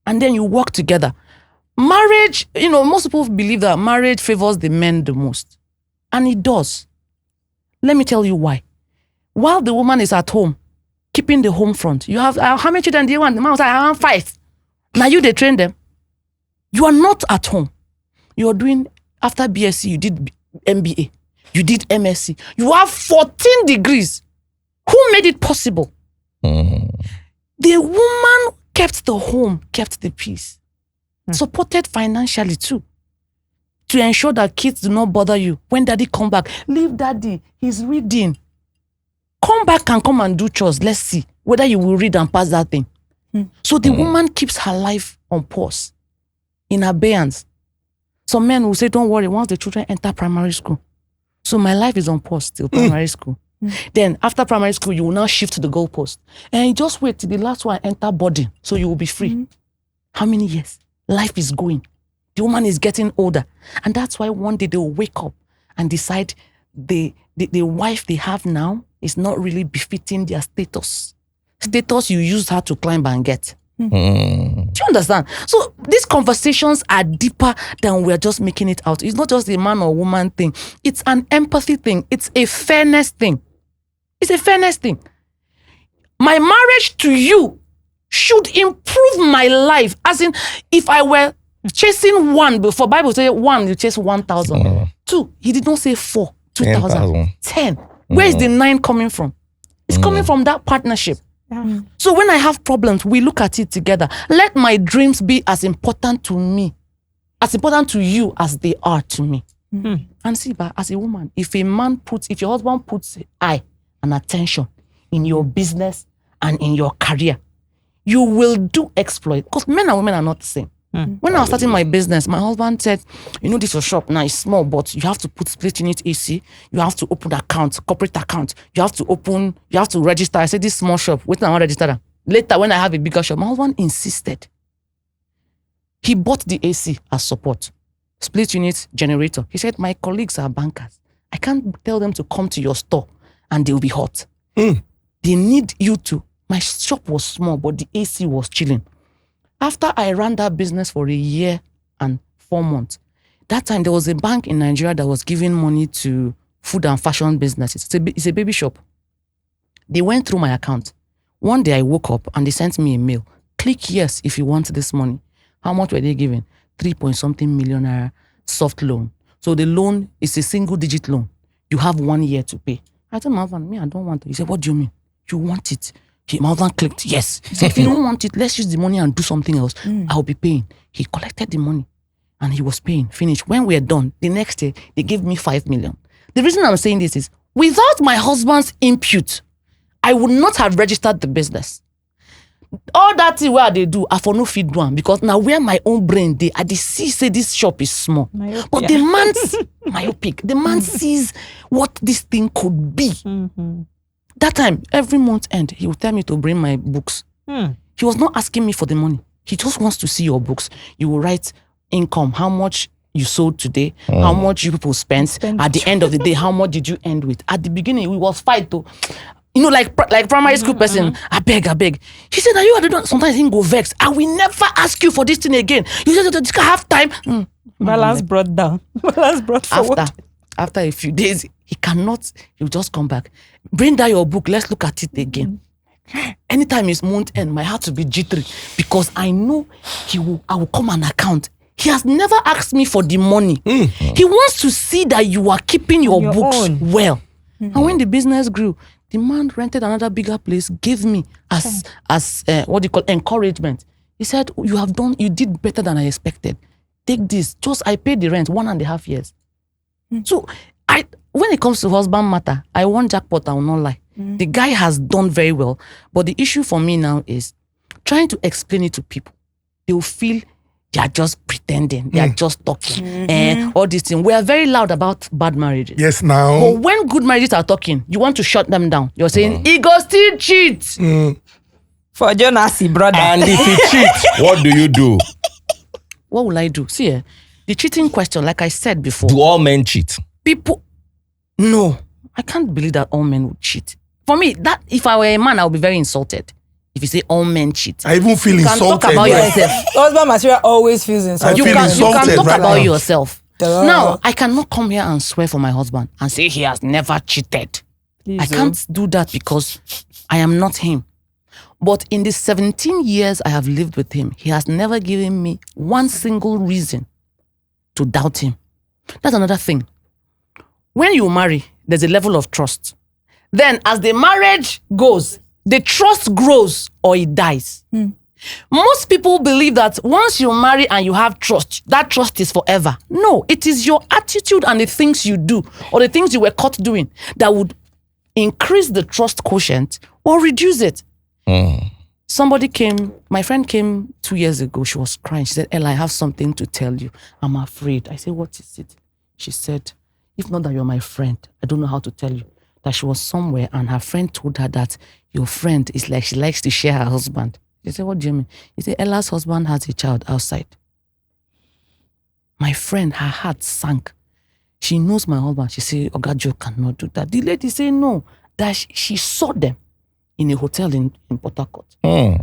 And then you work together. Marriage, most people believe that marriage favors the men the most. And it does. Let me tell you why. While the woman is at home, keeping the home front, you have, how many children do you want? The man was like, I want 5. Now they train them. You are not at home. You are doing, after BSc, you did MBA. You did MSc. You have 14 degrees. Who made it possible? The woman kept the home, kept the peace. Supported financially too. To ensure that kids do not bother you. When daddy come back, leave daddy, he's reading. Come back and come and do chores. Let's see whether you will read and pass that thing. So the woman keeps her life on pause, in abeyance. Some men will say, don't worry, once the children enter primary school. So my life is on pause till primary school. Then after primary school, you will now shift to the goalpost. And you just wait till the last one enter boarding. So you will be free. How many years? Life is going. The woman is getting older. And that's why one day they will wake up and decide the wife they have now is not really befitting their status. Status you used her to climb and get. Do you understand? So these conversations are deeper than we're just making it out. It's not just a man or woman thing. It's an empathy thing. It's a fairness thing. It's a fairness thing. My marriage to you should improve my life. As in, if I were chasing one before, Bible says 1, you chase 1,000. 2, he did not say 4, 2,000. 10. Where is the 9 coming from? It's coming from that partnership. So when I have problems, we look at it together. Let my dreams be as important to me, as important to you as they are to me. And see, but as a woman, if your husband puts eye and attention in your business and in your career, you will do exploit. Because men and women are not the same. When I was starting my business, my husband said, this your shop now is small, but you have to put split unit AC. You have to open account, corporate account. You have to register. I said, this small shop, wait till I want to register them. Later, when I have a bigger shop, my husband insisted. He bought the AC as support. Split unit generator. He said, my colleagues are bankers. I can't tell them to come to your store and they'll be hot. They need you to. My shop was small, but the AC was chilling. After I ran that business for 1 year and 4 months, that time there was a bank in Nigeria that was giving money to food and fashion businesses. It's a baby shop. They went through my account. One day I woke up and they sent me a mail. Click yes if you want this money. How much were they giving? 3-point-something million soft loan. So the loan is a single-digit loan. You have 1 year to pay. I told my husband, I don't want it. He said, what do you mean? You want it? My husband clicked, yes. He said, if you don't want it, let's use the money and do something else. I'll be paying. He collected the money and he was paying. Finished. When we are done, the next day, they gave me 5 million. The reason I'm saying this is, without my husband's input, I would not have registered the business. All that thing where they do, I for no feed one, because now where my own brain I see say this shop is small. Myopia. But the man myopic. The man sees what this thing could be. That time, every month end, he would tell me to bring my books. He was not asking me for the money. He just wants to see your books. You will write income, how much you sold today, how much you people spent. At the end of the day, how much did you end with? At the beginning, we was fight though. You know, like primary school person, I beg. He said, you are the sometimes he go vex. I will never ask you for this thing again. You said, you can have time. Balance brought down. Balance brought forward. After a few days, he will just come back. Bring down your book, let's look at it again. Anytime it's month end, my heart will be jittery because I know I will come and account. He has never asked me for the money. He wants to see that you are keeping your books own. well. And when the business grew, the man rented another bigger place, gave me as encouragement. He said, you did better than I expected. Take this. I paid the rent 1.5 years. So when it comes to husband matter, I won jackpot, I will not lie. The guy has done very well. But the issue for me now is trying to explain it to people. They will feel they are just pretending. They are just talking. And all these things. We are very loud about bad marriages. Yes, now. But when good marriages are talking, you want to shut them down. You're saying, he go still cheat. For Jonasi, brother. And if he cheats, what do you do? What will I do? See, the cheating question, like I said before. Do all men cheat? No. I can't believe that all men would cheat. For me, that if I were a man, I would be very insulted. If you say all men cheat. I even feel insulted. You can talk about yourself. Husband material always feels insulted. You can talk right about now. yourself. Now, I cannot come here and swear for my husband and say he has never cheated. I can't do that because I am not him. But in the 17 years I have lived with him, he has never given me one single reason to doubt him. That's another thing. When you marry, there's a level of trust. Then as the marriage goes, the trust grows or it dies. Most people believe that once you marry and you have trust, that trust is forever. No, it is your attitude and the things you do or the things you were caught doing that would increase the trust quotient or reduce it. My friend came 2 years ago. She was crying. She said, Ella, I have something to tell you. I'm afraid. I said, what is it? She said, if not that you're my friend, I don't know how to tell you. That she was somewhere and her friend told her that your friend is like, she likes to share her husband. She said, what do you mean? He said, Ella's husband has a child outside. My friend, her heart sank. She knows my husband. She said, Oga Joe cannot do that. The lady said no, that she saw them in a hotel in Port Harcourt.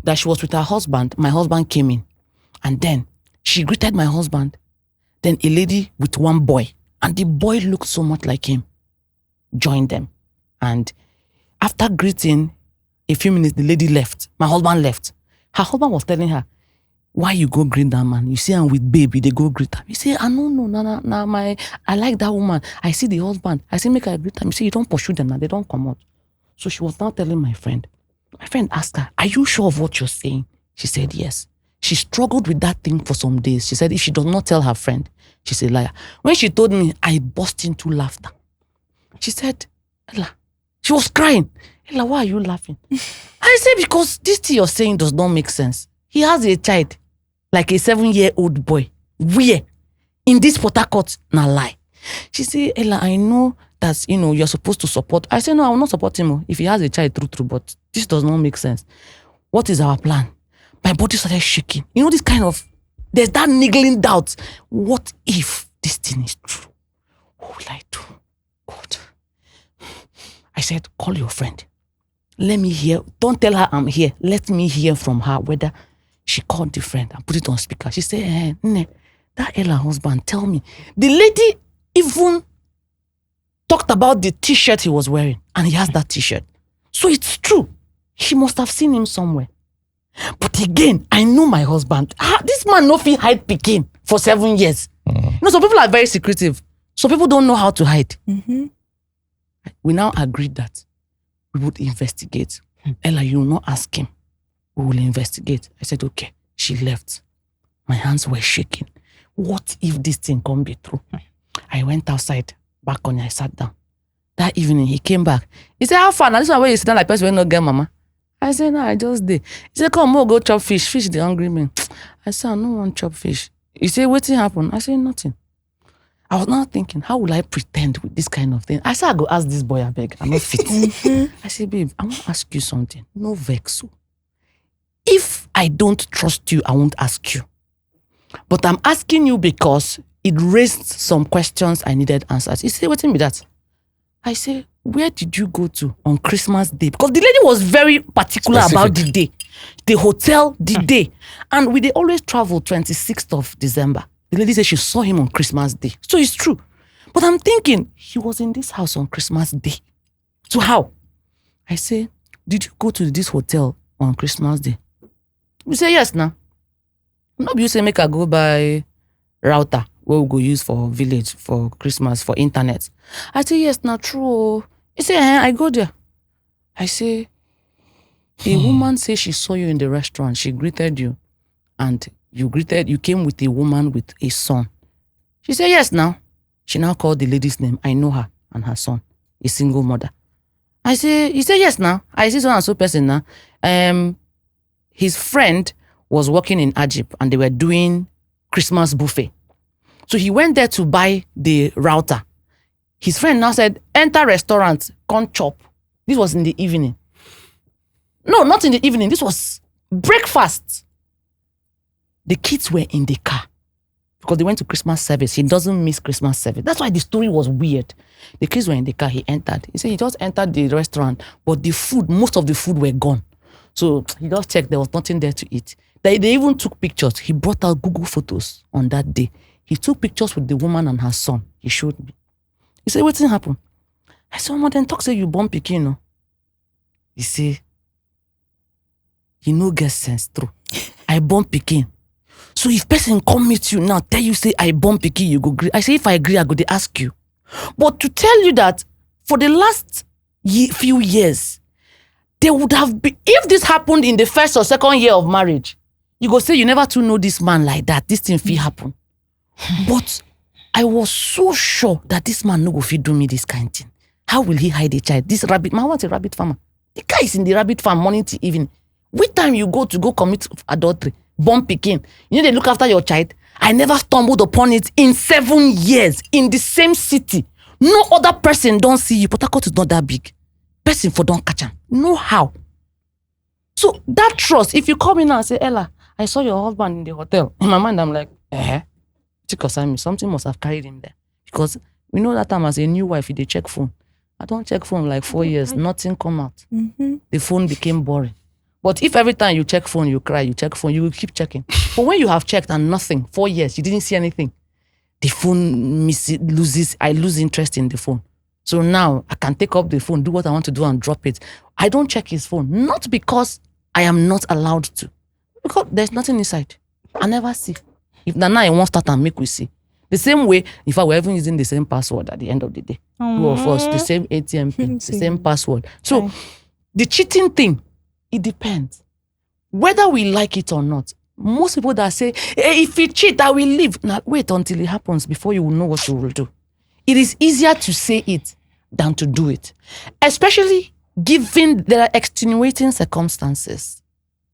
That she was with her husband. My husband came in. And then she greeted my husband. Then a lady with one boy. And the boy looked so much like him. Joined them. And after greeting, a few minutes, the lady left. My husband left. Her husband was telling her, why you go greet that man? You see I'm with baby, they go greet him. You say, I like that woman. I see the husband. I say, make her greet him. You say, you don't pursue them now, they don't come out. So she was now telling my friend. My friend asked her, are you sure of what you're saying? She said, yes. She struggled with that thing for some days. She said, if she does not tell her friend, she's a liar. When she told me, I burst into laughter. She said, Ella, she was crying. Ella, why are you laughing? I said, because this thing you're saying does not make sense. He has a child, like a 7-year-old boy. Where? In this Port Harcourt, na lie. She said, Ella, I know that, you're supposed to support. I said, no, I will not support him if he has a child, true, but this does not make sense. What is our plan? My body started shaking. This kind of, there's that niggling doubt. What if this thing is true? What will I do? God. I said, call your friend. Let me hear. Don't tell her I'm here. Let me hear from her whether she called the friend and put it on speaker. She said, that Ella husband, tell me. The lady even talked about the t-shirt he was wearing, and he has that t-shirt. So it's true. She must have seen him somewhere. But again, I know my husband. This man no fit hide pikin for 7 years. Some people are very secretive. Some people don't know how to hide. We now agreed that we would investigate. Ella, you will not ask him. We will investigate. I said, okay. She left. My hands were shaking. What if this thing can't be true? I went outside, balcony, I sat down. That evening, he came back. He said, how far? Now this one where you sit down like person when no get mama. I said, no, I just did. He said, come, we'll go chop fish. Fish the hungry man. I said, I don't want chop fish. He said, what happened? I said, nothing. I was now thinking, how will I pretend with this kind of thing? I said, I go ask this boy, I beg, I'm not fit. I said, babe, I want to ask you something. No vex. If I don't trust you, I won't ask you. But I'm asking you because it raised some questions I needed answers. He said, wait a minute, that. I said, where did you go to on Christmas Day? Because the lady was very particular about the day. The hotel, the day. And they always travel 26th of December. The lady said she saw him on Christmas Day. So it's true. But I'm thinking, he was in this house on Christmas Day. So how? I say, did you go to this hotel on Christmas Day? You say, yes, now. No, you say, make I go buy router, what we go use for village, for Christmas, for internet. I say, yes, not true. He say, I go there. I say, a woman say she saw you in the restaurant. She greeted you. And you came with a woman with a son. She said, yes, now. She now called the lady's name. I know her and her son, a single mother. He said, yes, now. I see so and so person now. His friend was working in Egypt and they were doing Christmas buffet. So he went there to buy the router. His friend now said, enter restaurant, come chop. This was in the evening. No, not in the evening. This was breakfast. The kids were in the car because they went to Christmas service. He doesn't miss Christmas service. That's why the story was weird. The kids were in the car. He entered. He said he just entered the restaurant, but the food, most of the food were gone. So he just checked. There was nothing there to eat. They even took pictures. He brought out Google photos on that day. He took pictures with the woman and her son. He showed me. He said, what's happened? I said, Mama, then talk say you born pikin, no? He said, he no get sense, true. I born pikin. So if person come meet you now, tell you say I born pikin, you go agree. I say if I agree, I go they ask you. But to tell you that for the last few years, there would have been, if this happened in the first or second year of marriage, you go say you never to know this man like that. This thing fit happen. But I was so sure that this man no go fit do me this kind of thing. How will he hide a child? This rabbit, man wants a rabbit farmer. The guy is in the rabbit farm morning to evening. Which time you go to go commit adultery, born pikin, you know they look after your child. I never stumbled upon it in 7 years in the same city. No other person don't see you. Port Harcourt is not that big. Person for don't catch him. No how. So that trust, if you come in and say, Ella, I saw your husband in the hotel. In my mind, I'm like, something must have carried him there. Because we know that time as a new wife, they check phone. I don't check phone like 4 years. Nothing come out. The phone became boring. But if every time you check phone, you cry, you check phone, you will keep checking. But when you have checked and nothing, 4 years, you didn't see anything, the phone I lose interest in the phone. So now I can take up the phone, do what I want to do and drop it. I don't check his phone, not because I am not allowed to, because there's nothing inside. I never see. If now I won't start and make we see. The same way, if I were even using the same password at the end of the day, two of us, the same ATM pin, the same password. So the cheating thing, it depends. Whether we like it or not, most people that say, hey, if you cheat, I will leave. Now, wait until it happens before you will know what you will do. It is easier to say it than to do it. Especially given there are extenuating circumstances.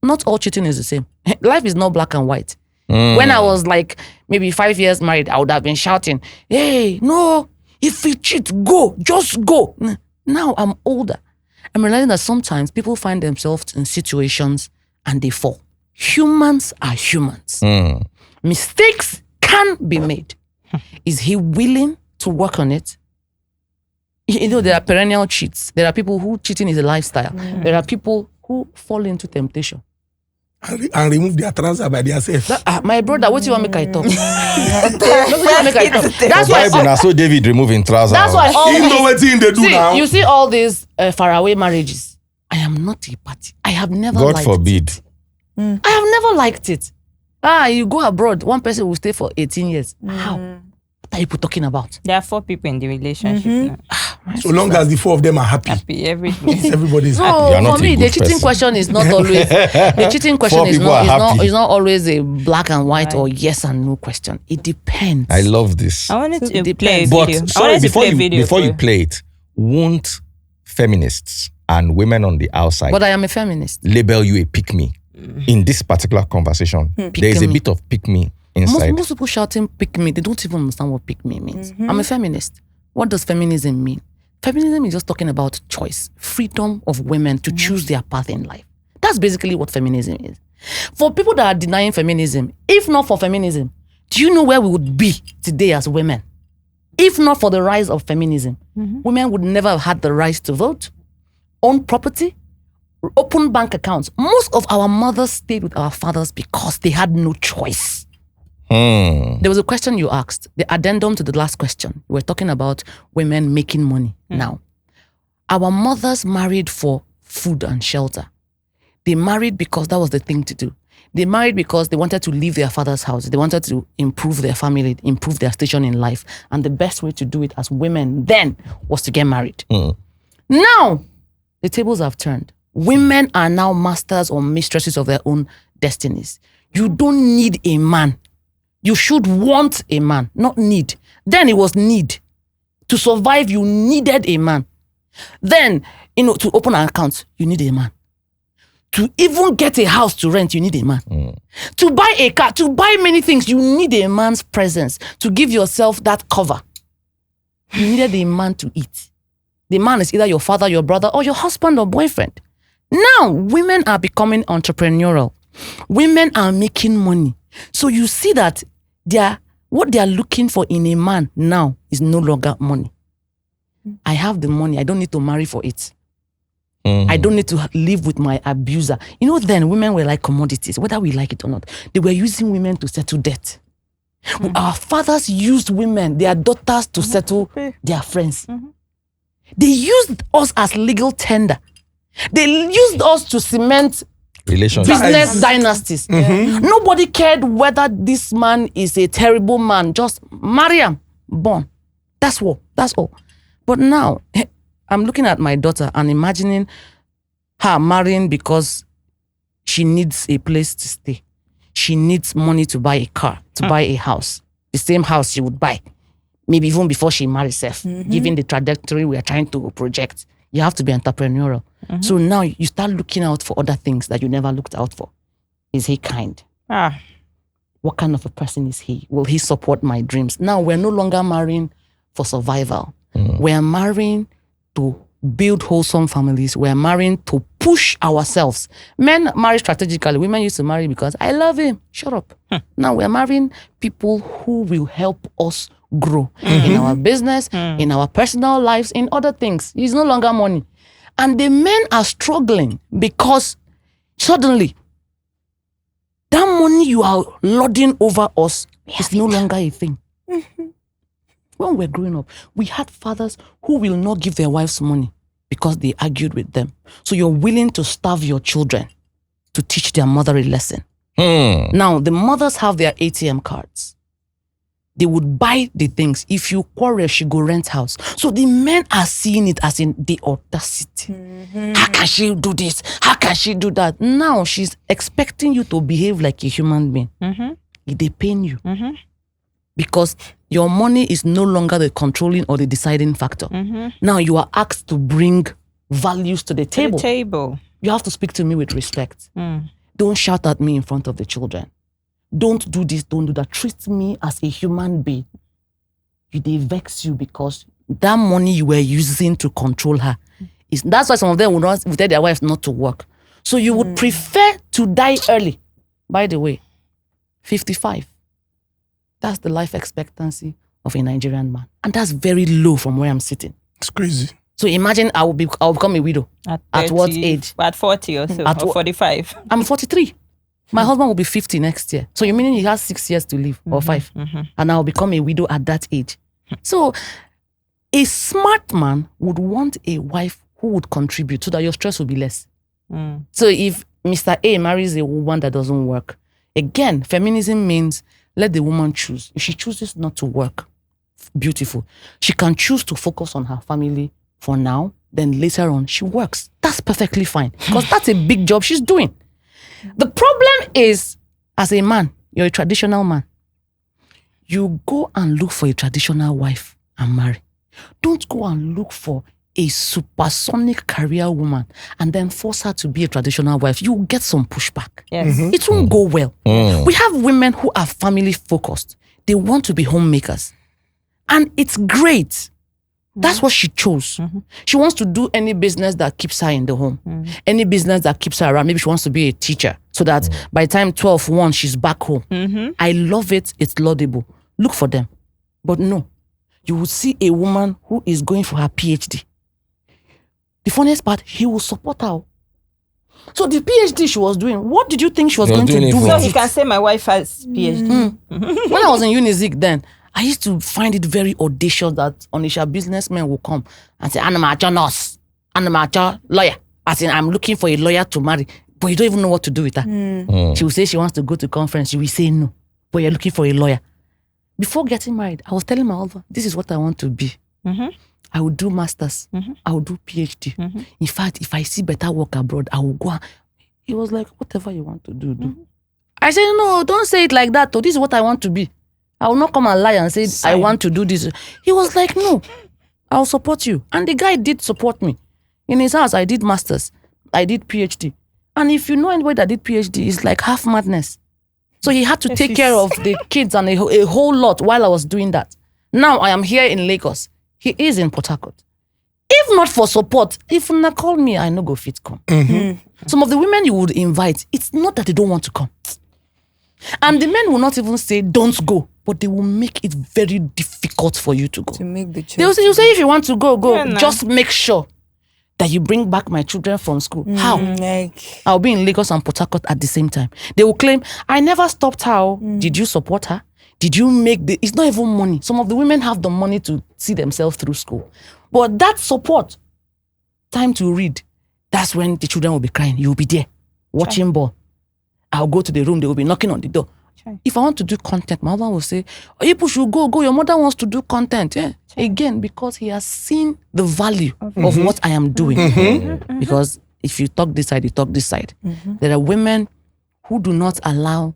Not all cheating is the same. Life is not black and white. When I was like maybe 5 years married, I would have been shouting, hey, no, if you cheat, go, just go. Now I'm older. I'm realizing that sometimes people find themselves in situations and they fall. Humans are humans. Mistakes can be made. Is he willing to work on it? You know, there are perennial cheats. There are people who cheating is a lifestyle. There are people who fall into temptation. And remove their trouser by themselves. My brother, what do you want me to talk? That's why Bible so David removing trousers. That's why all You know what they do now. You see all these faraway marriages. I am not a party. I have never God liked forbid. it. I have never liked it. You go abroad, one person will stay for 18 years. How? What are people talking about? There are 4 people in the relationship now. So long as the 4 of them are happy, everybody's happy. You are No, not for me, a the good cheating person. question is not always. The cheating question 4 is people are happy. not always a black and white or yes and no question. It depends. I love this. I wanted to it play a depends. video. But I sorry, wanted to play a video before you for- play it, won't feminists and women on the outside But I am a feminist. label you a pick-me in this particular conversation? There is a Pick-me. bit of pick-me inside. Most people shouting pick me, they don't even understand what pick me means. I'm a feminist. What does feminism mean? Feminism is just talking about choice, freedom of women to choose their path in life. That's basically what feminism is. For people that are denying feminism, if not for feminism, do you know where we would be today as women? If not for the rise of feminism, women would never have had the right to vote, own property, open bank accounts. Most of our mothers stayed with our fathers because they had no choice. There was a question you asked, the addendum to the last question. We're talking about women making money now. Our mothers married for food and shelter. They married because that was the thing to do. They married because they wanted to leave their father's house. They wanted to improve their family, improve their station in life. And the best way to do it as women then was to get married. Now, the tables have turned. Women are now masters or mistresses of their own destinies. You don't need a man. You should want a man, not need. Then it was need. To survive, you needed a man. Then, to open an account, you need a man. To even get a house to rent, you need a man. To buy a car, to buy many things, you need a man's presence. To give yourself that cover, you needed a man to eat. The man is either your father, your brother, or your husband or boyfriend. Now, women are becoming entrepreneurial. Women are making money. So you see that what they are looking for in a man now is no longer money. I have the money. I don't need to marry for it. I don't need to live with my abuser. Then women were like commodities, whether we like it or not. They were using women to settle debt. Our fathers used women, their daughters, to settle their friends. They used us as legal tender. They used us to cement business dynasties. Nobody cared whether this man is a terrible man. Just marry him, born. That's all. But now, I'm looking at my daughter and imagining her marrying because she needs a place to stay. She needs money to buy a car, to buy a house. The same house she would buy, maybe even before she marries herself. Given the trajectory we are trying to project, you have to be entrepreneurial. So now you start looking out for other things that you never looked out for. Is he kind? What kind of a person is he? Will he support my dreams? Now we're no longer marrying for survival. We're marrying to build wholesome families. We're marrying to push ourselves. Men marry strategically. Women used to marry because I love him. Shut up. Now we're marrying people who will help us grow in our business, in our personal lives, in other things. It's no longer money. And the men are struggling because suddenly that money you are lording over us is no longer a thing. When we're growing up, we had fathers who will not give their wives money because they argued with them. So you're willing to starve your children to teach their mother a lesson. Now, the mothers have their ATM cards. They would buy the things. If you quarrel, she go rent house. So the men are seeing it as in the audacity. How can she do this? How can she do that? Now she's expecting you to behave like a human being. They pain you. Because your money is no longer the controlling or the deciding factor. Now you are asked to bring values to the table. You have to speak to me with respect. Don't shout at me in front of the children. Don't do this, don't do that. Treat me as a human being. They vex you because that money you were using to control her. That's why some of them would tell their wives not to work. So you would prefer to die early. By the way, 55. That's the life expectancy of a Nigerian man. And that's very low from where I'm sitting. It's crazy. So imagine I'll become a widow. At what age? At 40 or so, or 45. I'm 43. My husband will be 50 next year. So you meaning he has 6 years to live, or 5. And I'll become a widow at that age. So a smart man would want a wife who would contribute so that your stress will be less. So if Mr. A marries a woman that doesn't work, again, feminism means let the woman choose. If she chooses not to work, beautiful. She can choose to focus on her family for now, then later on she works. That's perfectly fine because that's a big job she's doing. The problem is, as a man, you're a traditional man. You go and look for a traditional wife and marry. Don't go and look for a supersonic career woman and then force her to be a traditional wife, you will get some pushback. Yes. It won't go well. We have women who are family focused. They want to be homemakers. And it's great. That's what she chose. She wants to do any business that keeps her in the home. Any business that keeps her around. Maybe she wants to be a teacher so that by the time 12-1, she's back home. I love it. It's laudable. Look for them. But no, you will see a woman who is going for her PhD. The funniest part, he will support her. So the PhD she was doing, what did you think she was going to do? So he can say my wife has PhD. When I was in Unizik then, I used to find it very audacious that Onisha businessmen will come and say, I'm a nurse, I'm a lawyer. As in, I'm looking for a lawyer to marry, but you don't even know what to do with her. She will say she wants to go to conference. You will say no, but you're looking for a lawyer. Before getting married, I was telling my husband, this is what I want to be. I will do masters. I will do PhD. In fact, if I see better work abroad, I will go. He was like, whatever you want to do, do. I said, no, don't say it like that. This is what I want to be. I will not come and lie and say, I want to do this. He was like, no, I'll support you. And the guy did support me. In his house, I did masters. I did PhD. And if you know anybody that did PhD, it's like half madness. So he had to take care of the kids and a whole lot while I was doing that. Now I am here in Lagos. He is in Port Harcourt. If not for support, if Una call me, I no go fit come. Some of the women you would invite, it's not that they don't want to come. And the men will not even say, don't go. But they will make it very difficult for you to go. To make the choice. They will say, if you want to go, go. Yeah, Just make sure that you bring back my children from school. How? Like, I'll be in Lagos and Port Harcourt at the same time. They will claim, I never stopped her. Did you support her? Did you make the... It's not even money. Some of the women have the money to see themselves through school. But that support, time to read, that's when the children will be crying. You'll be there, watching ball. I'll go to the room. They will be knocking on the door. If I want to do content, my husband will say, people should go. Your mother wants to do content. Yeah. Again, because he has seen the value of what I am doing. Because if you talk this side, you talk this side. There are women who do not allow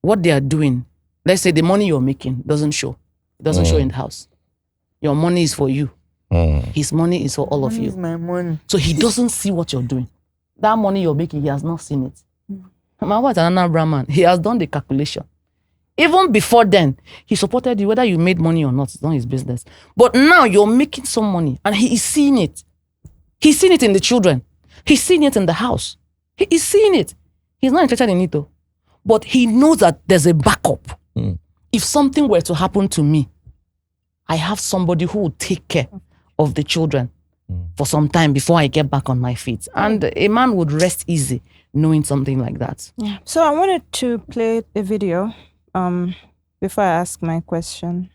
what they are doing. Let's say the money you're making doesn't show. It doesn't show in the house. Your money is for you. His money is for all of you. my money. So he doesn't see what you're doing. That money you're making, he has not seen it. My wife is another Brahman. He has done the calculation. Even before then, he supported you, whether you made money or not. It's not his business. But now you're making some money and he is seeing it. He's seen it in the children. He's seen it in the house. He is seeing it. He's not interested in it though. But he knows that there's a backup. If something were to happen to me, I have somebody who will take care of the children for some time before I get back on my feet. And a man would rest easy knowing something like that. Yeah. So I wanted to play a video before I ask my question.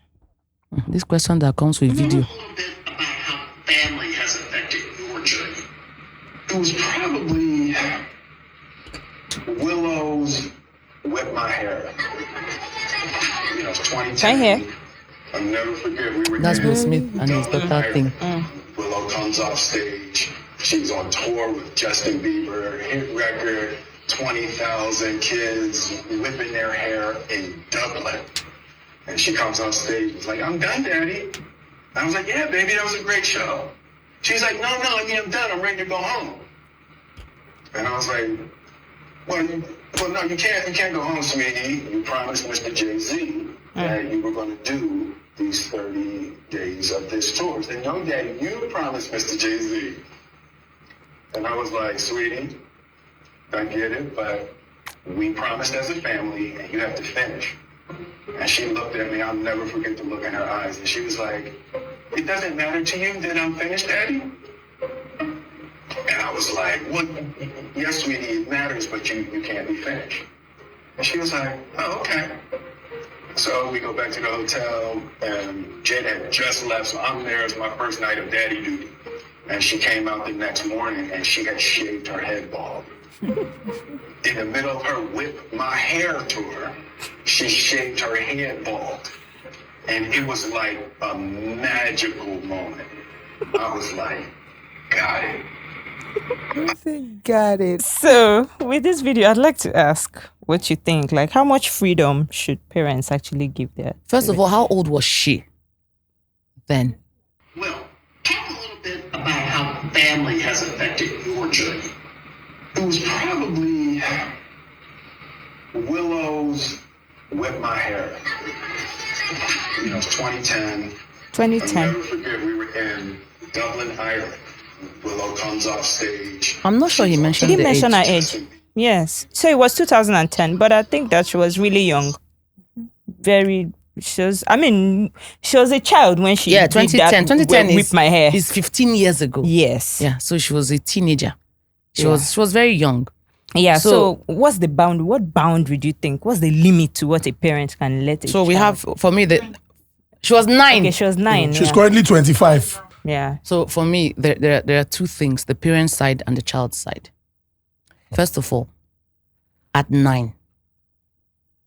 This question that comes with video. A little bit about how family has affected your journey. It was probably Willow's Whip My Hair. You know, it's 2010. Right here. I'll never forget, we were That's there. Will Smith and his daughter thing. Willow comes off stage. She's on tour with Justin Bieber, hit record, 20,000 kids whipping their hair in Dublin. And she comes on stage, it's like, I'm done, Daddy. I was like, yeah, baby, that was a great show. She's like, no, I'm done, I'm ready to go home. And I was like, well, no, you can't go home, sweetie. You promised Mr. Jay-Z that you were going to do these 30 days of this tour. I said, no, Daddy, you promised Mr. Jay-Z. And I was like, sweetie, I get it, but we promised as a family, and you have to finish. And she looked at me, I'll never forget the look in her eyes, and she was like, it doesn't matter to you that I'm finished, Daddy? And I was like, well, yes, sweetie, it matters, but you can't be finished. And she was like, oh, okay. So we go back to the hotel, and Jen had just left, so I'm there. It's my first night of daddy duty. And she came out the next morning, and she had shaved her head bald. In the middle of her Whip My Hair tour, she shaved her head bald. And it was like a magical moment. I was like, got it. Got it. So with this video, I'd like to ask what you think. Like, how much freedom should parents actually give their First of all, how old was she then? Well, talk a little about how family has affected your journey. It was probably Willow's Whip My Hair. It's 2010. 2010. I'll never forget, we were in Dublin, Ireland. Willow comes off stage. I'm not sure he mentioned He the didn't mention age. her age. Yes. So it was 2010, but I think that she was really young. She was a child when she Yeah, did 2010. that 2010 whip my hair. is 15 years ago. Yes. Yeah, so she was a teenager. She was very young. Yeah. So- So what's the boundary? What boundary do you think? What's the limit to what a parent can let? So we have, for me, she was 9. Okay, she was 9. She's yeah. currently 25. Yeah. So for me, there are two things: the parent side and the child side. First of all, at 9,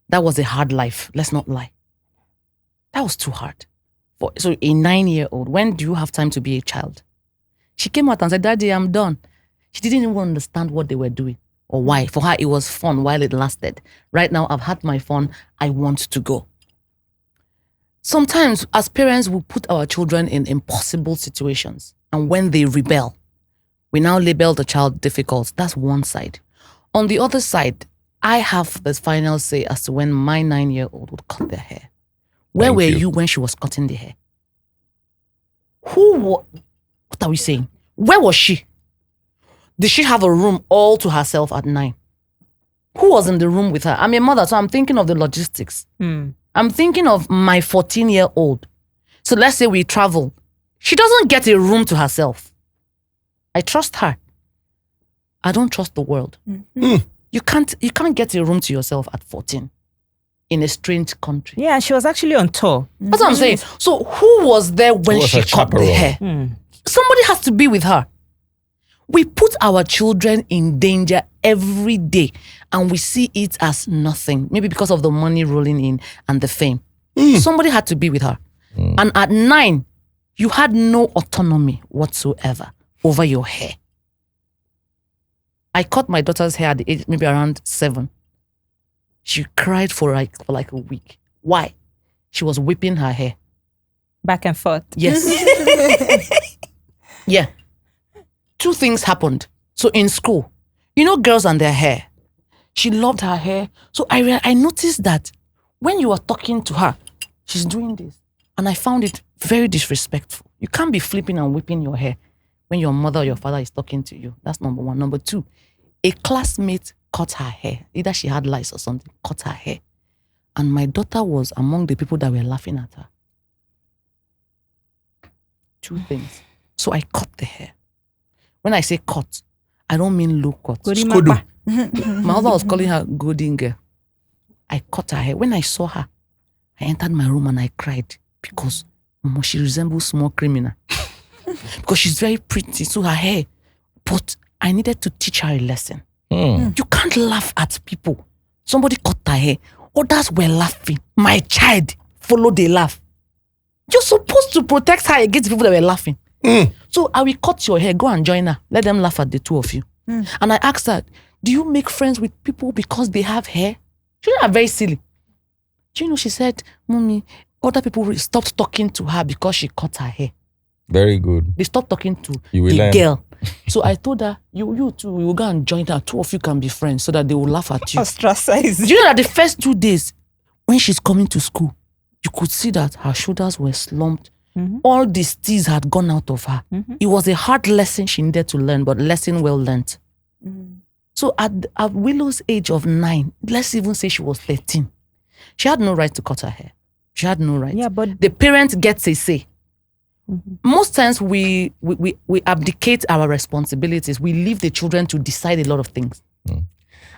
that was a hard life. Let's not lie. That was too hard. So a 9-year-old, when do you have time to be a child? She came out and said, "Daddy, I'm done." She didn't even understand what they were doing or why. For her, it was fun while it lasted. Right now, I've had my fun. I want to go. Sometimes, as parents, we put our children in impossible situations. And when they rebel, we now label the child difficult. That's one side. On the other side, I have the final say as to when my 9-year-old would cut their hair. Where Thank were you. you when she was cutting the hair? What are we saying? Where was she? Did she have a room all to herself at 9? Who was in the room with her? I'm a mother, so I'm thinking of the logistics. I'm thinking of my 14-year-old. So let's say we travel. She doesn't get a room to herself. I trust her. I don't trust the world. You can't get a room to yourself at 14 in a strange country. Yeah, she was actually on tour. That's what I'm saying. So who was there when Who was she her cut the chaperone? hair? Somebody has to be with her. We put our children in danger every day and we see it as nothing. Maybe because of the money rolling in and the fame. Somebody had to be with her. And at 9, you had no autonomy whatsoever over your hair. I cut my daughter's hair at the age maybe around 7. She cried for like a week. Why? She was whipping her hair. Back and forth. Yes. Yeah. 2 things happened. So in school, girls and their hair. She loved her hair. So I noticed that when you are talking to her, she's doing this. And I found it very disrespectful. You can't be flipping and whipping your hair when your mother or your father is talking to you. That's number 1. Number 2, a classmate cut her hair. Either she had lice or something, cut her hair. And my daughter was among the people that were laughing at her. 2 things. So I cut the hair. When I say cut, I don't mean low cut. Skodo. My mother was calling her golden girl. I cut her hair. When I saw her, I entered my room and I cried because she resembles small criminal. Because she's very pretty, so her hair. But I needed to teach her a lesson. You can't laugh at people. Somebody cut her hair. Others were laughing. My child followed the laugh. You're supposed to protect her against the people that were laughing. So I will cut your hair. Go and join her. Let them laugh at the 2 of you. And I asked her, do you make friends with people because they have hair? Children are very silly. Do you know, she said, Mommy, other people stopped talking to her because she cut her hair. Very good. They stopped talking to You will the learn. girl. So I told her, you too, you will go and join her. 2 of you can be friends so that they will laugh at you. Ostracized. Do you know that the first 2 days, when she's coming to school, you could see that her shoulders were slumped. All the steez had gone out of her. It was a hard lesson she needed to learn, but lesson well learned. So at Willow's age of 9, let's even say she was 13, she had no right to cut her hair. She had no right. Yeah, but The parent gets a say. Most times we abdicate our responsibilities. We leave the children to decide a lot of things.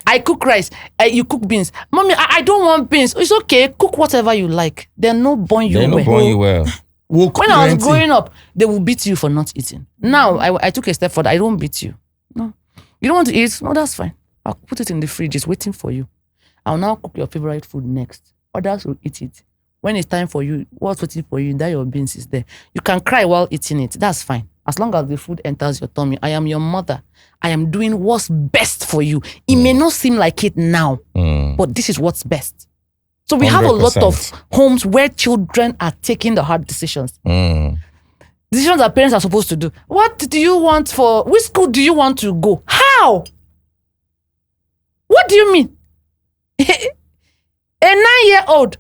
I cook rice, you cook beans. Mommy, I don't want beans. It's okay, cook whatever you like. They're not born you They well. know born you well. When I was growing up, they will beat you for not eating. Now, I took a step further. I don't beat you. No. You don't want to eat? No, that's fine. I'll put it in the fridge. It's waiting for you. I'll now cook your favorite food next. Others will eat it. When it's time for you, what's waiting for you, that your beans is there. You can cry while eating it. That's fine. As long as the food enters your tummy. I am your mother. I am doing what's best for you. It may not seem like it now, but this is what's best. So we have a lot of 100%. homes where children are taking the hard decisions. Decisions that parents are supposed to do. What do you want for, which school do you want to go? How? What do you mean? A 9-year-old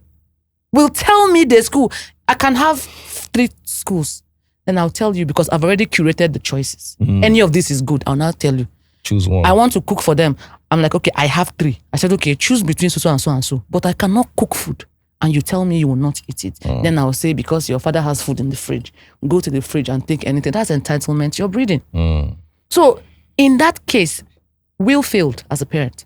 will tell me the school. I can have 3 schools. Then I'll tell you because I've already curated the choices. Any of this is good. I'll now tell you. Choose one. I want to cook for them. I'm like, okay, I have 3. I said, okay, choose between so and so and so. But I cannot cook food. And you tell me you will not eat it. Then I'll say, because your father has food in the fridge, go to the fridge and take anything. That's entitlement. You're breeding. So in that case, Will failed as a parent.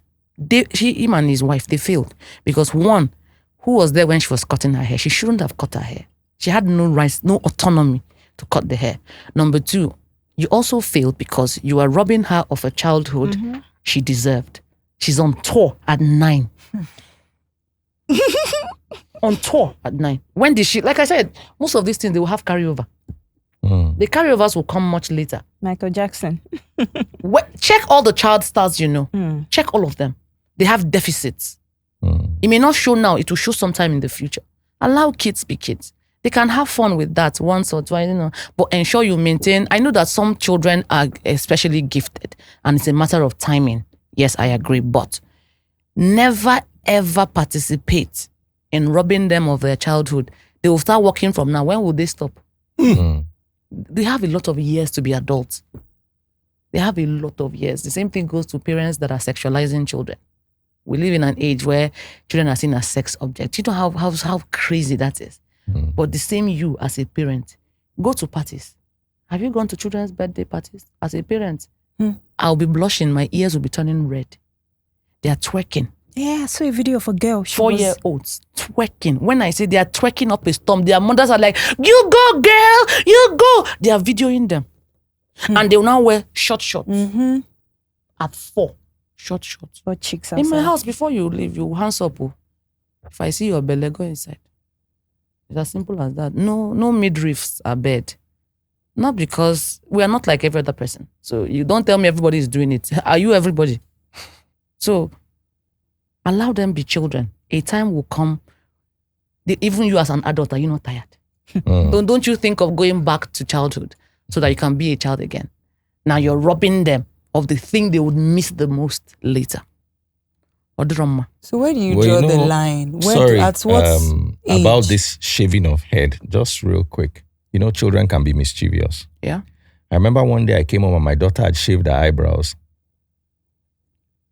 Him and his wife, they failed. Because one, who was there when she was cutting her hair? She shouldn't have cut her hair. She had no rights, no autonomy to cut the hair. Number 2, you also failed because you are robbing her of a childhood she deserved. She's on tour at 9. On tour at 9. When did she, like I said, most of these things, they will have carryover. The carryovers will come much later. Michael Jackson. Check all the child stars you know. Check all of them. They have deficits. It may not show now, it will show sometime in the future. Allow kids be kids. They can have fun with that once or twice, but ensure you maintain. I know that some children are especially gifted and it's a matter of timing. Yes, I agree, but never ever participate in robbing them of their childhood. They will start working from now. When will they stop? They have a lot of years to be adults. They have a lot of years. The same thing goes to parents that are sexualizing children. We live in an age where children are seen as sex objects. You know how crazy that is. But the same you as a parent, go to parties. Have you gone to children's birthday parties? As a parent, I'll be blushing. My ears will be turning red. They are twerking. Yeah, I saw a video of a girl. 4-year-olds twerking. When I say they are twerking up a storm, their mothers are like, you go, girl, you go. They are videoing them. And they will now wear short shorts. At 4. Short shorts. What chicks In my house, before you leave, you hands up. If I see your belly, go inside. It's as simple as that. No midriffs are bad. Not because we are not like every other person. So you don't tell me everybody is doing it. Are you everybody? So allow them be children. A time will come. Even you as an adult, are you not tired? Don't you think of going back to childhood so that you can be a child again? Now you're robbing them of the thing they would miss the most later. Or drama. So where do you draw the line? At what age? About this shaving of head, just real quick. Children can be mischievous. Yeah. I remember one day I came home and my daughter had shaved her eyebrows.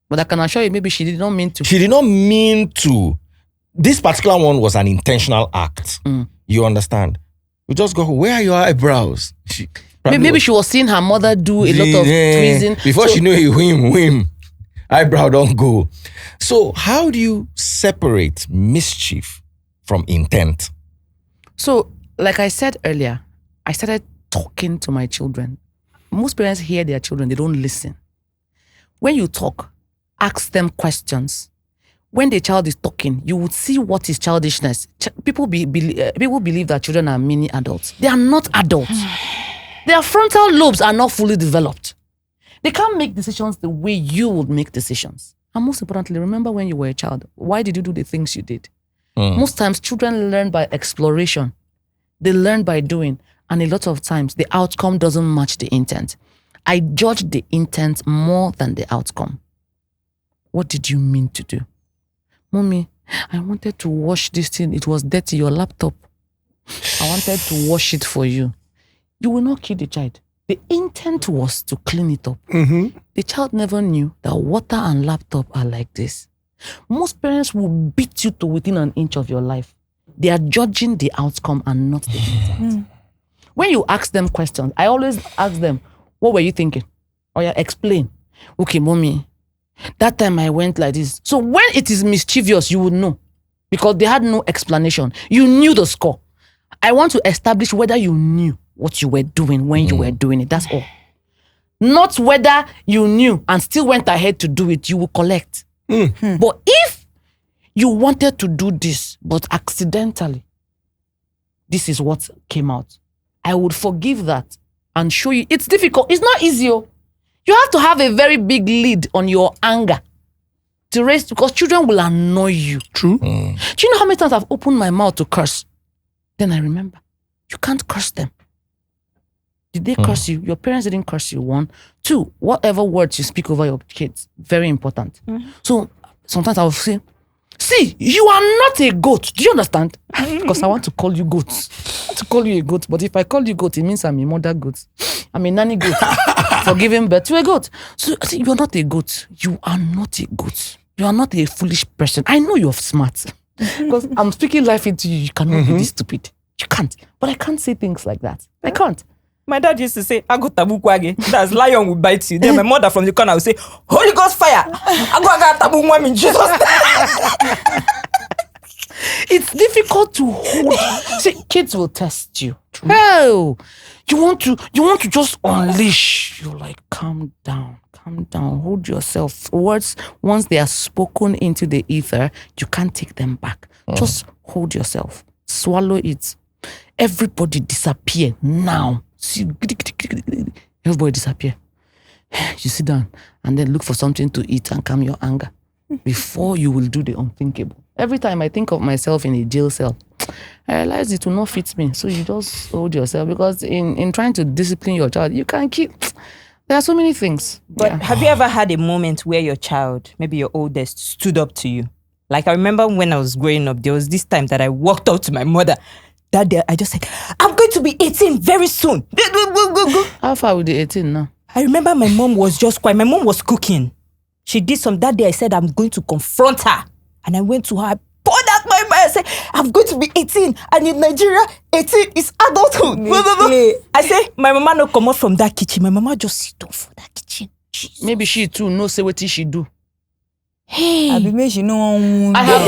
But I can assure you, maybe she did not mean to. She did not mean to. This particular one was an intentional act. You understand? We just go, where are your eyebrows? Maybe she was seeing her mother do a lot of tweezing. Before she knew it, whim. Eyebrow don't go. So how do you separate mischief from intent? So, like I said earlier, I started talking to my children. Most parents hear their children, they don't listen. When you talk, ask them questions. When the child is talking, you would see what is childishness. People believe that children are mini adults. They are not adults. Their frontal lobes are not fully developed. They can't make decisions the way you would make decisions. And most importantly, remember when you were a child, why did you do the things you did? Most times, children learn by exploration. They learn by doing. And a lot of times, the outcome doesn't match the intent. I judge the intent more than the outcome. What did you mean to do? Mommy, I wanted to wash this thing. It was dirty, your laptop. I wanted to wash it for you. You will not kill the child. The intent was to clean it up. The child never knew that water and laptop are like this. Most parents will beat you to within an inch of your life. They are judging the outcome and not the intent. When you ask them questions, I always ask them, what were you thinking? Oh yeah, explain. Okay, mommy, that time I went like this. So when it is mischievous, you would know. Because they had no explanation. You knew the score. I want to establish whether you knew what you were doing when you were doing it. That's all. Not whether you knew and still went ahead to do it. You will collect. But if you wanted to do this, but accidentally, this is what came out, I would forgive that and show you. It's difficult. It's not easy. You have to have a very big lead on your anger to raise, because children will annoy you. True. Do you know how many times I've opened my mouth to curse? Then I remember, you can't curse them. Did they curse you? Your parents didn't curse you. 1. 2, whatever words you speak over your kids, very important. So sometimes I will say, see, you are not a goat. Do you understand? Because I want to call you goats. I want to call you a goat. But if I call you goat, it means I'm a mother goat. I'm a nanny goat for giving birth to a goat. So I say, you are not a goat. You are not a goat. You are not a foolish person. I know you're smart. Because I'm speaking life into you. You cannot be this stupid. You can't. But I can't say things like that. I can't. My dad used to say, "Ago tabukwage." That's lion will bite you. Then my mother from the corner would say, "Holy Ghost fire! Ago tabukwage in Jesus." It's difficult to hold. See, kids will test you. Oh, you want to just unleash. You're like, calm down, hold yourself. Words, once they are spoken into the ether, you can't take them back. Just hold yourself. Swallow it. Everybody disappear now. See, everybody disappear. You sit down and then look for something to eat and calm your anger before you will do the unthinkable. Every time I think of myself in a jail cell, I realize it will not fit me. So you just hold yourself, because in trying to discipline your child, you can keep. There are so many things. But have you ever had a moment where your child, maybe your oldest, stood up to you? Like, I remember when I was growing up, there was this time that I walked out to my mother. That day, I just said, "I'm going to be 18 very soon." Go. How far with the 18 now? I remember my mom was just quiet. My mom was cooking. She did some. That day, I said, "I'm going to confront her." And I went to her, I poured out my mind. I said, "I'm going to be 18. And in Nigeria, 18 is adulthood." I say, my mama no come out from that kitchen. My mama just sit down for that kitchen. Jesus. Maybe she too knows say what she do. Hey, I have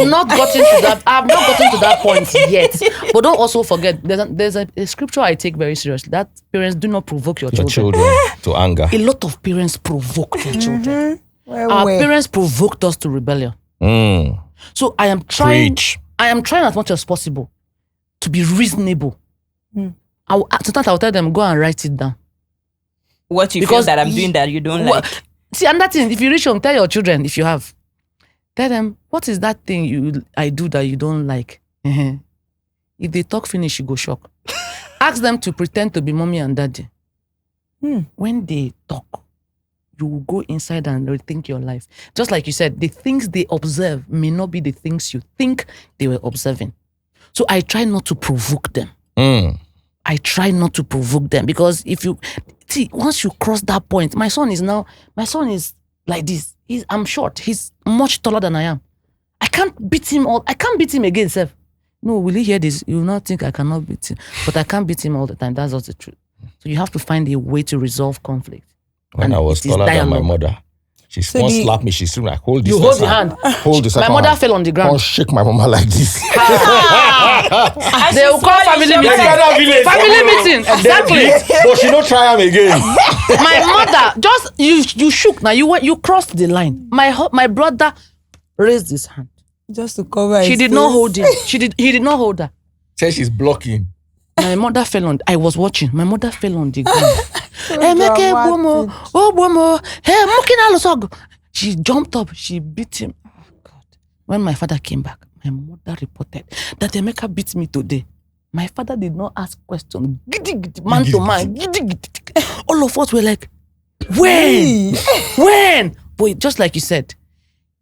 not gotten to that. I have not gotten to that point yet. But don't also forget, there's a scripture I take very seriously. That parents do not provoke your children to anger. A lot of parents provoke their children. Our parents provoked us to rebellion. So I am trying. Preach. I am trying as much as possible to be reasonable. Sometimes I'll tell them, go and write it down. What you feel that I'm doing that you don't like. See, and that thing, if you reach home, tell your children, if you have, tell them, what is that thing I do that you don't like? If they talk finish, you go shock. Ask them to pretend to be mommy and daddy. When they talk, you will go inside and rethink your life. Just like you said, the things they observe may not be the things you think they were observing. So I try not to provoke them. I try not to provoke them, because if you see, once you cross that point, my son is like this. I'm short. He's much taller than I am. I can't beat him again, Seth. No, will he hear this? You will not think I cannot beat him. But I can't beat him all the time. That's just the truth. So you have to find a way to resolve conflict. When I was taller than my mother, she once slapped me. She screamed like, "Hold this." You hold the hand. Hold this. My mother fell on the ground. Don't shake my mama like this. They will call family meeting. Family meeting, exactly. But she don't try him again. My mother just you shook. Now you crossed the line. My brother raised his hand just to cover. She did not hold him. He did not hold her. Say she's blocking. My mother fell on. I was watching. My mother fell on the ground. She jumped up. She beat him. Oh God! When my father came back, my mother reported that Emeka beat me today. My father did not ask questions. Man to man. All of us were like, when? But just like you said,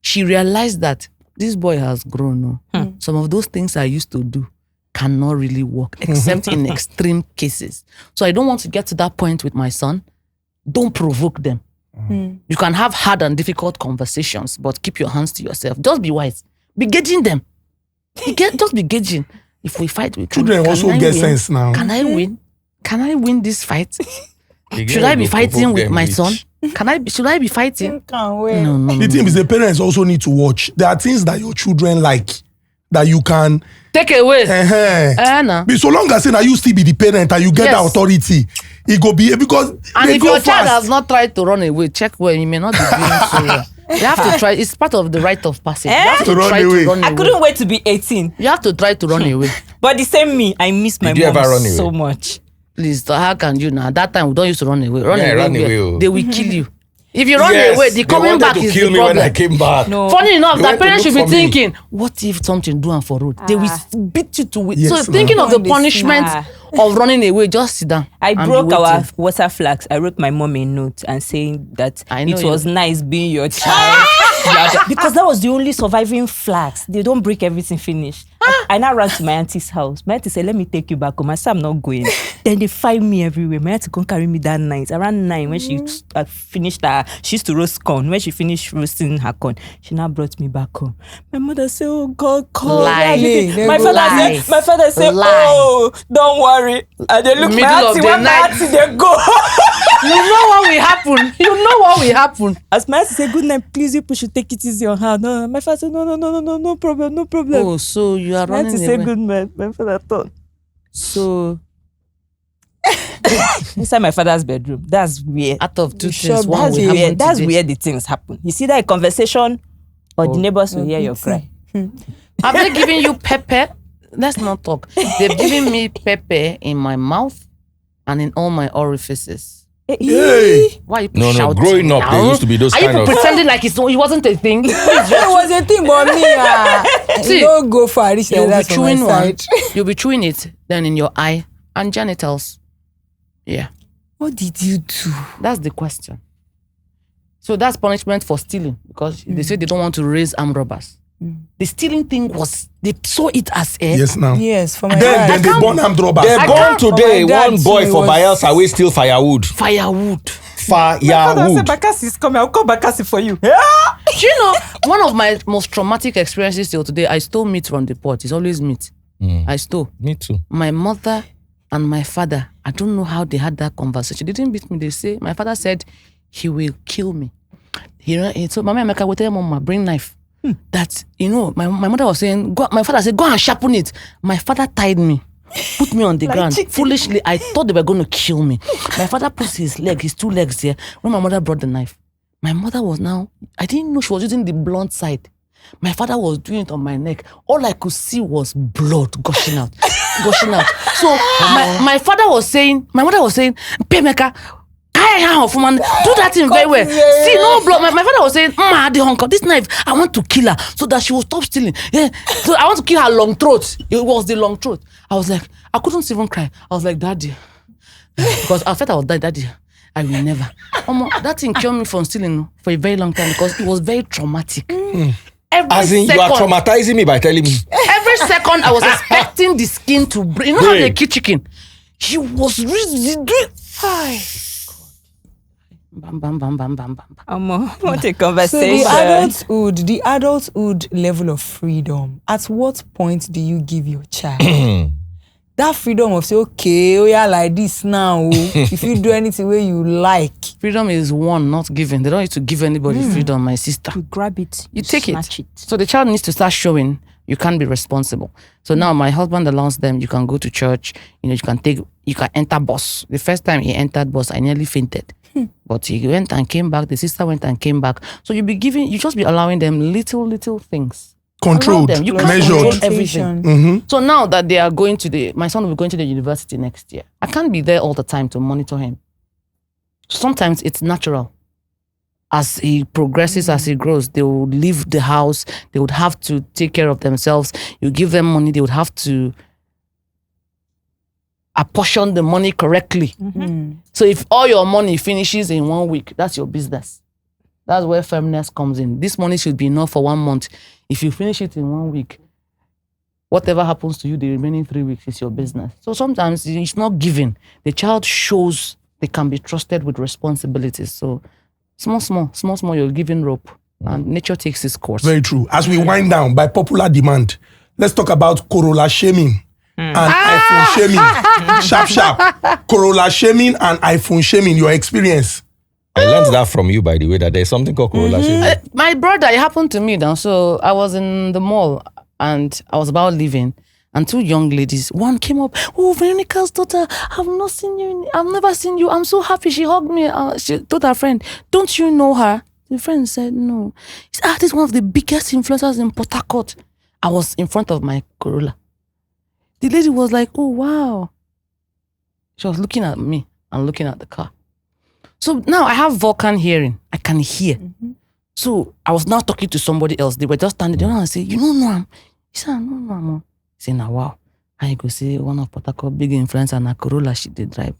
she realized that this boy has grown. Some of those things I used to do cannot really work, except in extreme cases. So I don't want to get to that point with my son. Don't provoke them. You can have hard and difficult conversations, but keep your hands to yourself. Just be wise. Be gauging them. Just be gauging. If we fight, we can. Children also get sense now. Can I win? Can I win this fight? Should I be fighting with my son? Should I be fighting? No. The thing is, the parents also need to watch. There are things that your children like that you can take away. But so long as you still be the parent and you get the authority, it go be because. And if your child has not tried to run away, check where he may not be doing so well. You have to try. It's part of the rite of passage. You have to try to run away. I couldn't wait to be 18. You have to try to run away. But the same me, I miss my mom so much. Please, how can you now? That time we don't used to run away. Run away. They will kill you. If you run Yes, away, the coming they wanted back to is kill the me when I problem. came back. No. Funny enough, They that went to parents should look be for me. thinking, what if something do am for road? They will beat you to it. Yes, So ma'am. thinking of the Don't they punishment of running away, just sit down. I and broke be our waiting. water flags. I wrote my mom a note and saying that I know it you- was nice being your child. Because that was the only surviving flags. They don't break everything finished. I now ran to my auntie's house. My auntie said, let me take you back home. I said, I'm not going. Then they find me everywhere. My auntie come carry me that night. Around 9 when she finished her, she used to roast corn. When she finished roasting her corn, she now brought me back home. My mother said, oh God, call. Lie. My father Lie. said, Lie. oh, don't worry. And they look Middle my of auntie, the when my night. auntie they go. You know what will happen. You know what will happen. As my auntie said, good night, please, you should take it easy on her. No, my father said, no problem, no problem. Oh, so you are My running auntie away. said, good night. My father thought. So Inside my father's bedroom. That's weird. out of two sure things, one That's will happen weird. That's today. where the things happen. You see that a conversation or the neighbors will hear your cry. Have they given you pepper? Let's not talk. They've given me pepper in my mouth and in all my orifices. Hey. Why are you people No, shouting growing up, now? there used to be those Are you kind people of... pretending like it wasn't a thing? It was a thing, but me, See, you don't go far. Reach You'll like be that for my chewing one. side. You'll be chewing it, then in your eye and genitals. Yeah, What did you do? that's the question. So that's punishment for stealing because they say they don't want to raise armed robbers. The stealing thing was, they saw it as a... Yes, now. Yes, for my Then dad. they born armed robbers. They're born today. For my dad One boy too, for it was- Bayelsa will steal firewood. Firewood. Firewood. Bakasi is coming. I'll call Bakasi for you. Do you know, one of my most traumatic experiences till today, I stole meat from the pot. It's always meat. I stole. Me too. My mother and my father, I don't know how they had that conversation. They didn't beat me. They say, my father said, he will kill me. He told Mama Emeka, will tell Mama, bring knife. That, my mother was saying, my father said, go and sharpen it. My father tied me, put me on the ground. Foolishly, I thought they were going to kill me. My father put his two legs there. When my mother brought the knife, my mother was I didn't know she was using the blunt side. My father was doing it on my neck. All I could see was blood gushing out. So my mother was saying, Pemeka, do that thing very well. See, no blood. My father was saying, the hunker, this knife, I want to kill her so that she will stop stealing. Yeah. So I want to kill her long throat. It was the long throat. I was like, I couldn't even cry. I was like, Daddy. Because I felt I would die, Daddy. I will never. That thing cured me from stealing for a very long time because it was very traumatic. As in, you are traumatizing me by telling me. Every second I was expecting the skin to break. You know how they kill chicken? He was really doing. Bam, bam, bam, bam, bam, bam. What a So conversation. the adulthood level of freedom, at what point do you give your child that freedom of say, okay, oh yeah, like this now, if you do anything where you like? Freedom is one, not given. They don't need to give anybody freedom, my sister. You grab it. You take snatch it. So the child needs to start showing you can't be responsible. So now my husband allows them, you can go to church, you can enter bus. The first time he entered bus, I nearly fainted. But he went and came back, the sister went and came back. So you just be allowing them little things. Controlled, Allow them. You can't measured. control everything. Mhm. So now that they are my son will be going to the university next year. I can't be there all the time to monitor him. Sometimes it's natural. As he progresses, as he grows, they will leave the house. They would have to take care of themselves. You give them money, they would have to apportion the money correctly. So if all your money finishes in 1 week, that's your business. That's where firmness comes in. This money should be enough for 1 month. If you finish it in 1 week, whatever happens to you the remaining 3 weeks is your business. So sometimes it's not given. The child shows they can be trusted with responsibilities. So small, you're giving rope and nature takes its course. Very true. As we wind down, by popular demand, let's talk about Corolla shaming and iPhone shaming. Sharp. Corolla shaming and iPhone shaming, your experience. I learned that from you, by the way, that there's something called Corolla shaming. My brother, it happened to me now. So I was in the mall and I was about leaving. And two young ladies, one came up, oh, Veronica's daughter, I've never seen you. I'm so happy. She hugged me. She told her friend, don't you know her? The friend said, no. She said, this is one of the biggest influencers in Port Harcourt. I was in front of my Corolla. The lady was like, oh, wow. She was looking at me and looking at the car. So now I have Vulcan hearing. I can hear. So I was now talking to somebody else. They were just standing there and I say, you don't know him. He said, I don't know him. He said, now wow. And you go say one of Port Harcourt big influencer and a Corolla she did drive.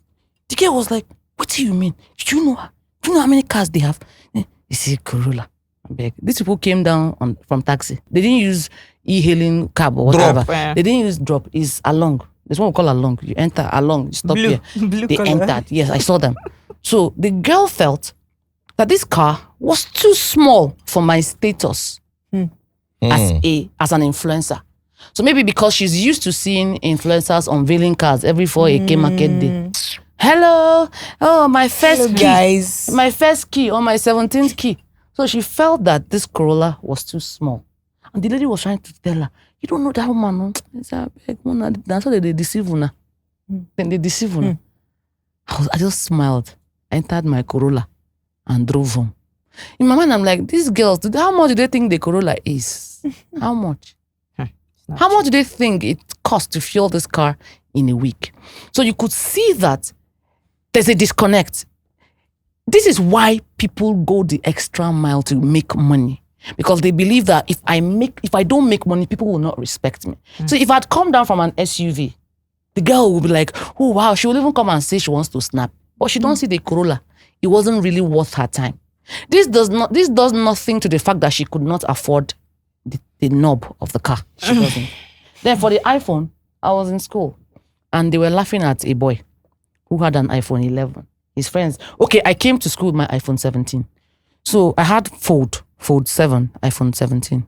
The girl was like, what do you mean? Do you know her? Do you know how many cars they have? He said, Corolla. These people came down from taxi. They didn't use e-hailing cab or whatever. Drop. They didn't use drop. It's along. There's what we call along. You enter along, you stop here. Blue They color. entered. Yes, I saw them. So the girl felt that this car was too small for my status as an influencer. So maybe because she's used to seeing influencers unveiling cars every 4 AK market day. Hello, oh my first Hello, key, guys. my first key or my 17th key. So she felt that this Corolla was too small, and the lady was trying to tell her, "You don't know that woman, no? That's how they deceive you. Then they deceive you." I just smiled. I entered my Corolla and drove home. In my mind, I'm like, these girls, how much do they think the Corolla is? How much? How much do they think it costs to fuel this car in a week? So you could see that there's a disconnect. This is why people go the extra mile to make money. Because they believe that if I don't make money, people will not respect me. So if I'd come down from an SUV, the girl will be like, oh wow, she will even come and say she wants to snap. But she don't see the Corolla. It wasn't really worth her time. This does nothing to the fact that she could not afford the knob of the car. She doesn't. Then for the iPhone, I was in school and they were laughing at a boy who had an iPhone 11. His friends. Okay, I came to school with my iPhone 17. So I had Fold 7, iPhone 17.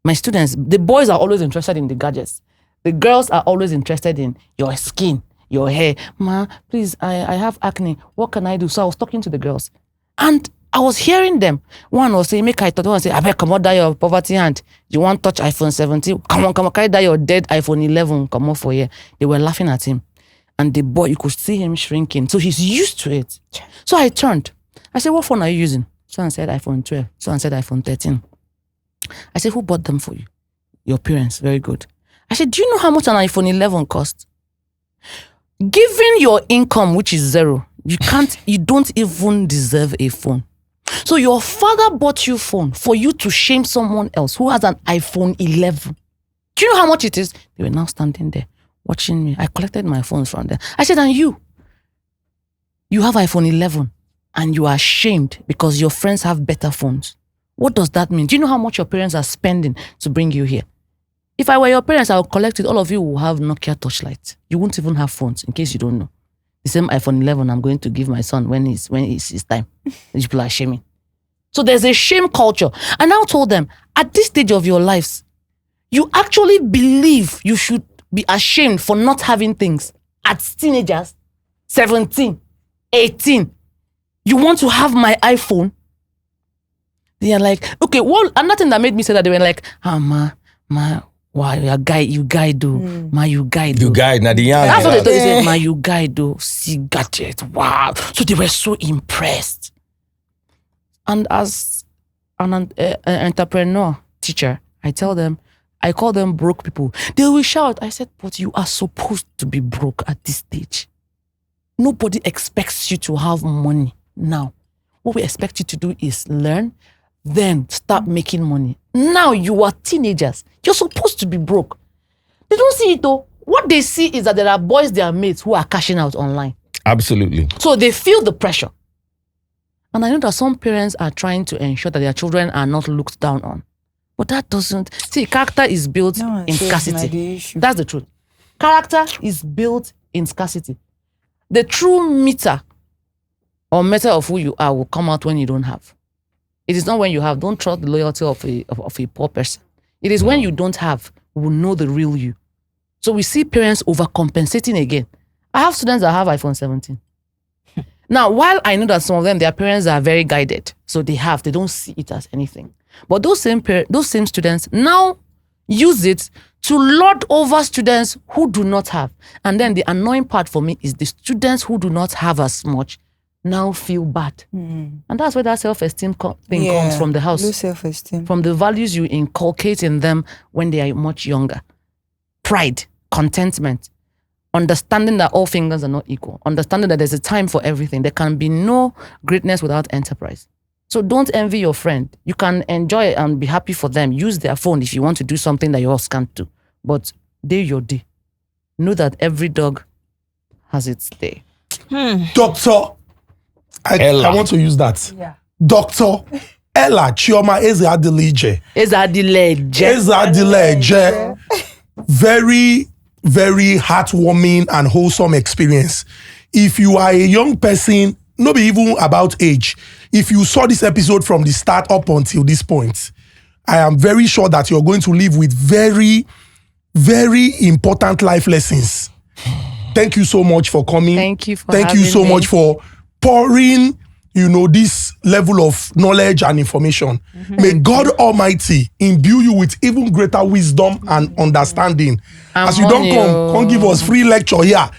My students, the boys are always interested in the gadgets. The girls are always interested in your skin, your hair. Ma, please, I have acne. What can I do? So I was talking to the girls. And I was hearing them. One was saying, make I thought, one say, I beg, come on, die your poverty hand. You want touch iPhone 17? Come on, carry that your dead iPhone 11. Come on for here. They were laughing at him. And the boy, you could see him shrinking. So he's used to it. So I turned. I said, what phone are you using? Someone said iPhone 12. Someone said iPhone 13. I said, who bought them for you? Your parents. Very good. I said, do you know how much an iPhone 11 costs? Given your income, which is 0, you don't even deserve a phone. So your father bought you phone for you to shame someone else who has an iPhone 11. Do you know how much it is? They were now standing there watching me. I collected my phones from them. I said, and you have iPhone 11 and you are ashamed because your friends have better phones. What does that mean? Do you know how much your parents are spending to bring you here? If I were your parents, I would collect it. All of you will have Nokia touchlights. You won't even have phones, in case you don't know. The same iPhone 11 I'm going to give my son when it's his time. These people are shaming. So there's a shame culture. I now told them, at this stage of your lives, you actually believe you should be ashamed for not having things. At teenagers, 17, 18, you want to have my iPhone? They are like, okay, well, another thing that made me say that, they were like, ma, wow, you guy do. Ma, you guy do. You guy, now the young. That's what they told me. They said, ma, you guy do. See gadget. Wow. So they were so impressed. And as an entrepreneur, teacher, I call them broke people. They will shout. I said, but you are supposed to be broke at this stage. Nobody expects you to have money now. What we expect you to do is learn, then start making money. Now you are teenagers. You're supposed to be broke. They don't see it though. What they see is that there are boys, their mates who are cashing out online. Absolutely. So they feel the pressure. And I know that some parents are trying to ensure that their children are not looked down on. But that doesn't... See, character is built in scarcity. That's the truth. Character is built in scarcity. The true meter or meter of who you are will come out when you don't have. It is not when you have. Don't trust the loyalty of a poor person. It is when you don't have, we will know the real you. So we see parents overcompensating again. I have students that have iPhone 17. Now, while I know that some of them, their parents are very guided, so they don't see it as anything. But those same students now use it to lord over students who do not have. And then the annoying part for me is the students who do not have as much now feel bad. And that's where that self-esteem thing comes from the house. Low self-esteem. From the values you inculcate in them when they are much younger. Pride, contentment. understanding that all fingers are not equal, understanding that there's a time for everything. There can be no greatness without enterprise. So don't envy your friend. You can enjoy it and be happy for them. Use their phone if you want to do something that yours can't do. But day your day. Know that every dog has its day. Doctor, I want to use that. Yeah. Dr. Ella Chioma Ezeadilieje. Ezeadilieje. Very, very heartwarming and wholesome experience. If you are a young person, not even about age, if you saw this episode from the start up until this point, I am very sure that you're going to live with very, very important life lessons. Thank you so much for coming. Thank you for Thank you having so me. much for pouring, this level of knowledge and information. May God Almighty imbue you with even greater wisdom and understanding. As you don't come give us free lecture here.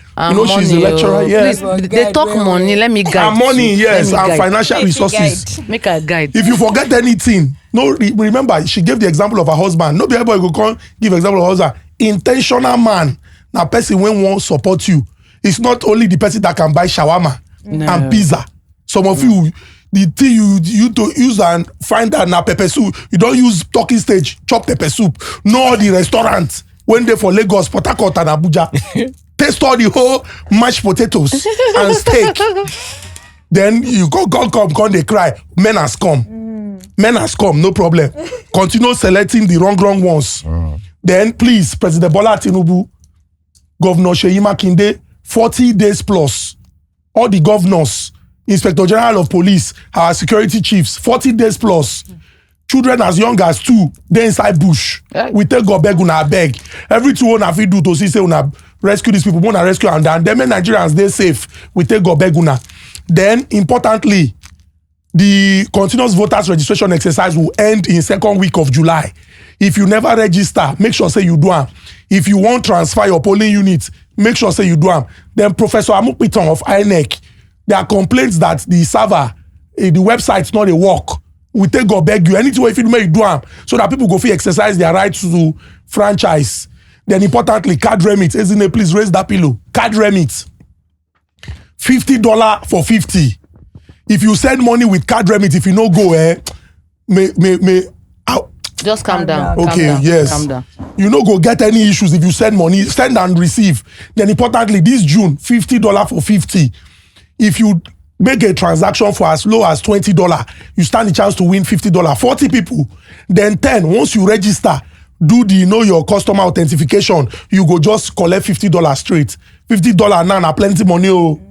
She's a lecturer. Yes. Please, they talk money. Let me guide. And money, you. yes, Let me and guide. financial resources. Make a guide. If you forget anything, remember, she gave the example of her husband. No, everybody go come give example of her husband. Intentional man. Now, person when won't support you. It's not only the person that can buy shawarma and pizza. Some of you, the thing you to use and find that na pepper soup. You don't use talking stage, chop pepper soup. No, the restaurant when they for Lagos, Port Harcourt and Abuja. Taste all the whole mashed potatoes and steak. Then you come, they cry. Men has come. Men has come, no problem. Continue selecting the wrong ones. Then please, President Bola Tinubu, Governor Seyi Makinde, 40 days plus. All the governors, Inspector General of Police, our security chiefs, 40 days plus. Children as young as 2, they inside bush. We take go beg una beg. Every 2 una fit do to see say una rescue these people, una rescue and then them Nigerians they safe. We take go beg una. Then importantly, the continuous voters registration exercise will end in 2nd week of July. If you never register, make sure say you do am. If you want transfer your polling unit, make sure say you do am. Then Professor Amupiton of INEC, there are complaints that the server, the website not a work. We take go beg you. Anything if you make do am so that people go fit exercise their right to franchise. Then importantly, card remit. Ezine, please raise that pillow. Card remit. $50 for 50. If you send money with card remit, if you no go, Just calm down. Okay, calm down, yes. Calm down. You no go get any issues if you send money, send and receive. Then importantly, this June, $50 for 50. If you make a transaction for as low as $20, you stand the chance to win $50. 40 people, then 10. Once you register, do the know your customer authentication, you go just collect $50 straight. $50 now, plenty money.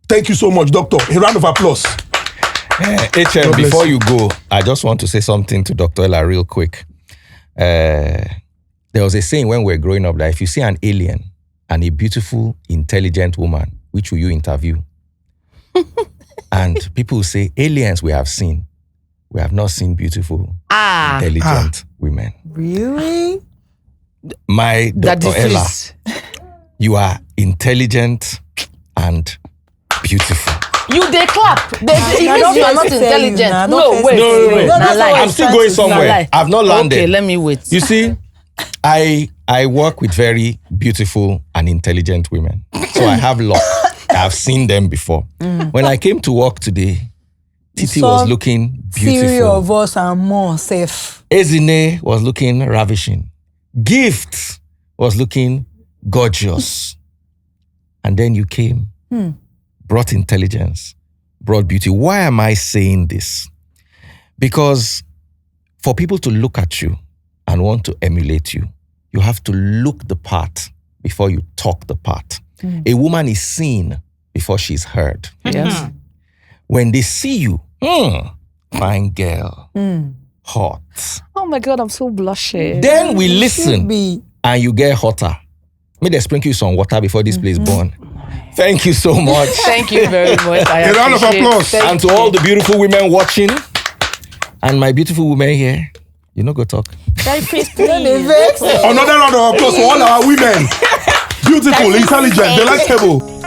Thank you so much, Doctor. A round of applause. HM, before you go, I just want to say something to Dr. Ella real quick. There was a saying when we were growing up that if you see an alien and a beautiful, intelligent woman, which will you interview? And people will say, aliens we have seen. We have not seen beautiful, intelligent women. Really? My Dr. Ella, Freeze. you are intelligent and beautiful. You they clap. It means you are not intelligent. Nah, No, don't wait. say wait. you. Nah, That's lie. what I'm still going somewhere. Nah, lie. I've not landed. Okay, let me wait. You see, I work with very beautiful and intelligent women. So I have luck. I've seen them before. When I came to work today, Titi was looking Three beautiful. of us are more safe. Ezine was looking ravishing. Gift was looking gorgeous. And then you came, brought intelligence, brought beauty. Why am I saying this? Because for people to look at you and want to emulate you, you have to look the part before you talk the part. A woman is seen before she's heard. Yes. When they see you, fine girl, hot. Oh my God, I'm so blushing. Then we listen Be and you get hotter. May they sprinkle you some water before this place burn. Thank you so much. Thank you very much. I A round of appreciate it. applause. Thank And to all the beautiful women watching, and my beautiful women here, you know, go talk. Another round of applause for all our women. Beautiful, intelligent, delectable.